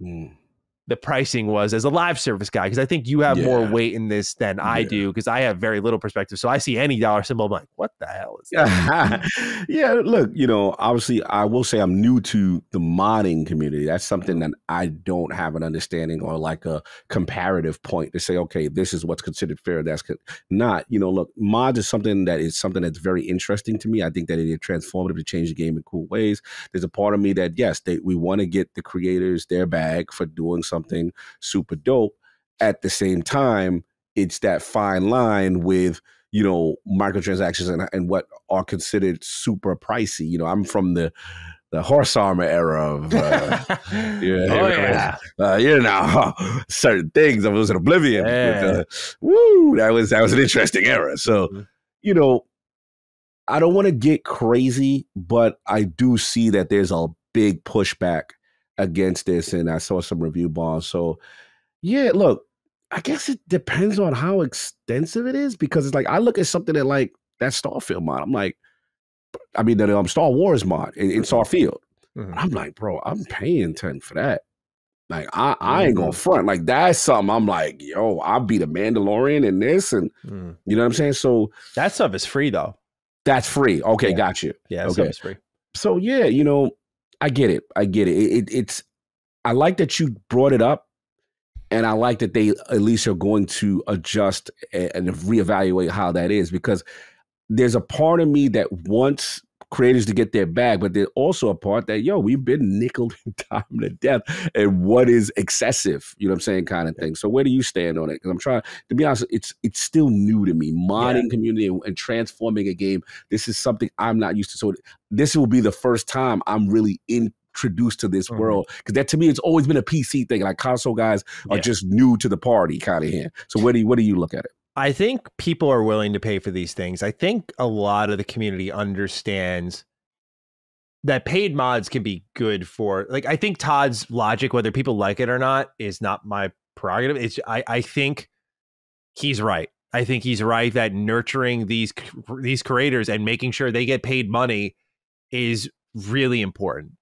the pricing was as a live service guy? Because I think you have more weight in this than I do, because I have very little perspective. So I see any dollar symbol, I'm like, what the hell is that? Yeah, look, obviously I will say I'm new to the modding community. That's something that I don't have an understanding or like a comparative point to say, okay, this is what's considered fair. That's not, look, mods is something that's very interesting to me. I think that it is transformative to change the game in cool ways. There's a part of me that, yes, we want to get the creators their bag for doing something super dope. At the same time, it's that fine line with, microtransactions and what are considered super pricey. I'm from the horse armor era of, certain things. I was in Oblivion. But, that was an interesting era. So, I don't want to get crazy, but I do see that there's a big pushback against this, and I saw some review bombs. So, yeah, look, I guess it depends on how extensive it is, because it's like I look at something that Starfield mod. I'm like, the Star Wars mod in Starfield. I'm like, bro, I'm paying 10 for that. Like, I ain't gonna front. Like, that's something I'm like, yo, I'll be the Mandalorian in this, and you know what I'm saying? So that stuff is free though. That's free. Okay, got you. Yeah, okay, it's free. So yeah, I get it. It's I like that you brought it up, And I like that they at least are going to adjust and reevaluate how that is, because there's a part of me that wants creators to get their bag, but there's also a part that, we've been nickeled and dimed to death, and what is excessive, you know what I'm saying, kind of thing. So where do you stand on it? Because I'm trying to be honest, it's still new to me, modding community and transforming a game. This is something I'm not used to. So this will be the first time I'm really introduced to this world, because that to me it's always been a PC thing. Like console guys are just new to the party kind of here. So what do you look at it? I think people are willing to pay for these things. I think a lot of the community understands that paid mods can be good for, like, I think Todd's logic, whether people like it or not, is not my prerogative. I think he's right. I think he's right that nurturing these creators and making sure they get paid money is really important.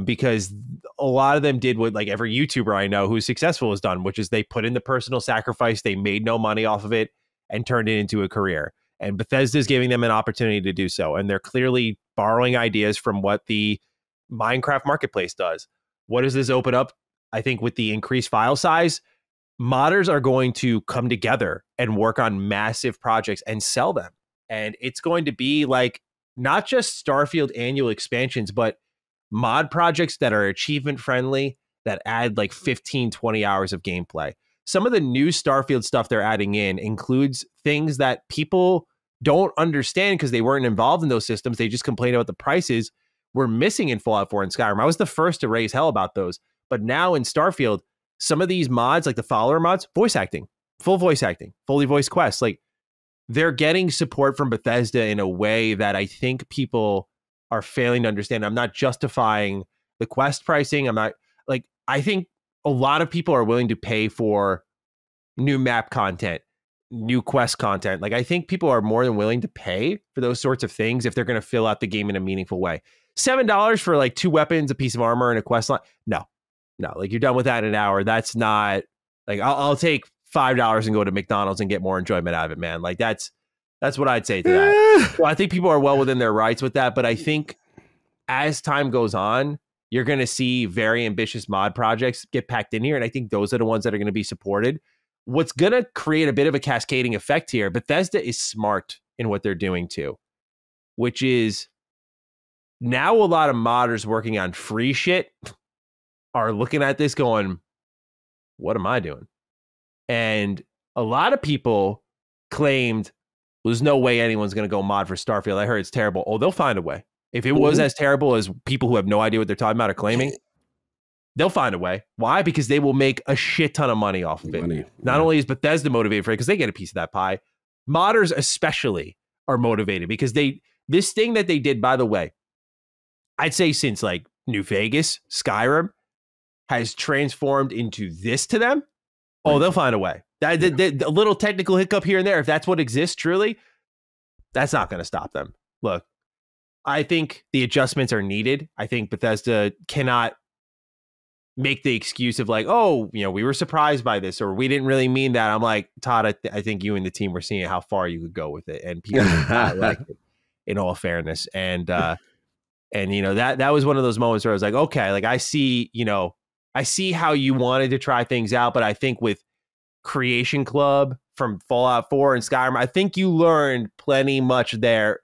Because a lot of them did what like every YouTuber I know who's successful has done, which is they put in the personal sacrifice, they made no money off of it and turned it into a career. And Bethesda's giving them an opportunity to do so. And they're clearly borrowing ideas from what the Minecraft marketplace does. What does this open up? I think with the increased file size, modders are going to come together and work on massive projects and sell them. And it's going to be like not just Starfield annual expansions, but mod projects that are achievement friendly, that add like 15, 20 hours of gameplay. Some of the new Starfield stuff they're adding in includes things that people don't understand because they weren't involved in those systems. They just complain about the prices. We're missing in Fallout 4 and Skyrim. I was the first to raise hell about those. But now in Starfield, some of these mods, like the follower mods, voice acting, full voice acting, fully voiced quests, like they're getting support from Bethesda in a way that I think people are failing to understand. I'm not justifying the quest pricing. I'm not like, I think a lot of people are willing to pay for new map content, new quest content. Like I think people are more than willing to pay for those sorts of things if they're going to fill out the game in a meaningful way. $7 for like 2 weapons, a piece of armor, and a quest line. No, like you're done with that in an hour. That's not like, I'll take $5 and go to McDonald's and get more enjoyment out of it, man. Like that's what I'd say to that. So I think people are well within their rights with that. But I think as time goes on, you're going to see very ambitious mod projects get packed in here. And I think those are the ones that are going to be supported. What's going to create a bit of a cascading effect here, Bethesda is smart in what they're doing too, which is now a lot of modders working on free shit are looking at this going, what am I doing? And a lot of people claimed, there's no way anyone's going to go mod for Starfield. I heard it's terrible. Oh, they'll find a way. If it was as terrible as people who have no idea what they're talking about are claiming, they'll find a way. Why? Because they will make a shit ton of money off of it. Not only is Bethesda motivated for it, because they get a piece of that pie, modders especially are motivated because this thing that they did, by the way, I'd say since like New Vegas, Skyrim has transformed into this to them. Oh, they'll find a way. A little technical hiccup here and there, if that's what exists truly, that's not going to stop them. Look, I think the adjustments are needed. I think Bethesda cannot make the excuse of like, oh, we were surprised by this, or we didn't really mean that. I'm like, Todd, I think you and the team were seeing how far you could go with it, and people did not like it, in all fairness. And that was one of those moments where I was like, okay, like I see how you wanted to try things out, but I think with Creation Club from Fallout 4 and Skyrim, I think you learned plenty there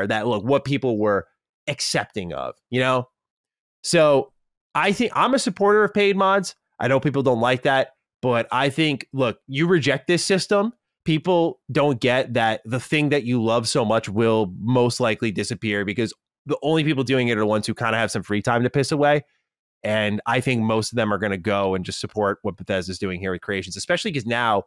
that look what people were accepting of, So I think I'm a supporter of paid mods. I know people don't like that, but I think, look, you reject this system, people don't get that the thing that you love so much will most likely disappear because the only people doing it are the ones who kind of have some free time to piss away. And I think most of them are going to go and just support what Bethesda's doing here with Creations, especially because now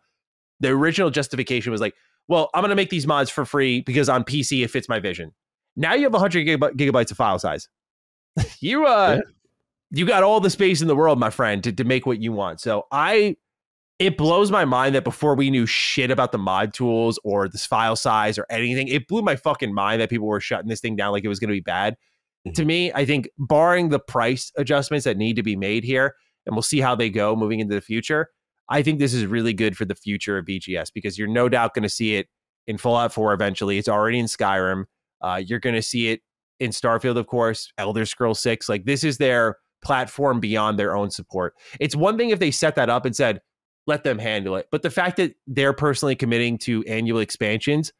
the original justification was like, well, I'm going to make these mods for free because on PC it fits my vision. Now you have 100 gigabytes of file size. You got all the space in the world, my friend, to make what you want. So it blows my mind that before we knew shit about the mod tools or this file size or anything, it blew my fucking mind that people were shutting this thing down like it was going to be bad. To me, I think barring the price adjustments that need to be made here, and we'll see how they go moving into the future, I think this is really good for the future of BGS because you're no doubt going to see it in Fallout 4 eventually. It's already in Skyrim. You're going to see it in Starfield, of course, Elder Scrolls 6. Like this is their platform beyond their own support. It's one thing if they set that up and said, let them handle it. But the fact that they're personally committing to annual expansions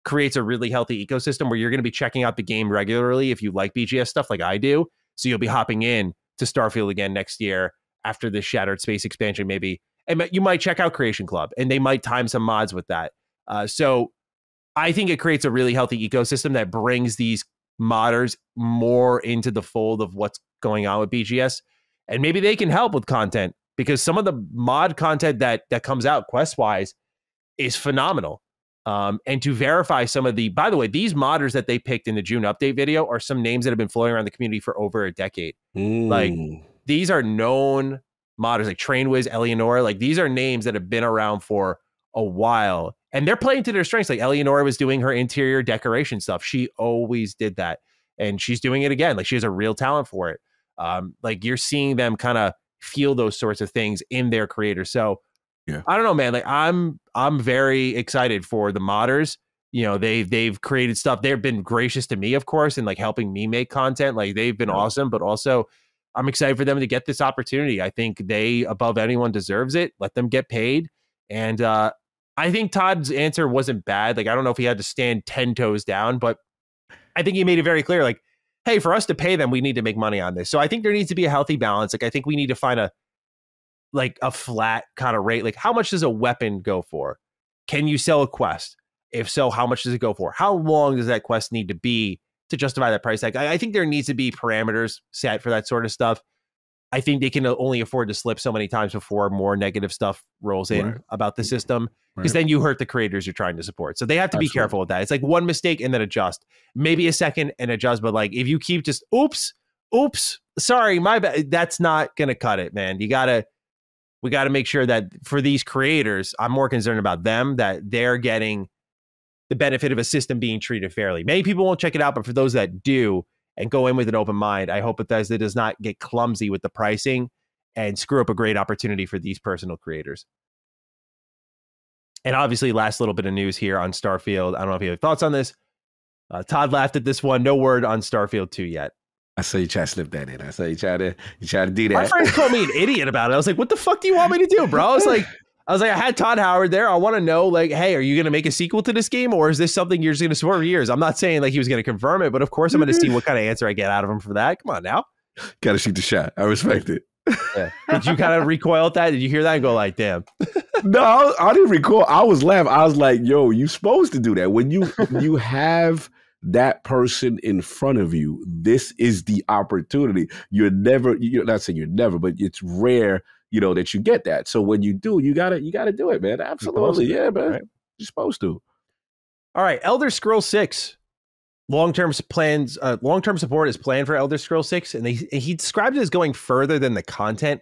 creates a really healthy ecosystem where you're going to be checking out the game regularly if you like BGS stuff like I do. So you'll be hopping in to Starfield again next year after this Shattered Space expansion, maybe. And you might check out Creation Club, and they might time some mods with that. So I think it creates a really healthy ecosystem that brings these modders more into the fold of what's going on with BGS. And maybe they can help with content, because some of the mod content that comes out quest-wise is phenomenal. And to verify some of the, by the way, these modders that they picked in the June update video are some names that have been floating around the community for over a decade. Like, these are known modders, like Trainwiz, Eleonora. Like, these are names that have been around for a while, and they're playing to their strengths. Like, Eleonora was doing her interior decoration stuff. She always did that, and she's doing it again. Like, she has a real talent for it. Like, you're seeing them kind of feel those sorts of things in their creators. So yeah, I don't know, man. Like, I'm very excited for the modders. You know, they've created stuff. They've been gracious to me, of course, and like helping me make content. Like, they've been awesome, but also I'm excited for them to get this opportunity. I think they, above anyone, deserves it. Let them get paid. And I think Todd's answer wasn't bad. Like, I don't know if he had to stand 10 toes down, but I think he made it very clear, like, hey, for us to pay them, we need to make money on this. So I think there needs to be a healthy balance. Like, I think we need to find a flat kind of rate. Like, how much does a weapon go for? Can you sell a quest? If so, how much does it go for? How long does that quest need to be to justify that price tag? I think there needs to be parameters set for that sort of stuff. I think they can only afford to slip so many times before more negative stuff rolls in about the system, because then you hurt the creators you're trying to support. So they have to be careful with that. It's like one mistake and then adjust, maybe a second and adjust. But like, if you keep just, oops, sorry, my bad, that's not going to cut it, man. We got to make sure that for these creators, I'm more concerned about them, that they're getting the benefit of a system being treated fairly. Many people won't check it out, but for those that do and go in with an open mind, I hope Bethesda does not get clumsy with the pricing and screw up a great opportunity for these personal creators. And obviously, last little bit of news here on Starfield. I don't know if you have thoughts on this. Todd laughed at this one. No word on Starfield 2 yet. I saw you try to slip that in. I saw you try to do that. My friends called me an idiot about it. I was like, what the fuck do you want me to do, bro? I was like, I had Todd Howard there. I want to know, like, hey, are you going to make a sequel to this game, or is this something you're just going to support for years? I'm not saying like he was going to confirm it, but of course I'm going to see what kind of answer I get out of him for that. Come on now. Got to shoot the shot. I respect it. Yeah. Did you kind of recoil at that? Did you hear that and go like, damn? No, I didn't recoil. I was laughing. I was like, yo, you supposed to do that. When you have that person in front of you, this is the opportunity. You're not saying you're never, but it's rare, that you get that. So when you do, you gotta do it, man. Absolutely. Yeah, man. Right. You're supposed to. All right. Elder Scrolls 6. Long-term support is planned for Elder Scrolls 6, and he described it as going further than the content.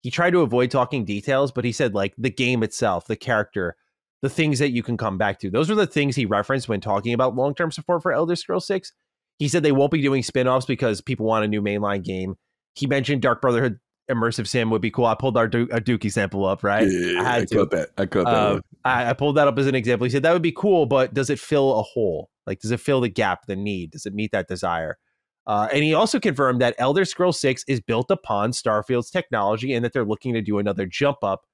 He tried to avoid talking details, but he said like the game itself, the character, the things that you can come back to. Those are the things he referenced when talking about long-term support for Elder Scrolls 6. He said they won't be doing spin-offs because people want a new mainline game. He mentioned Dark Brotherhood Immersive Sim would be cool. I pulled our Dookie sample up, right? Yeah, I caught that. I pulled that up as an example. He said that would be cool, but does it fill a hole? Like, does it fill the gap, the need? Does it meet that desire? And he also confirmed that Elder Scrolls 6 is built upon Starfield's technology and that they're looking to do another jump up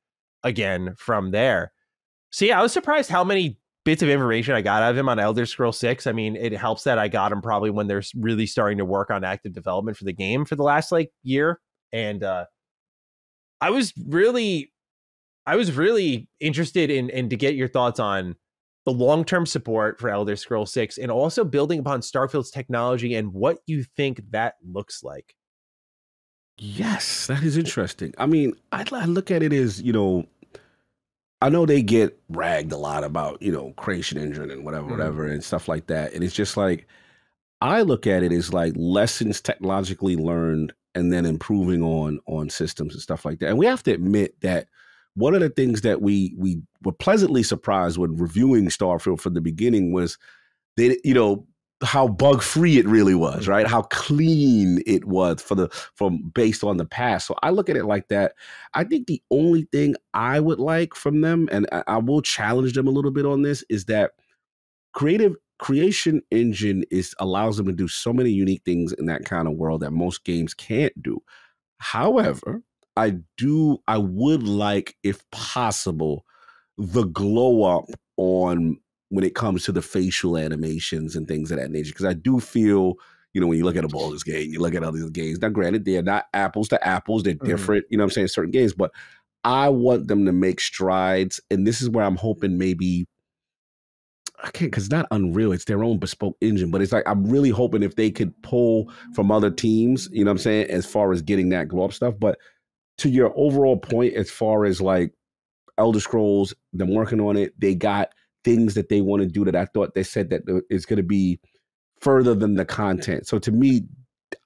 again from there. So yeah, I was surprised how many bits of information I got out of him on Elder Scrolls 6. I mean, it helps that I got him probably when they're really starting to work on active development for the game for the last year. And I was really interested in to get your thoughts on the long-term support for Elder Scrolls 6 and also building upon Starfield's technology and what you think that looks like. Yes, that is interesting. I mean, I look at it as, I know they get ragged a lot about, creation engine and whatever and stuff like that. And it's just like, I look at it as like lessons technologically learned and then improving on systems and stuff like that. And we have to admit that one of the things that we were pleasantly surprised when reviewing Starfield from the beginning was how bug free it really was, right? How clean it was from based on the past. So I look at it like that. I think the only thing I would like from them, and I will challenge them a little bit on this, is that creation engine allows them to do so many unique things in that kind of world that most games can't do. However, I would like, if possible, the glow up on when it comes to the facial animations and things of that nature. Because I do feel, when you look at a Baldur's Gate, you look at other games, now granted, they're not apples to apples, they're different, you know what I'm saying, certain games, but I want them to make strides. And this is where I'm hoping maybe, I can't, because it's not Unreal, it's their own bespoke engine, but it's like, I'm really hoping if they could pull from other teams, you know what I'm saying, as far as getting that glow up stuff. But to your overall point, as far as like Elder Scrolls, them working on it, they got things that they want to do that I thought they said that it's going to be further than the content. So to me,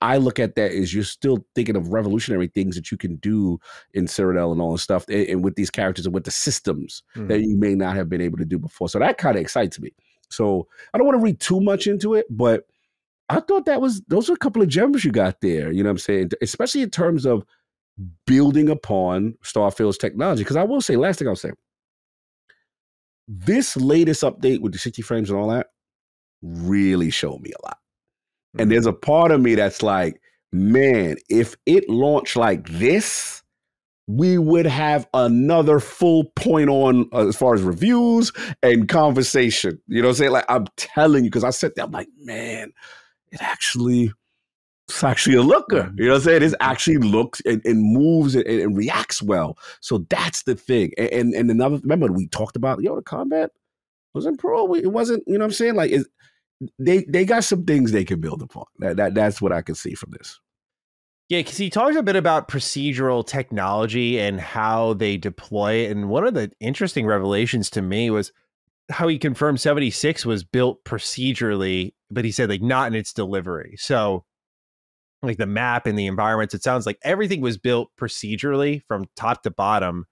I look at that as you're still thinking of revolutionary things that you can do in Cyrodiil and all this stuff, and with these characters and with the systems that you may not have been able to do before. So that kind of excites me. So I don't want to read too much into it, but I thought those are a couple of gems you got there. You know what I'm saying? Especially in terms of building upon Starfield's technology. Because I will say, last thing I'll say, this latest update with the 60 frames and all that really showed me a lot. And there's a part of me that's like, man, if it launched like this, we would have another full point on as far as reviews and conversation. You know what I'm saying? Like, I'm telling you, because I sat there, I'm like, man, it's actually a looker. You know what I'm saying? It actually looks and moves and reacts well. So that's the thing. And another, remember we talked about, the combat wasn't pro. It wasn't, you know what I'm saying? Like, they got some things they can build upon. That's what I can see from this. Yeah, because he talks a bit about procedural technology and how they deploy it. And one of the interesting revelations to me was how he confirmed 76 was built procedurally, but he said like not in its delivery. So like the map and the environments, it sounds like everything was built procedurally from top to bottom,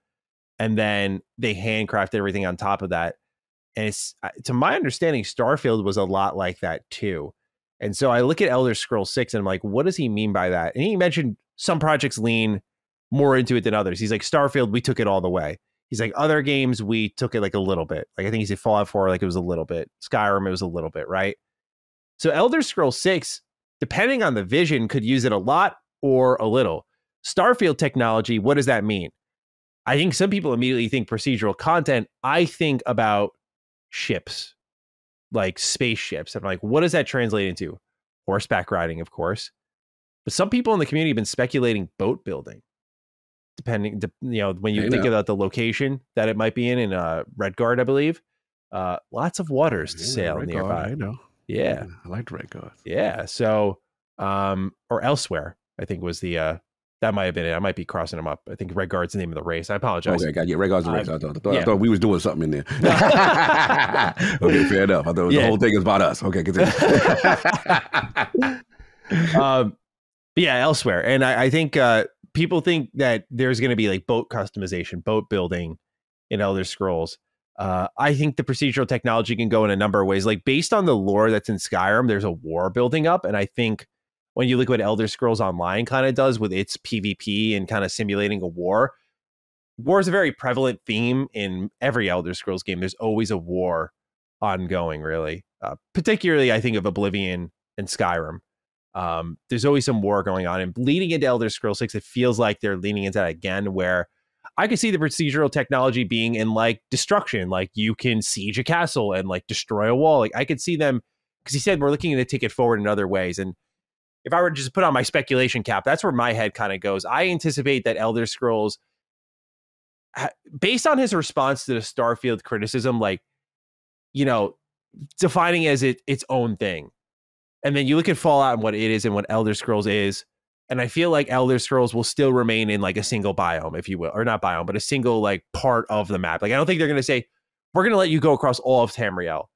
and then they handcrafted everything on top of that. And it's, to my understanding, Starfield was a lot like that too. And so I look at Elder Scrolls 6 and I'm like, what does he mean by that? And he mentioned some projects lean more into it than others. He's like, Starfield, we took it all the way. He's like, other games, we took it like a little bit. Like I think he said Fallout 4, like it was a little bit. Skyrim, it was a little bit, right? So Elder Scrolls 6, depending on the vision, could use it a lot or a little. Starfield technology, what does that mean? I think some people immediately think procedural content. I think about ships, like spaceships. I'm like, what does that translate into? Horseback riding, of course. But some people in the community have been speculating boat building. Depending, when you think about the location that it might be in Redguard, I believe. Lots of waters to sail nearby. I know. Yeah. I liked Redguard. Yeah. So, or Elsewhere, I think was the, that might have been it. I might be crossing them up. I think Redguard's the name of the race. I apologize. Okay, Redguard's the race. I thought we was doing something in there. Okay, fair enough. I thought the whole thing is about us. Okay, continue. But yeah, Elsewhere. And I think people think that there's going to be like boat customization, boat building in Elder Scrolls. I think the procedural technology can go in a number of ways. Like based on the lore that's in Skyrim, there's a war building up. And I think when you look at what Elder Scrolls Online kind of does with its PvP and kind of simulating a war is a very prevalent theme in every Elder Scrolls game. There's always a war ongoing, really. Particularly, I think of Oblivion and Skyrim. There's always some war going on. And leading into Elder Scrolls 6, it feels like they're leaning into that again, where I could see the procedural technology being in like destruction. Like you can siege a castle and like destroy a wall. Like I could see them, because he said we're looking to take it forward in other ways. And if I were to just put on my speculation cap, that's where my head kind of goes. I anticipate that Elder Scrolls, based on his response to the Starfield criticism, like, defining as its own thing. And then you look at Fallout and what it is and what Elder Scrolls is. And I feel like Elder Scrolls will still remain in like a single biome, if you will, or not biome, but a single like part of the map. Like, I don't think they're going to say, we're going to let you go across all of Tamriel.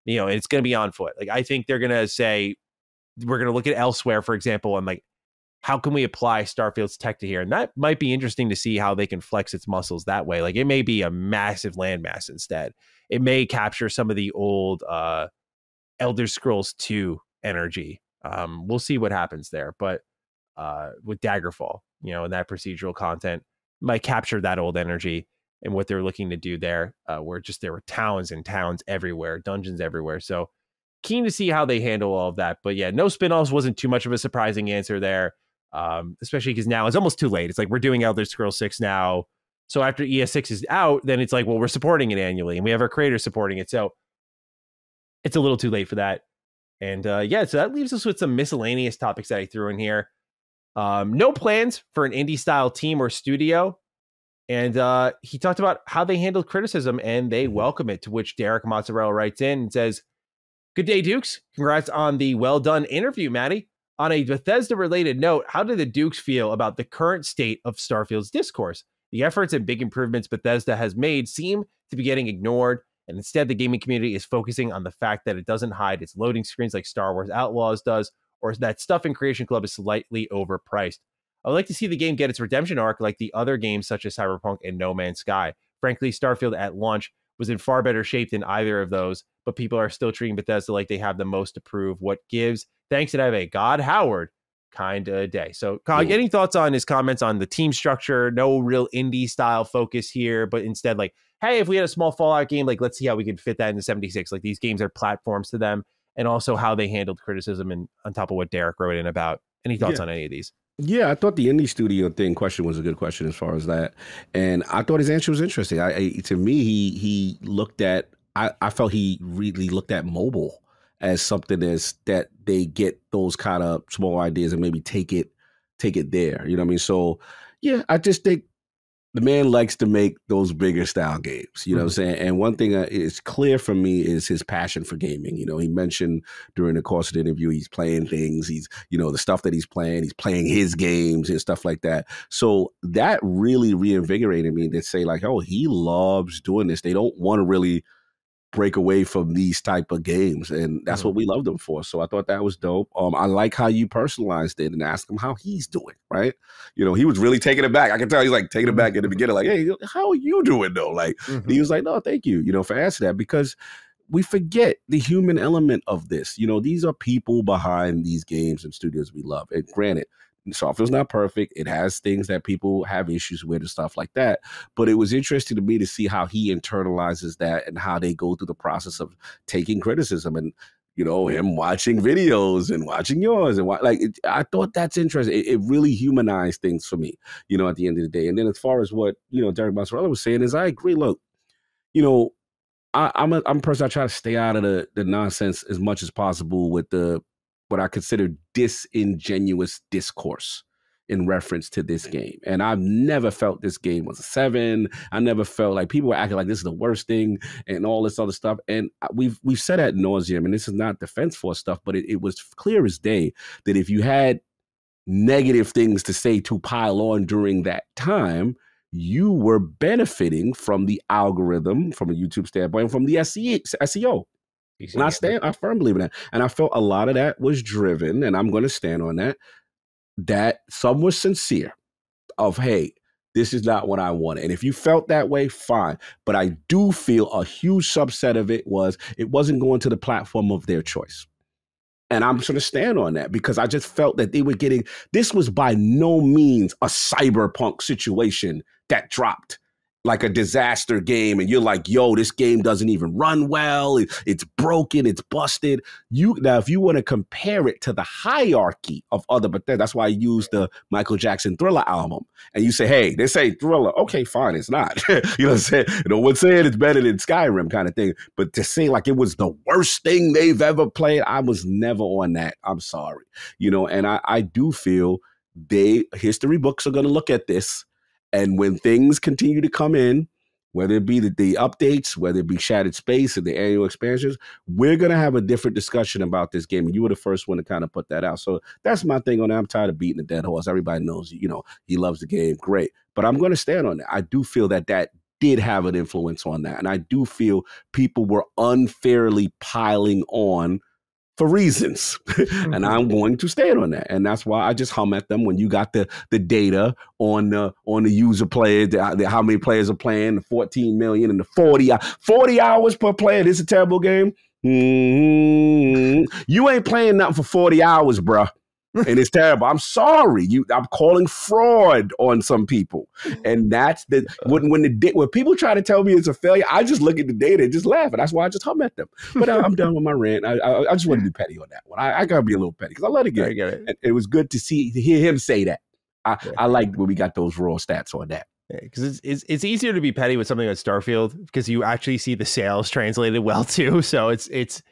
It's going to be on foot. Like, I think they're going to say, we're going to look at Elsewhere, for example, and like, how can we apply Starfield's tech to here? And that might be interesting to see how they can flex its muscles that way. Like, it may be a massive landmass instead. It may capture some of the old Elder Scrolls 2 energy. We'll see what happens there. But with Daggerfall, and that procedural content might capture that old energy and what they're looking to do there, where just there were towns and towns everywhere, dungeons everywhere. So keen to see how they handle all of that. But yeah, no spinoffs wasn't too much of a surprising answer there. Especially because now it's almost too late. It's like we're doing Elder Scrolls 6 now. So after ES6 is out, then it's like, well, we're supporting it annually and we have our creators supporting it. So it's a little too late for that. And yeah, so that leaves us with some miscellaneous topics that I threw in here. No plans for an indie style team or studio. And he talked about how they handled criticism and they welcome it, to which Derek Mozzarella writes in and says, "Good day, Dukes. Congrats on the well done interview, Matty. On a Bethesda related note, how do the Dukes feel about the current state of Starfield's discourse? The efforts and big improvements Bethesda has made seem to be getting ignored, and instead the gaming community is focusing on the fact that it doesn't hide its loading screens like Star Wars Outlaws does, or that stuff in Creation Club is slightly overpriced. I would like to see the game get its redemption arc like the other games such as Cyberpunk and No Man's Sky. Frankly, Starfield at launch was in far better shape than either of those, but people are still treating Bethesda like they have the most to prove. What gives? Thanks, and have a God Howard kind of day." So, Cog, any thoughts on his comments on the team structure? No real indie style focus here, but instead, like, hey, if we had a small Fallout game, like, let's see how we could fit that into 76. Like, these games are platforms to them, and also how they handled criticism, and on top of what Derek wrote in about. Any thoughts on any of these? Yeah, I thought the indie studio question was a good question as far as that, and I thought his answer was interesting. To me, he looked at. I felt he really looked at mobile as something that they get those kind of small ideas and maybe take it there. You know what I mean? So yeah, I just think the man likes to make those bigger style games, you know what I'm saying? And one thing is clear for me is his passion for gaming. You know, he mentioned during the course of the interview, he's playing things, he's, you know, the stuff that he's playing his games and stuff like that. So that really reinvigorated me to say like, oh, he loves doing this. They don't want to really break away from these type of games, and that's what we love them for. So I thought that was dope. I like how you personalized it and asked him how he's doing, right? You know, he was really taking it back. I can tell he's like taking it back in the beginning, like, hey, how are you doing though? Like, he was like, no, thank you, you know, for answering that, because we forget the human element of this. You know, these are people behind these games and studios we love. And granted, Starfield's not perfect. It has things that people have issues with and stuff like that. But it was interesting to me to see how he internalizes that and how they go through the process of taking criticism and, you know, him watching videos and watching yours. And I thought that's interesting. It really humanized things for me, you know, at the end of the day. And then as far as what, you know, Derek Mozzarella was saying is I agree. Look, you know, I'm a person, I try to stay out of the nonsense as much as possible with what I consider disingenuous discourse in reference to this game. And I've never felt this game was a 7. I never felt like people were acting like this is the worst thing and all this other stuff. And we've said ad nauseum, and this is not Defense Force stuff, but it was clear as day that if you had negative things to say to pile on during that time, you were benefiting from the algorithm, from a YouTube standpoint, from the SEO. And I firmly believe in that. And I felt a lot of that was driven, and I'm going to stand on that some was sincere of, hey, this is not what I wanted. And if you felt that way, fine. But I do feel a huge subset of it wasn't going to the platform of their choice. And I'm going to stand on that because I just felt that this was by no means a cyberpunk situation that dropped like a disaster game, and you're like, yo, this game doesn't even run well. It's broken. It's busted. Now, if you want to compare it to the hierarchy of other, but that's why I use the Michael Jackson Thriller album. And you say, hey, this ain't Thriller. Okay, fine, it's not. You know what I'm saying? No one's saying it's better than Skyrim kind of thing. But to say like it was the worst thing they've ever played, I was never on that. I'm sorry. You know, and I do feel history books are going to look at this. And when things continue to come in, whether it be the updates, whether it be Shattered Space and the annual expansions, we're going to have a different discussion about this game. And you were the first one to kind of put that out. So that's my thing on that. I'm tired of beating a dead horse. Everybody knows, you know, he loves the game. Great. But I'm going to stand on that. I do feel that did have an influence on that. And I do feel people were unfairly piling on for reasons. And I'm going to stand on that. And that's why I just hum at them when you got the data on the user players, how many players are playing, the 14 million and the 40 hours per player. This is a terrible game. You ain't playing nothing for 40 hours, bruh. and it's terrible. I'm sorry. I'm calling fraud on some people. And that's when people try to tell me it's a failure, I just look at the data and just laugh. And that's why I just hum at them. But I'm done with my rant. I just want to be petty on that one. I got to be a little petty because I let it get. I get it. And it was good to hear him say that. I liked when we got those raw stats on that. Because it's easier to be petty with something like Starfield because you actually see the sales translated well too. So it's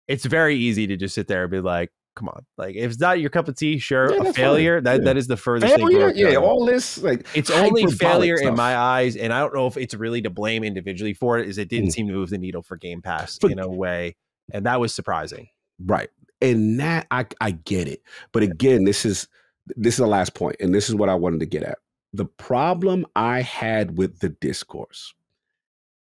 very easy to just sit there and be like, come on, like if it's not your cup of tea, sure, a failure. That is the furthest failure, thing. Yeah, all this like it's only failure in my eyes, and I don't know if it's really to blame individually for it. Is it didn't seem to move the needle for Game Pass in a way, and that was surprising. Right, and that I get it, but again, this is the last point, and this is what I wanted to get at. The problem I had with the discourse,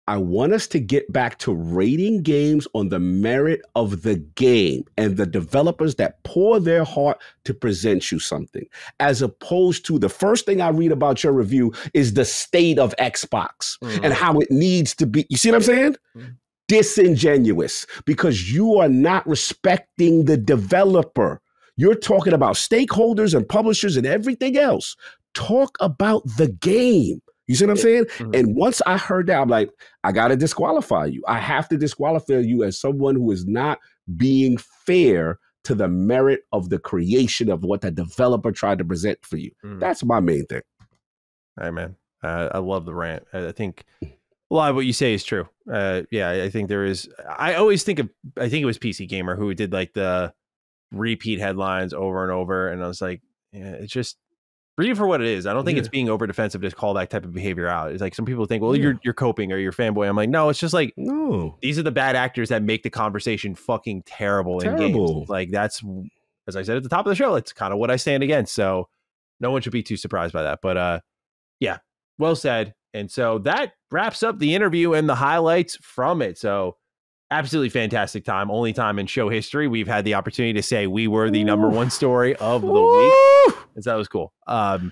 I want us to get back to rating games on the merit of the game and the developers that pour their heart to present you something, as opposed to the first thing I read about your review is the state of Xbox and how it needs to be. You see what I'm saying? Disingenuous, because you are not respecting the developer. You're talking about stakeholders and publishers and everything else. Talk about the game. You see what I'm saying? And once I heard that, I'm like, I got to disqualify you. I have to disqualify you as someone who is not being fair to the merit of the creation of what the developer tried to present for you. That's my main thing. All right, man. I love the rant. I think a lot of what you say is true. I think there is. I always think I think it was PC Gamer who did like the repeat headlines over and over. And I was like, yeah, it's just, read it for what it is. I don't think it's being over defensive to call that type of behavior out. It's like some people think, well, you're coping or you're fanboy. I'm like, no, it's just like, these are the bad actors that make the conversation fucking terrible in games. Like that's, as I said at the top of the show, it's kind of what I stand against. So no one should be too surprised by that. But yeah, well said. And so that wraps up the interview and the highlights from it. So absolutely fantastic time. Only time in show history we've had the opportunity to say we were the number one story of the week. And so that was cool. But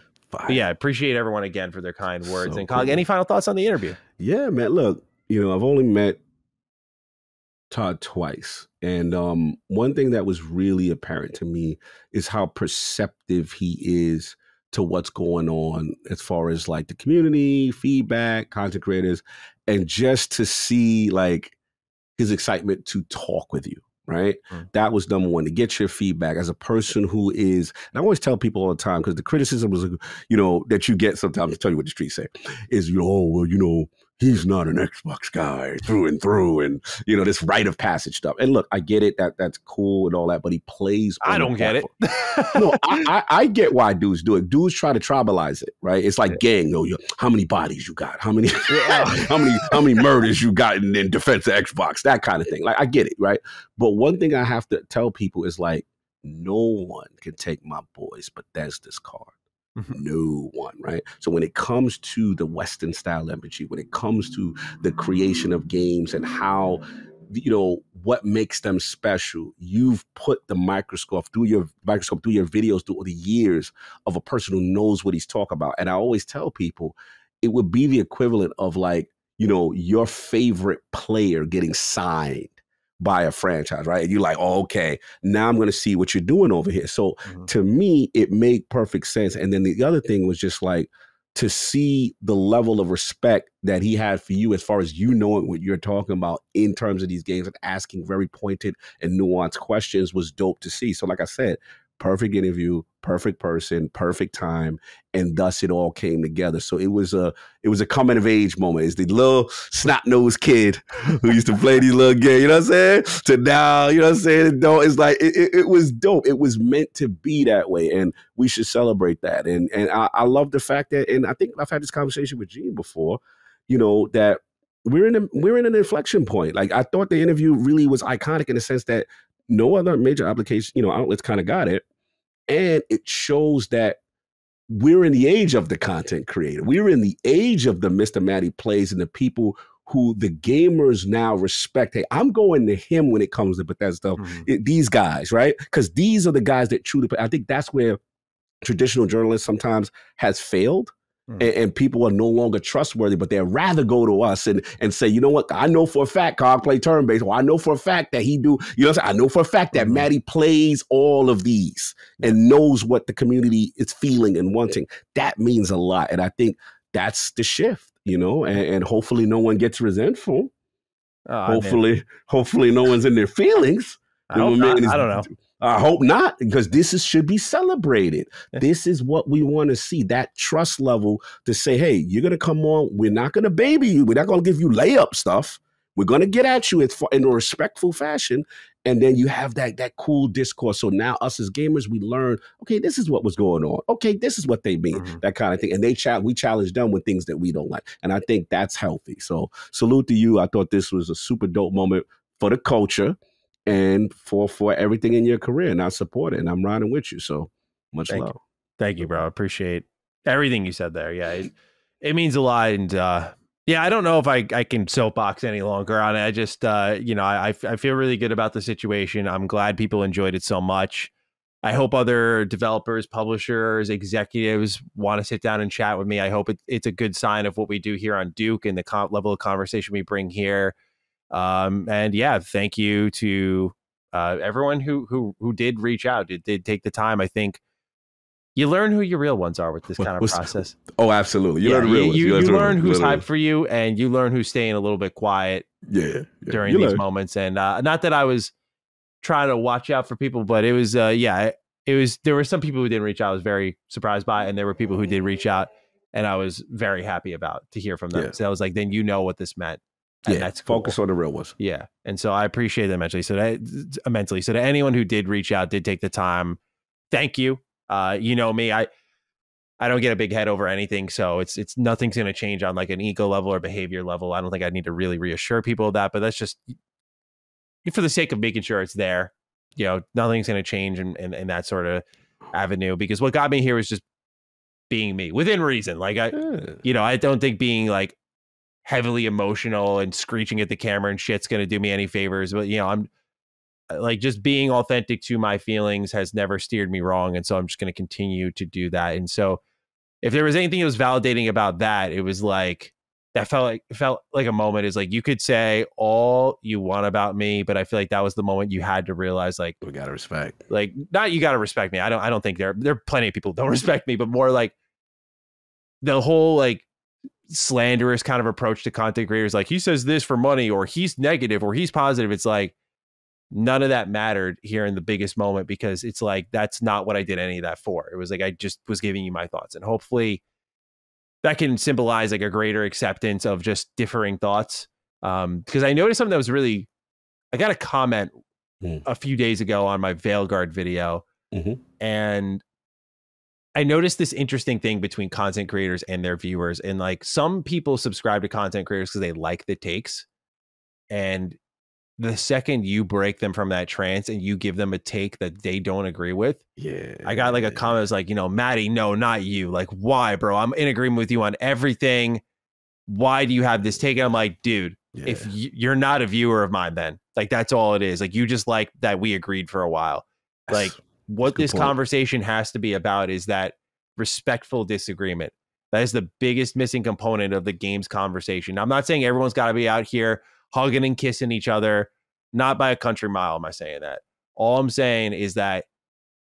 yeah, appreciate everyone again for their kind words. So and Cog, any final thoughts on the interview? Yeah, man. Look, I've only met Todd twice. And one thing that was really apparent to me is how perceptive he is to what's going on as far as like the community, feedback, content creators, and just to see like his excitement to talk with you, right? That was number one, to get your feedback as a person who is, and I always tell people all the time, because the criticism was, that you get sometimes, to tell you what the streets say, is, he's not an Xbox guy through and through, and, this rite of passage stuff. And look, I get it, that's cool and all that, but he plays on I don't get it. No, I get why dudes do it. Dudes try to tribalize it, right? It's like gang, how many bodies you got? How many how many murders you got in defense of Xbox? That kind of thing. Like, I get it, right? But one thing I have to tell people is like, no one can take my boys Bethesda's card. No one, right? So when it comes to the Western style energy, when it comes to the creation of games and how, what makes them special, you've put the microscope through your videos through all the years of a person who knows what he's talking about. And I always tell people it would be the equivalent of like, your favorite player getting signed by a franchise, right? And you're like, oh, okay, now I'm going to see what you're doing over here. So to me, it made perfect sense. And then the other thing was just like to see the level of respect that he had for you as far as knowing what you're talking about in terms of these games and asking very pointed and nuanced questions was dope to see. So like I said, perfect interview, perfect person, perfect time, and thus it all came together. So it was a coming of age moment. It's the little snot-nosed kid who used to play these little games, you know what I'm saying? To now, you know what I'm saying? It's like it was dope. It was meant to be that way, and we should celebrate that. And I love the fact that, and I think I've had this conversation with Gene before, that we're in an inflection point. Like I thought the interview really was iconic in the sense that no other major application, outlets kind of got it. And it shows that we're in the age of the content creator. We're in the age of the Mr. Matty Plays and the people who the gamers now respect. Hey, I'm going to him when it comes to Bethesda. These guys, right? Because these are the guys that truly, I think that's where traditional journalists sometimes has failed, and people are no longer trustworthy, but they'd rather go to us and say, you know what, I know for a fact Cog play turn-based, or I know for a fact that he do, you know what I'm saying? I know for a fact that Matty plays all of these and knows what the community is feeling and wanting. That means a lot. And I think that's the shift, you know, and hopefully no one gets resentful. Hopefully no one's in their feelings. I hope not. I don't know. I hope not, because should be celebrated. This is what we want to see, that trust level to say, hey, you're going to come on. We're not going to baby you. We're not going to give you layup stuff. We're going to get at you in a respectful fashion. And then you have that cool discourse. So now us as gamers, we learn, okay, this is what was going on. Okay, this is what they mean, that kind of thing. And we challenge them with things that we don't like. And I think that's healthy. So salute to you. I thought this was a super dope moment for the culture and for everything in your career. And I support it. And I'm riding with you. So much love. Thank you, bro. I appreciate everything you said there. Yeah, it means a lot. And yeah, I don't know if I can soapbox any longer on it. I just, you know, I feel really good about the situation. I'm glad people enjoyed it so much. I hope other developers, publishers, executives want to sit down and chat with me. I hope it's a good sign of what we do here on Duke and the level of conversation we bring here. And yeah, thank you to everyone who did reach out, did take the time. I think you learn who your real ones are with this kind of process. Oh, absolutely. You learn the real ones. You learn who's hyped for you, and you learn who's staying a little bit quiet during these moments. And not that I was trying to watch out for people, but it was, there were some people who didn't reach out I was very surprised by, and there were people who did reach out, and I was very happy to hear from them. Yeah. So I was like, then you know what this meant. And that's cool. Focus on the real ones. Yeah. And so I appreciate that immensely. So to anyone who did reach out, did take the time, thank you. You know me, I don't get a big head over anything, so it's nothing's going to change on like an ego level or behavior level. I don't think I need to really reassure people of that, but that's just for the sake of making sure it's there. You know, nothing's going to change in that sort of avenue, because what got me here was just being me within reason. Like I don't think being like heavily emotional and screeching at the camera and shit's going to do me any favors, but you know, I'm like, just being authentic to my feelings has never steered me wrong. And so I'm just going to continue to do that. And so if there was anything that was validating about that, it was like, that felt like a moment is like, you could say all you want about me, but I feel like that was the moment you had to realize, like, we got to respect, like, not, you got to respect me. I don't think there are plenty of people who don't respect me, but more like the whole, like, slanderous kind of approach to content creators. Like, he says this for money, or he's negative, or he's positive. It's like, none of that mattered here in the biggest moment, because it's like, that's not what I did any of that for. It was like, I just was giving you my thoughts, and hopefully that can symbolize like a greater acceptance of just differing thoughts. Because I noticed something that was really, I got a comment a few days ago on my Veilguard video, and I noticed this interesting thing between content creators and their viewers. And like, some people subscribe to content creators because they like the takes, and the second you break them from that trance and you give them a take that they don't agree with. Yeah. I got like a comment that was like, you know, Matty, no, not you. Like, why, bro? I'm in agreement with you on everything. Why do you have this take? And I'm like, dude, if you're not a viewer of mine, then like, that's all it is. Like, you just like that we agreed for a while. Like, what this conversation has to be about is that respectful disagreement. That is the biggest missing component of the game's conversation. Now, I'm not saying everyone's got to be out here hugging and kissing each other. Not by a country mile am I saying that. All I'm saying is that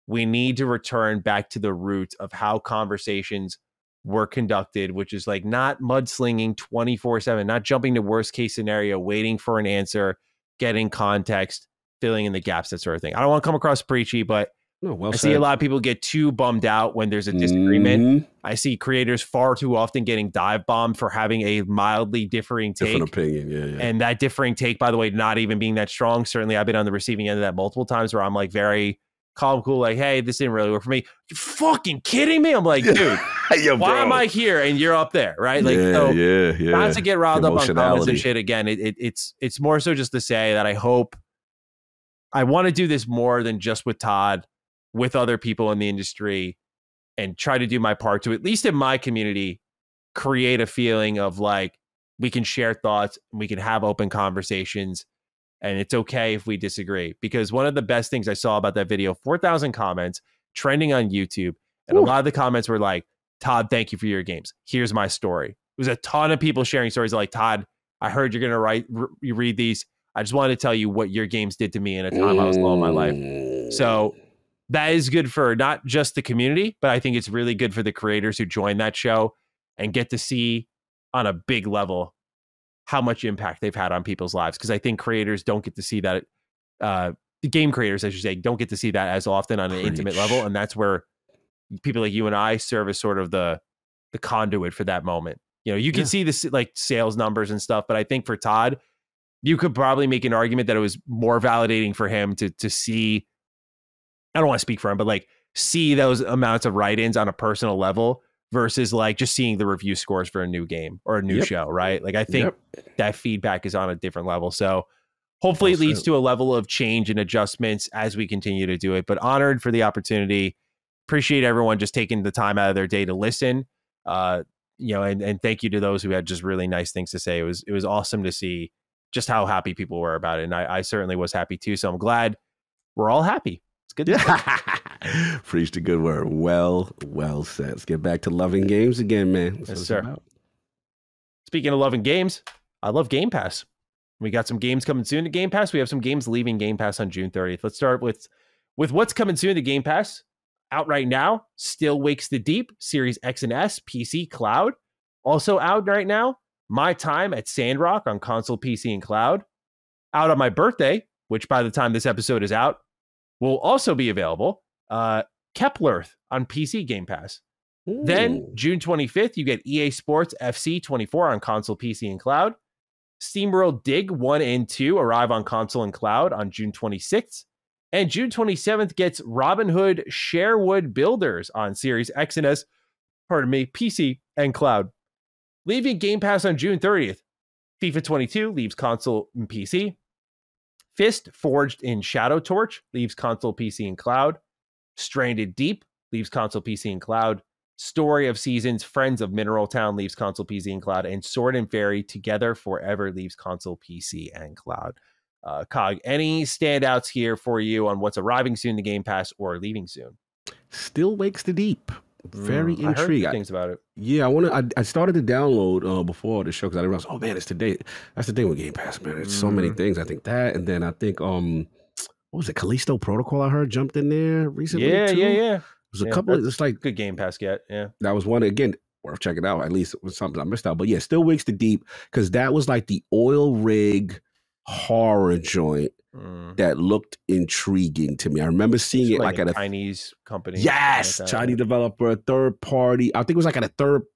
we need to return back to the roots of how conversations were conducted, which is like not mudslinging 24/7, not jumping to worst case scenario, waiting for an answer, getting context, filling in the gaps, that sort of thing. I don't want to come across preachy, but I see a lot of people get too bummed out when there's a disagreement. I see creators far too often getting dive bombed for having a mildly differing take. Different opinion, And that differing take, by the way, not even being that strong. Certainly, I've been on the receiving end of that multiple times where I'm like very calm, cool, like, hey, this didn't really work for me. You fucking kidding me? I'm like, dude, why am I here and you're up there, right? Like, not to get riled up on comments and shit. Again, it's more so just to say that I want to do this more than just with Todd, with other people in the industry, and try to do my part to, at least in my community, create a feeling of like, we can share thoughts and we can have open conversations, and it's okay if we disagree. Because one of the best things I saw about that video, 4,000 comments trending on YouTube, and a lot of the comments were like, Todd, thank you for your games. Here's my story. It was a ton of people sharing stories like, Todd, I heard you're going to you read these. I just wanted to tell you what your games did to me in a time I was low in my life. So that is good for not just the community, but I think it's really good for the creators who join that show and get to see on a big level how much impact they've had on people's lives. Because I think creators don't get to see that. The game creators, I should say, don't get to see that as often on an intimate level. And that's where people like you and I serve as sort of the conduit for that moment. You know, you can see this like sales numbers and stuff, but I think for Todd, you could probably make an argument that it was more validating for him to see, I don't want to speak for him, but like see those amounts of write-ins on a personal level versus like just seeing the review scores for a new game or a new show, right? Like I think that feedback is on a different level. So hopefully it leads to a level of change and adjustments as we continue to do it, but honored for the opportunity. Appreciate everyone just taking the time out of their day to listen. You know, and thank you to those who had just really nice things to say. It was awesome to see just how happy people were about it. And I certainly was happy too. So I'm glad we're all happy. It's good. Preached a good word. Well said. Let's get back to loving games again, man. Yes, sir. Speaking of loving games, I love Game Pass. We got some games coming soon to Game Pass. We have some games leaving Game Pass on June 30th. Let's start with what's coming soon to Game Pass. Out right now, Still Wakes the Deep, Series X and S, PC, Cloud. Also out right now, My Time at Sandrock on console, PC, and cloud. Out on my birthday, which by the time this episode is out, will also be available. Keplerth on PC Game Pass. Ooh. Then, June 25th, you get EA Sports FC 24 on console, PC, and cloud. SteamWorld Dig 1 and 2 arrive on console and cloud on June 26th. And June 27th gets Robin Hood Sherwood Builders on Series X and S, PC, and cloud. Leaving Game Pass on June 30th, FIFA 22 leaves console and PC. Fist Forged in Shadow Torch leaves console, PC, and cloud. Stranded Deep leaves console, PC, and cloud. Story of Seasons, Friends of Mineral Town leaves console, PC, and cloud. And Sword and Fairy Together Forever leaves console, PC, and cloud. Cog, any standouts here for you on what's arriving soon to Game Pass or leaving soon? Still Wakes the Deep. Very intrigued. I heard things about it. Yeah, I started to download before the show because I realized, oh man, it's today. That's the thing with Game Pass, man. It's so many things. I think that, and then I think what was it? Callisto Protocol. I heard jumped in there recently. Yeah. There's a couple. It's like good Game Pass get. Yeah, that was one again. Worth checking out. At least it was something I missed out. But yeah, Still Wakes the Deep because that was like the oil rig horror joint that looked intriguing to me. I remember seeing it like at a Chinese company. Yes, like Chinese developer, third party. I think it was like at a third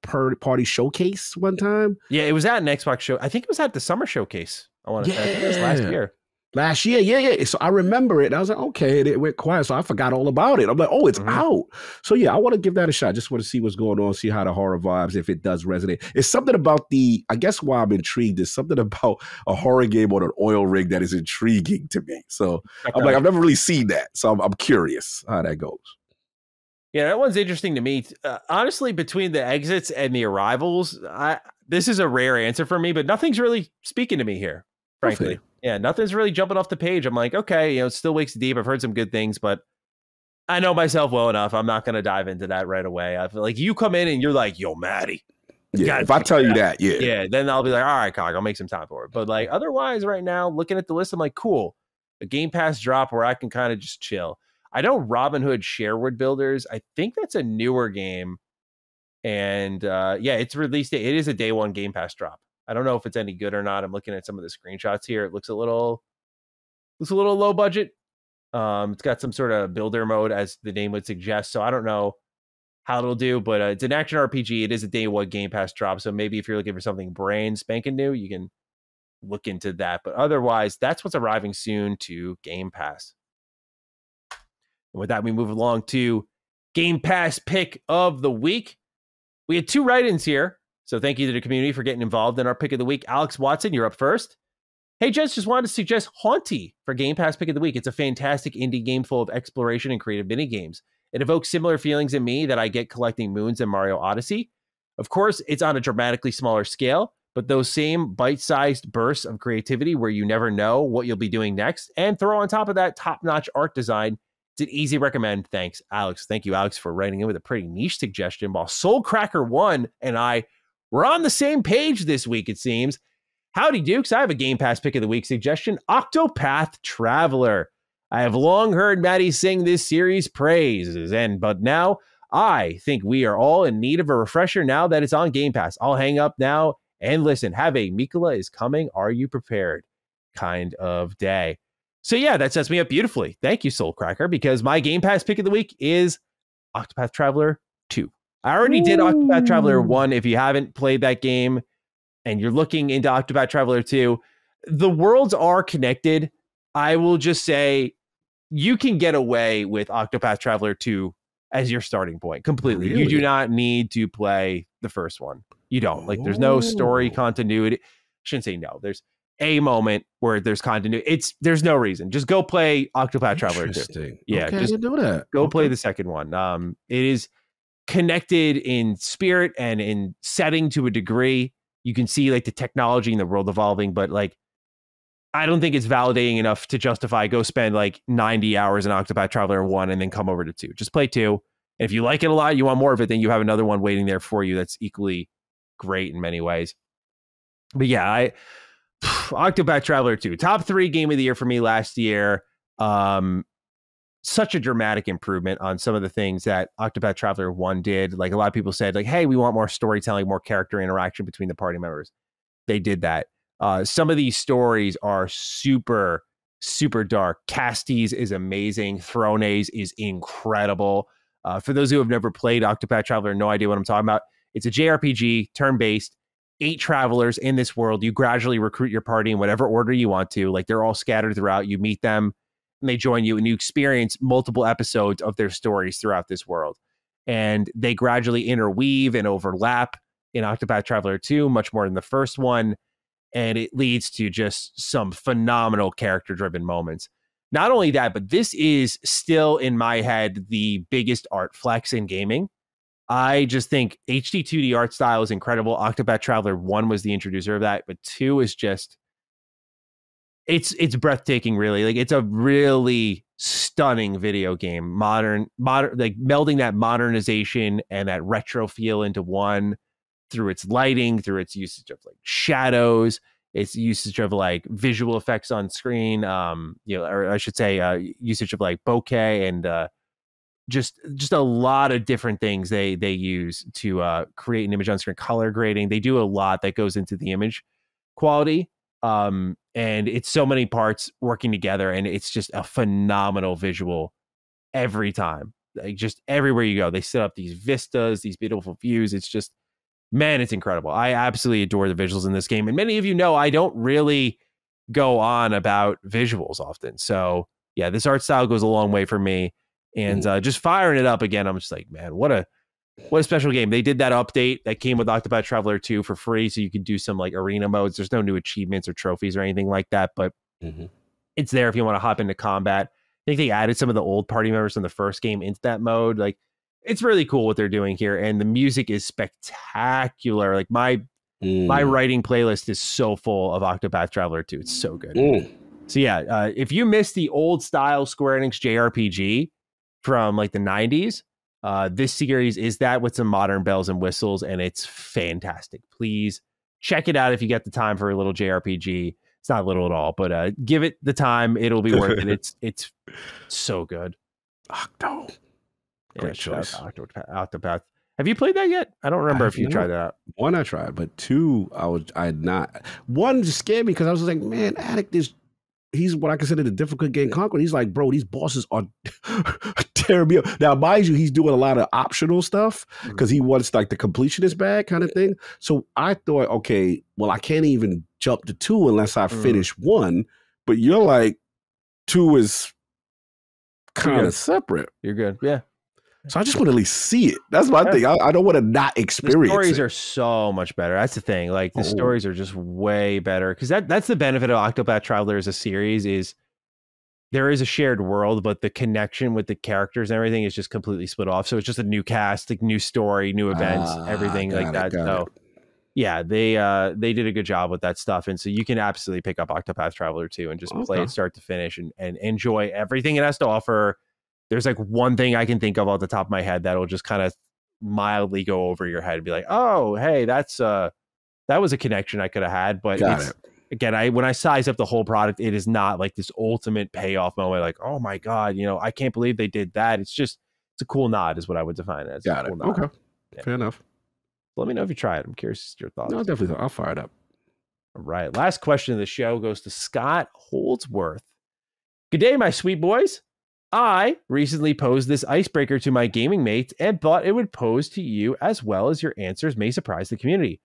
party showcase one time. Yeah, it was at an Xbox show. I think it was at the summer showcase. I want to say I think it was last year. Last year, yeah. So I remember it. And I was like, okay, it went quiet. So I forgot all about it. I'm like, oh, it's out. So yeah, I want to give that a shot. Just want to see what's going on, see how the horror vibes, if it does resonate. It's something about I guess why I'm intrigued is something about a horror game on an oil rig that is intriguing to me. So I'm like, I've never really seen that. So I'm curious how that goes. Yeah, that one's interesting to me. Honestly, between the exits and the arrivals, this is a rare answer for me, but nothing's really speaking to me here, frankly. Okay. Yeah, nothing's really jumping off the page. I'm like, okay, it Still Wakes Deep. I've heard some good things, but I know myself well enough. I'm not going to dive into that right away. I feel like you come in and you're like, yo, Matty. Yeah, if I tell you that, yeah. Yeah, then I'll be like, all right, Cog, I'll make some time for it. But like otherwise right now, looking at the list, I'm like, cool. A Game Pass drop where I can kind of just chill. I know Robin Hood Sherwood Builders. I think that's a newer game. And it's released. It is a day one Game Pass drop. I don't know if it's any good or not. I'm looking at some of the screenshots here. It looks a little low budget. It's got some sort of builder mode, as the name would suggest. So I don't know how it'll do, but it's an action RPG. It is a day one Game Pass drop. So maybe if you're looking for something brand spanking new, you can look into that. But otherwise, that's what's arriving soon to Game Pass. And with that, we move along to Game Pass pick of the week. We had 2 write-ins here. So thank you to the community for getting involved in our pick of the week. Alex Watson, you're up first. Hey, Jess, just wanted to suggest Haunty for Game Pass pick of the week. It's a fantastic indie game full of exploration and creative minigames. It evokes similar feelings in me that I get collecting moons in Mario Odyssey. Of course, it's on a dramatically smaller scale, but those same bite-sized bursts of creativity where you never know what you'll be doing next, and throw on top of that top-notch art design, It's an easy recommend. Thanks, Alex. Thank you, Alex, for writing in with a pretty niche suggestion. While Soulcracker1 and I were on the same page this week, it seems. Howdy, Dukes. I have a Game Pass pick of the week suggestion, Octopath Traveler. I have long heard Matty sing this series' praises, but now I think we are all in need of a refresher now that it's on Game Pass. I'll hang up now and listen. Have a Mikola is coming. Are you prepared? Kind of day. So yeah, that sets me up beautifully. Thank you, Soulcracker, because my Game Pass pick of the week is Octopath Traveler 2. I already did Octopath Traveler 1. If you haven't played that game and you're looking into Octopath Traveler 2, the worlds are connected. I will just say you can get away with Octopath Traveler 2 as your starting point completely. Really? You do not need to play the first one. You don't. Like, there's no story continuity. I shouldn't say no. There's a moment where there's continuity. There's no reason. Just go play Octopath Traveler 2. Yeah, okay, just I didn't know that. Go play the second one. It is connected in spirit and in setting to a degree. You can see like the technology and the world evolving, but like I don't think it's validating enough to justify go spend like 90 hours in Octopath Traveler 1 and then come over to 2. Just play 2. And if you like it a lot, you want more of it, then you have another one waiting there for you that's equally great in many ways. But yeah, Octopath Traveler 2, top 3 game of the year for me last year. Such a dramatic improvement on some of the things that Octopath Traveler 1 did. Like a lot of people said, like, hey, we want more storytelling, more character interaction between the party members. They did that. Some of these stories are super, super dark. Casties is amazing. Thrones is incredible. For those who have never played Octopath Traveler, no idea what I'm talking about. It's a JRPG, turn-based, 8 travelers in this world. You gradually recruit your party in whatever order you want to. Like, they're all scattered throughout. You meet them, and they join you, and you experience multiple episodes of their stories throughout this world. And they gradually interweave and overlap in Octopath Traveler 2, much more than the first one. And it leads to just some phenomenal character-driven moments. Not only that, but this is still, in my head, the biggest art flex in gaming. I just think HD 2D art style is incredible. Octopath Traveler 1 was the introducer of that, but 2 is just... It's breathtaking, really. Like, it's a really stunning video game. Modern, like melding that modernization and that retro feel into one through its lighting, through its usage of like shadows, its usage of like visual effects on screen, or I should say, usage of like bokeh and just a lot of different things they use to create an image on screen. Color grading, they do a lot that goes into the image quality. And it's so many parts working together, and it's just a phenomenal visual every time. Like, just everywhere you go, they set up these vistas, these beautiful views. It's just, man, it's incredible. I absolutely adore the visuals in this game. And many of you know I don't really go on about visuals often. So yeah, this art style goes a long way for me. And just firing it up again, I'm just like, man, what a special game. They did that update that came with Octopath Traveler 2 for free, so you can do some like arena modes. There's no new achievements or trophies or anything like that, but it's there if you want to hop into combat. I think they added some of the old party members from the first game into that mode. Like, it's really cool what they're doing here, and the music is spectacular. Like, my writing playlist is so full of Octopath Traveler 2. It's so good. So yeah, if you missed the old style Square Enix JRPG from like the 90s, this series is that with some modern bells and whistles, and it's fantastic. Please check it out if you get the time for a little JRPG. It's not little at all, but give it the time. It'll be worth it. It's so good. Octo. Great choice. Octopath. Have you played that yet? I don't remember if you tried that out. 1 I tried, but 2 I had not. 1 just scared me because I was like, man, Addict he's what I consider the difficult game conqueror. He's like, bro, these bosses are tearing me up. Now, mind you, he's doing a lot of optional stuff because he wants like the completionist bag kind of thing. So I thought, okay, well, I can't even jump to 2 unless I finish 1. But you're like, 2 is kind of separate. You're good. Yeah. So I just want to at least see it. That's my thing. I don't want to not experience it. The stories are so much better. That's the thing. Like, the stories are just way better. Because that's the benefit of Octopath Traveler as a series is there is a shared world, but the connection with the characters and everything is just completely split off. So it's just a new cast, like new story, new events, everything like that. So yeah, they did a good job with that stuff. And so you can absolutely pick up Octopath Traveler 2 and just play it start to finish and enjoy everything it has to offer. there's like one thing I can think of off the top of my head that'll just kind of mildly go over your head and be like, oh, hey, that was a connection I could have had. But again, when I size up the whole product, it is not like this ultimate payoff moment. Like, oh my God, I can't believe they did that. It's a cool nod is what I would define it as. Got it. Cool, okay. Yeah. Fair enough. Let me know if you try it. I'm curious your thoughts. No, definitely. I'll fire it up. All right. Last question of the show goes to Scott Holdsworth. Good day, my sweet boys. I recently posed this icebreaker to my gaming mates and thought it would pose to you as well as your answers may surprise the community.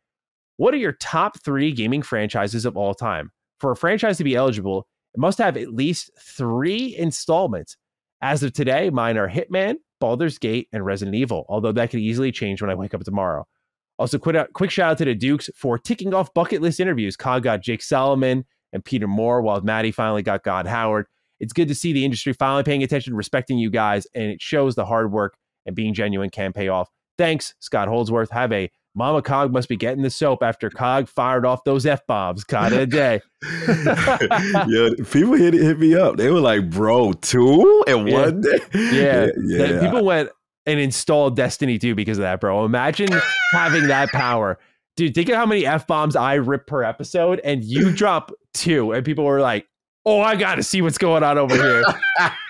What are your top 3 gaming franchises of all time? For a franchise to be eligible, it must have at least 3 installments. As of today, mine are Hitman, Baldur's Gate, and Resident Evil, although that could easily change when I wake up tomorrow. Also, quick shout out to the Dukes for ticking off bucket list interviews. Cog got Jake Solomon and Peter Moore, while Matty finally got Todd Howard. It's good to see the industry finally paying attention, respecting you guys, and it shows the hard work and being genuine can pay off. Thanks, Scott Holdsworth. Have a Mama Cog must be getting the soap after Cog fired off those F-bombs. God of the day. Yeah, people hit me up. They were like, bro, 2 in one day? Yeah. People went and installed Destiny 2 because of that, bro. Imagine having that power. Dude, think of how many F-bombs I rip per episode, and you drop 2, and people were like, oh, I got to see what's going on over here.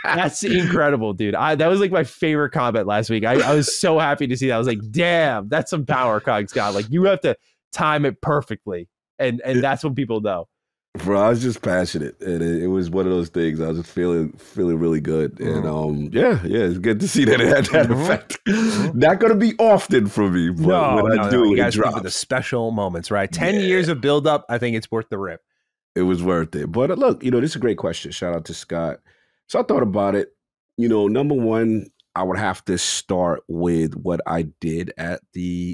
That's incredible, dude. That was like my favorite comment last week. I was so happy to see that. I was like, damn, that's some power, Cog Scott. Like, you have to time it perfectly. And that's what people know. Bro, I was just passionate. And it was one of those things. I was just feeling really good. And it's good to see that it had that effect. Not going to be often for me, but when I do, you guys it drops. The special moments, right? 10 years of build-up, I think it's worth the rip. It was worth it. But look, this is a great question. Shout out to Scott. So I thought about it. Number one, I would have to start with what I did at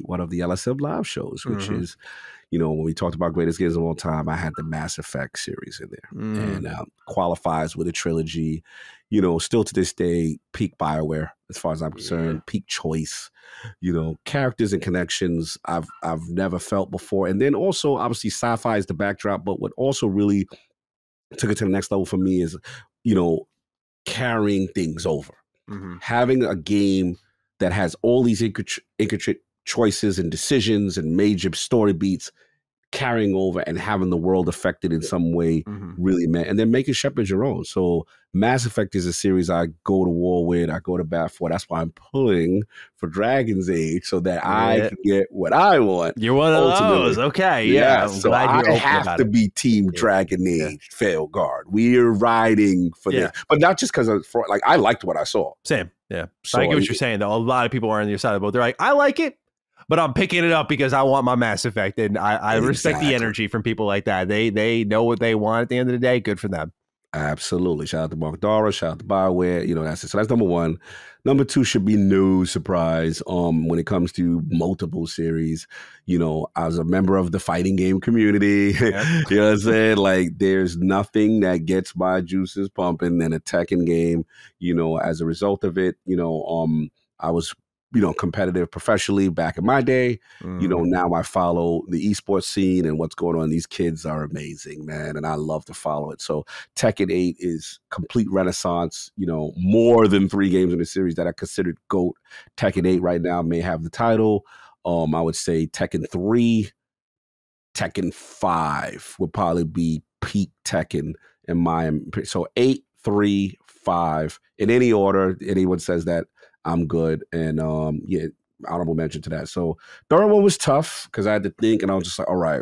one of the LSM live shows, which is, when we talked about greatest games of all time, I had the Mass Effect series in there and qualifies with a trilogy. Still to this day, peak BioWare, as far as I'm concerned, peak choice. Characters and connections I've never felt before. And then also, obviously, sci-fi is the backdrop, but what also really took it to the next level for me is, carrying things over. Having a game that has all these intricate choices and decisions and major story beats carrying over and having the world affected in some way really meant, and then making shepherd your own. So Mass Effect is a series I go to war with, I go to bat for. That's why I'm pulling for Dragon's Age so that I can get what I want. You're one of those. Okay. Yeah. So I have to be Team Dragon Age, Failguard. We're riding for this. But not just because I liked what I saw. Same. Yeah. So I get what you're saying, though. A lot of people are on your side of the boat. They're like, I like it, but I'm picking it up because I want my Mass Effect. And I respect the energy from people like that. They know what they want at the end of the day. Good for them. Absolutely. Shout out to Mark Dara. Shout out to BioWare. That's it. So that's number one. Number two should be no surprise. When it comes to multiple series, as a member of the fighting game community, you know what I'm saying? Like, there's nothing that gets my juices pumping than a Tekken game. As a result of it, I was competitive professionally back in my day. Now I follow the esports scene and what's going on. These kids are amazing, man. And I love to follow it. So Tekken 8 is complete renaissance, more than 3 games in the series that I considered GOAT. Tekken 8 right now may have the title. I would say Tekken 3, Tekken 5 would probably be peak Tekken in my, so 8, 3, 5, in any order. Anyone says that, I'm good. And honorable mention to that. So third one was tough because I had to think, and I was just like, all right.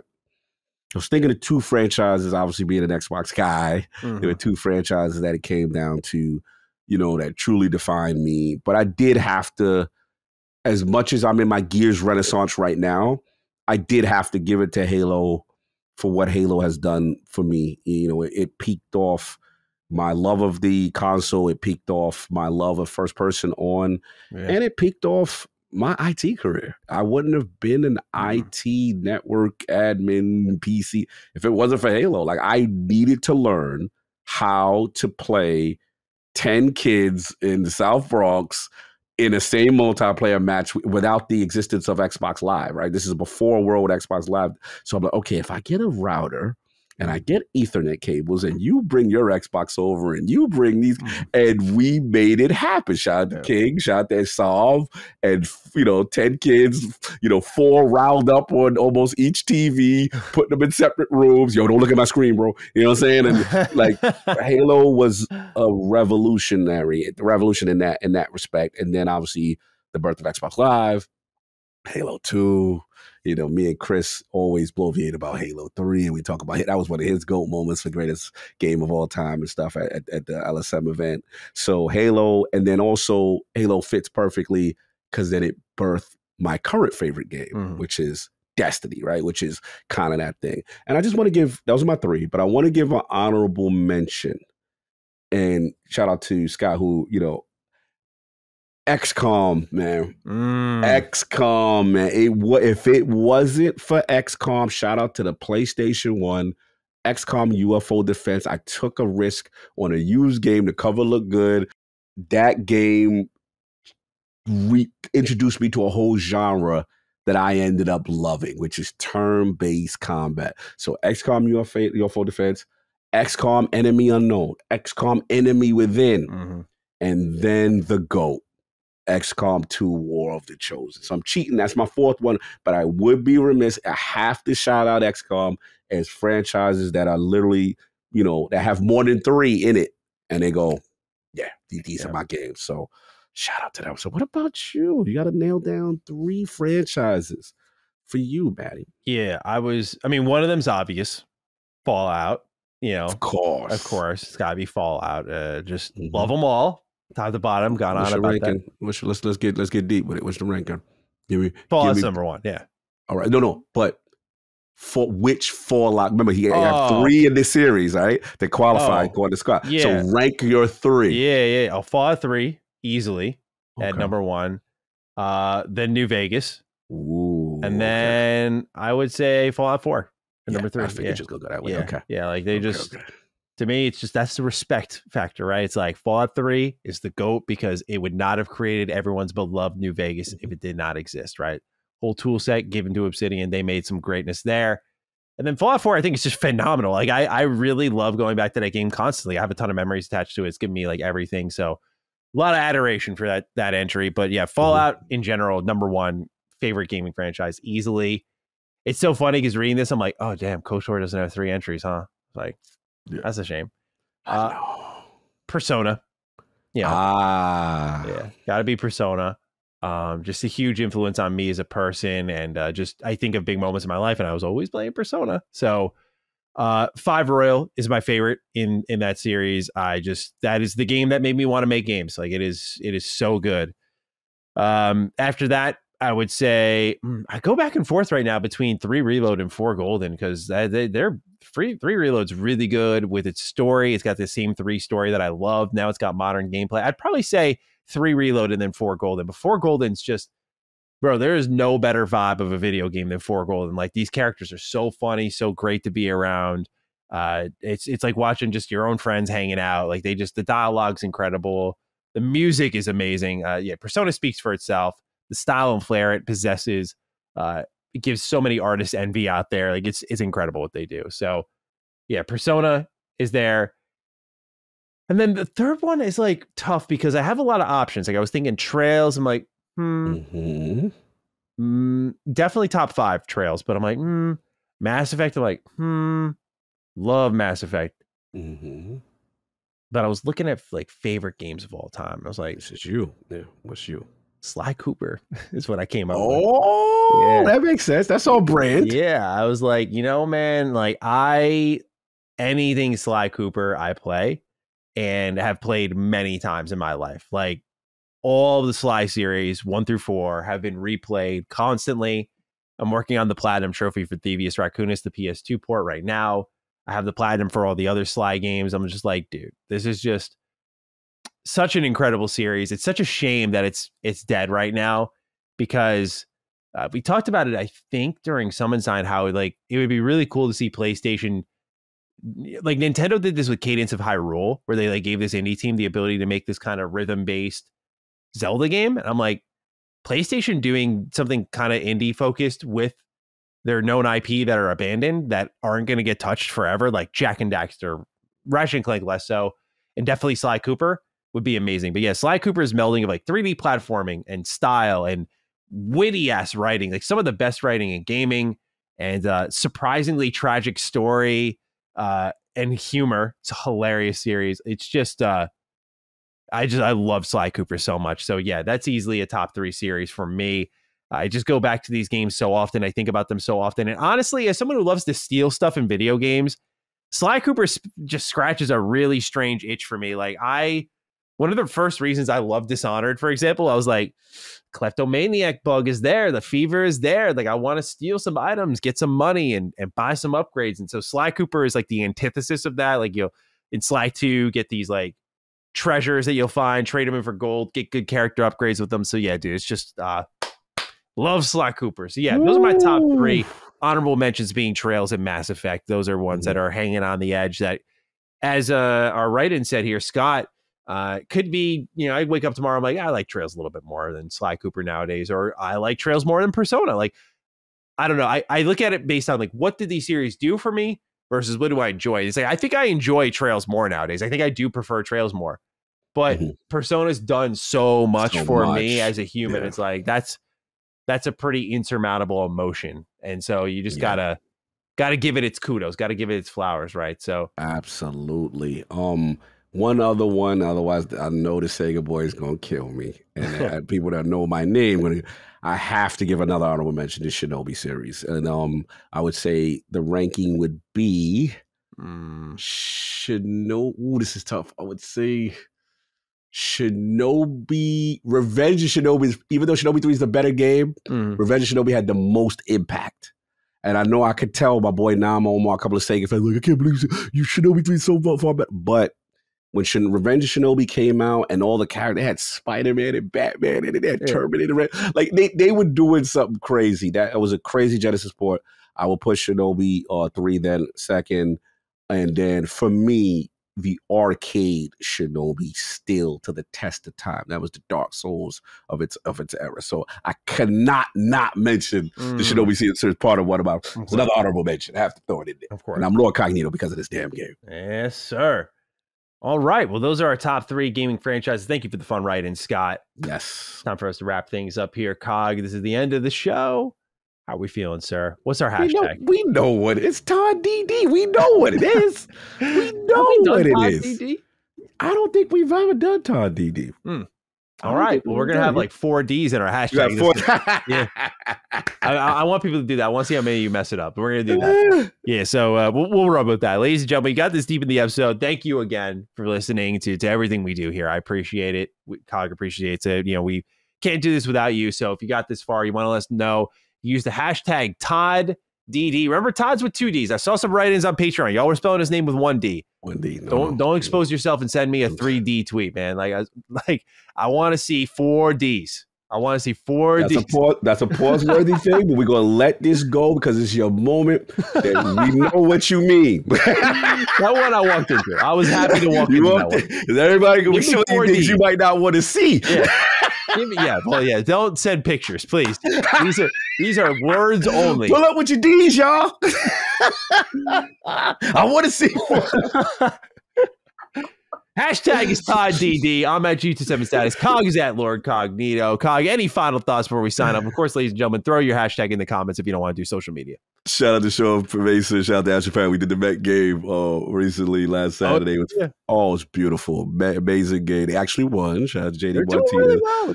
I was thinking of 2 franchises, obviously being an Xbox guy. There were 2 franchises that it came down to, that truly defined me. But I did have to, as much as I'm in my Gears renaissance right now, I did have to give it to Halo for what Halo has done for me. It peaked off my love of the console, it peaked off my love of first person and it peaked off my IT career. I wouldn't have been an IT network admin PC if it wasn't for Halo. Like, I needed to learn how to play 10 kids in the South Bronx in the same multiplayer match without the existence of Xbox Live, right? This is before World Xbox Live. So I'm like, okay, if I get a router and I get Ethernet cables, and you bring your Xbox over, and you bring these, and we made it happen. Shout out to King, shout out to Solve, and 10 kids, 4 riled up on almost each TV, putting them in separate rooms. Yo, don't look at my screen, bro. You know what I'm saying? And like Halo was a revolution in that respect. And then obviously the birth of Xbox Live, Halo 2. Me and Chris always bloviate about Halo 3, and we talk about it. That was one of his GOAT moments, the greatest game of all time and stuff at the LSM event. So Halo, and then also Halo fits perfectly because then it birthed my current favorite game, which is Destiny, right? Which is kind of that thing. And I just want to give, those are my 3, but I want to give an honorable mention. And shout out to Scott, who, XCOM, man. XCOM, man. If it wasn't for XCOM, shout out to the PlayStation 1, XCOM UFO Defense. I took a risk on a used game. The cover looked good. That game introduced me to a whole genre that I ended up loving, which is turn-based combat. So XCOM UFO Defense, XCOM Enemy Unknown, XCOM Enemy Within, and then the GOAT, XCOM 2 War of the Chosen. So I'm cheating. That's my 4th one, but I would be remiss. I have to shout out XCOM as franchises that are literally, that have more than 3 in it. And they go, yeah, these are my games. So shout out to them. So what about you? You got to nail down 3 franchises for you, Matty. Yeah, one of them's obvious. Fallout, Of course. It's got to be Fallout. Just love them all. Top to bottom, gone on about ranking? That. Let's get deep with it. What's the ranking? Fallout's number 1. Yeah. All right. No. But for which Fallout? Remember, he had 3 in this series, right? They qualified going to Scott. Yeah. So rank your 3. Yeah. I'll Fallout 3 easily at number 1. Then New Vegas. Ooh. And then I would say Fallout 4 at number 3. I figured just go that way. Yeah. Okay. Yeah. Like they to me, it's just, that's the respect factor, right? It's like Fallout 3 is the GOAT because it would not have created everyone's beloved New Vegas if it did not exist, right? Whole tool set given to Obsidian. They made some greatness there. And then Fallout 4, I think it's just phenomenal. Like I really love going back to that game constantly. I have a ton of memories attached to it. It's given me like everything. So a lot of adoration for that entry. But yeah, Fallout in general, number 1 favorite gaming franchise easily. It's so funny because reading this, I'm like, oh damn, KOTOR doesn't have 3 entries, huh? Like, that's a shame. Persona. Yeah. Gotta be Persona. Just a huge influence on me as a person. And just, I think of big moments in my life and I was always playing Persona. So 5 Royal is my favorite in that series. That is the game that made me want to make games. Like it is so good. After that, I would say I go back and forth right now between 3 Reload and 4 Golden because they're 3 Reload's really good with its story. It's got the same 3 story that I love. Now it's got modern gameplay. I'd probably say 3 Reload and then 4 Golden. But 4 Golden's just, bro, there is no better vibe of a video game than 4 Golden. Like these characters are so funny, so great to be around. It's like watching just your own friends hanging out. Like the dialogue's incredible. The music is amazing. Persona speaks for itself. The style and flair it possesses, it gives so many artists envy out there. Like it's incredible what they do. So yeah, Persona is there. And then the third one is like tough because I have a lot of options. Like I was thinking Trails. I'm like, definitely top 5 Trails, but I'm like, Mass Effect. I'm like, love Mass Effect. But I was looking at like favorite games of all time. I was like, this is you. Yeah. What's you? Sly Cooper is what I came up with. Oh, that makes sense. That's all brand. Yeah. I was like, man, like anything Sly Cooper I play and have played many times in my life. Like all of the Sly series 1 through 4 have been replayed constantly. I'm working on the Platinum Trophy for Thievius Raccoonus, the PS2 port right now. I have the Platinum for all the other Sly games. I'm just like, dude, this is just such an incredible series. It's such a shame that it's dead right now because we talked about it, I think, during Summon Sign, how like it would be really cool to see PlayStation. Like Nintendo did this with Cadence of Hyrule, where they like gave this indie team the ability to make this kind of rhythm-based Zelda game. And I'm like, PlayStation doing something kind of indie focused with they're known IP that are abandoned that aren't going to get touched forever, like Jack and Daxter, Ratchet and Clank less so, and definitely Sly Cooper would be amazing. But yeah, Sly Cooper's melding of like 3D platforming and style and witty ass writing, like some of the best writing in gaming, and surprisingly tragic story and humor. It's a hilarious series. It's just I love Sly Cooper so much. So yeah, that's easily a top 3 series for me. I just go back to these games so often. I think about them so often. And honestly, as someone who loves to steal stuff in video games, Sly Cooper just scratches a really strange itch for me. Like one of the first reasons I love Dishonored, for example, I was like, kleptomaniac bug is there. The fever is there. Like I want to steal some items, get some money and buy some upgrades. And so Sly Cooper is like the antithesis of that. Like in Sly 2, get these like treasures that you'll find, trade them in for gold, get good character upgrades with them. So yeah, dude, it's just love Sly Cooper. So yeah, those are my top 3 honorable mentions, being Trails and Mass Effect. Those are ones that are hanging on the edge that, as our write-in said here, Scott, could be, I wake up tomorrow, I'm like, I like Trails a little bit more than Sly Cooper nowadays, or I like Trails more than Persona. Like, I don't know. I look at it based on like, what did these series do for me versus what do I enjoy? It's like, I think I enjoy Trails more nowadays. I think I do prefer Trails more, but Persona's done so much for me as a human. Yeah. It's like, that's a pretty insurmountable emotion. And so you just gotta give it its kudos, gotta give it its flowers, right? So absolutely. One other one, otherwise I know the Sega boy is gonna kill me. And people that know my name, I have to give another honorable mention to Shinobi series. And I would say the ranking would be Shinobi. Ooh, this is tough. I would say Shinobi, Revenge of Shinobi, even though Shinobi 3 is the better game, Revenge of Shinobi had the most impact. And I know I could tell my boy Nama Omar, a couple of Sega fans, like, I can't believe you Shinobi 3 is so far better. But when Revenge of Shinobi came out and all the characters, they had Spider-Man and Batman and they had Terminator. Like they were doing something crazy. That was a crazy Genesis port. I will put Shinobi 3 then second. And then for me, the arcade Shinobi still to the test of time. That was the Dark Souls of its era. So I cannot not mention the Shinobi series part of what about. It's another honorable mention. I have to throw it in there. Of course. And I'm Lord Cognito because of this damn game. Yes, sir. All right. Well, those are our top 3 gaming franchises. Thank you for the fun write-in, Scott. Yes. Time for us to wrap things up here. Cog, this is the end of the show. How are we feeling, sir? What's our hashtag? We know what it is. Todd DD. We know what it is. We know what it is. DD? I don't think we've ever done Todd DD. All right. Well, we're going to have like 4 Ds in our hashtag. Yeah. I want people to do that. I want to see how many you mess it up. We're going to do that. Yeah. So we'll run with that. Ladies and gentlemen, you got this deep in the episode. Thank you again for listening to everything we do here. I appreciate it. Cog appreciates it. We can't do this without you. So if you got this far, you want to let us know. Use the hashtag ToddDD. Remember, Todd's with 2 Ds. I saw some write-ins on Patreon. Y'all were spelling his name with 1 D. 1 D. Don't expose yourself and send me a 3D tweet, man. I want to see 4 Ds. I want to see 4 Ds. That's a pause-worthy thing, but we're gonna let this go because it's your moment. And we know what you mean. That one I walked into. I was happy to walk into that one. Is everybody gonna be showing you things you might not want to see? Yeah. Don't send pictures, please. These are words only. Pull up with your D's, y'all. I want to see one. Hashtag is ToddDD. I'm at G27status. Cog is at Lord Cognito. Cog, any final thoughts before we sign up? Of course, ladies and gentlemen, throw your hashtag in the comments if you don't want to do social media. Shout out to Sean Pervasive. Shout out to Asher Parent. We did the Met game recently last Saturday. It's beautiful. Amazing game. They actually won. Shout out to JD They're doing really well.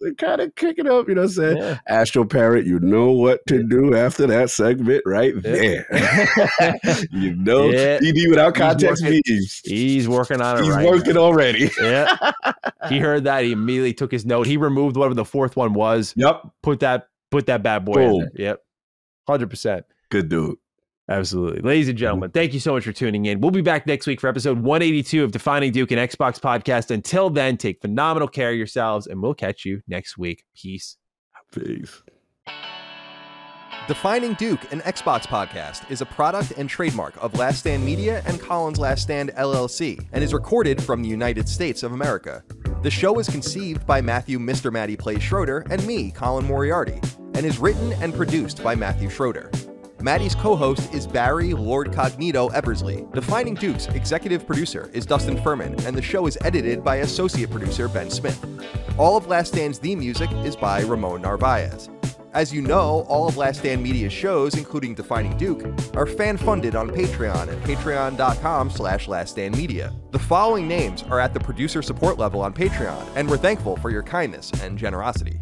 They're kind of kicking up, you know what I'm saying? Yeah. Astro Parrot, you know what to do after that segment right there. You know, DD without context means. He's working on it. He's working already. Yeah. He heard that. He immediately took his note. He removed whatever the 4th one was. Yep. Put that bad boy in there. Yep. 100%. Good dude. Absolutely. Ladies and gentlemen, thank you so much for tuning in. We'll be back next week for episode 182 of Defining Duke and Xbox Podcast. Until then, take phenomenal care of yourselves, and we'll catch you next week. Peace. Peace. Defining Duke, an Xbox Podcast, is a product and trademark of Last Stand Media and Collins Last Stand LLC, and is recorded from the United States of America. The show is conceived by Matthew Mr. Matty Plays Schroeder and me, Colin Moriarty, and is written and produced by Matthew Schroeder. Matty's co-host is Barry Lord Cognito Eversley. Defining Duke's executive producer is Dustin Furman, and the show is edited by associate producer Ben Smith. All of Last Stand's theme music is by Ramon Narvaez. As you know, all of Last Stand Media's shows, including Defining Duke, are fan-funded on Patreon at patreon.com/laststandmedia. The following names are at the producer support level on Patreon, and we're thankful for your kindness and generosity.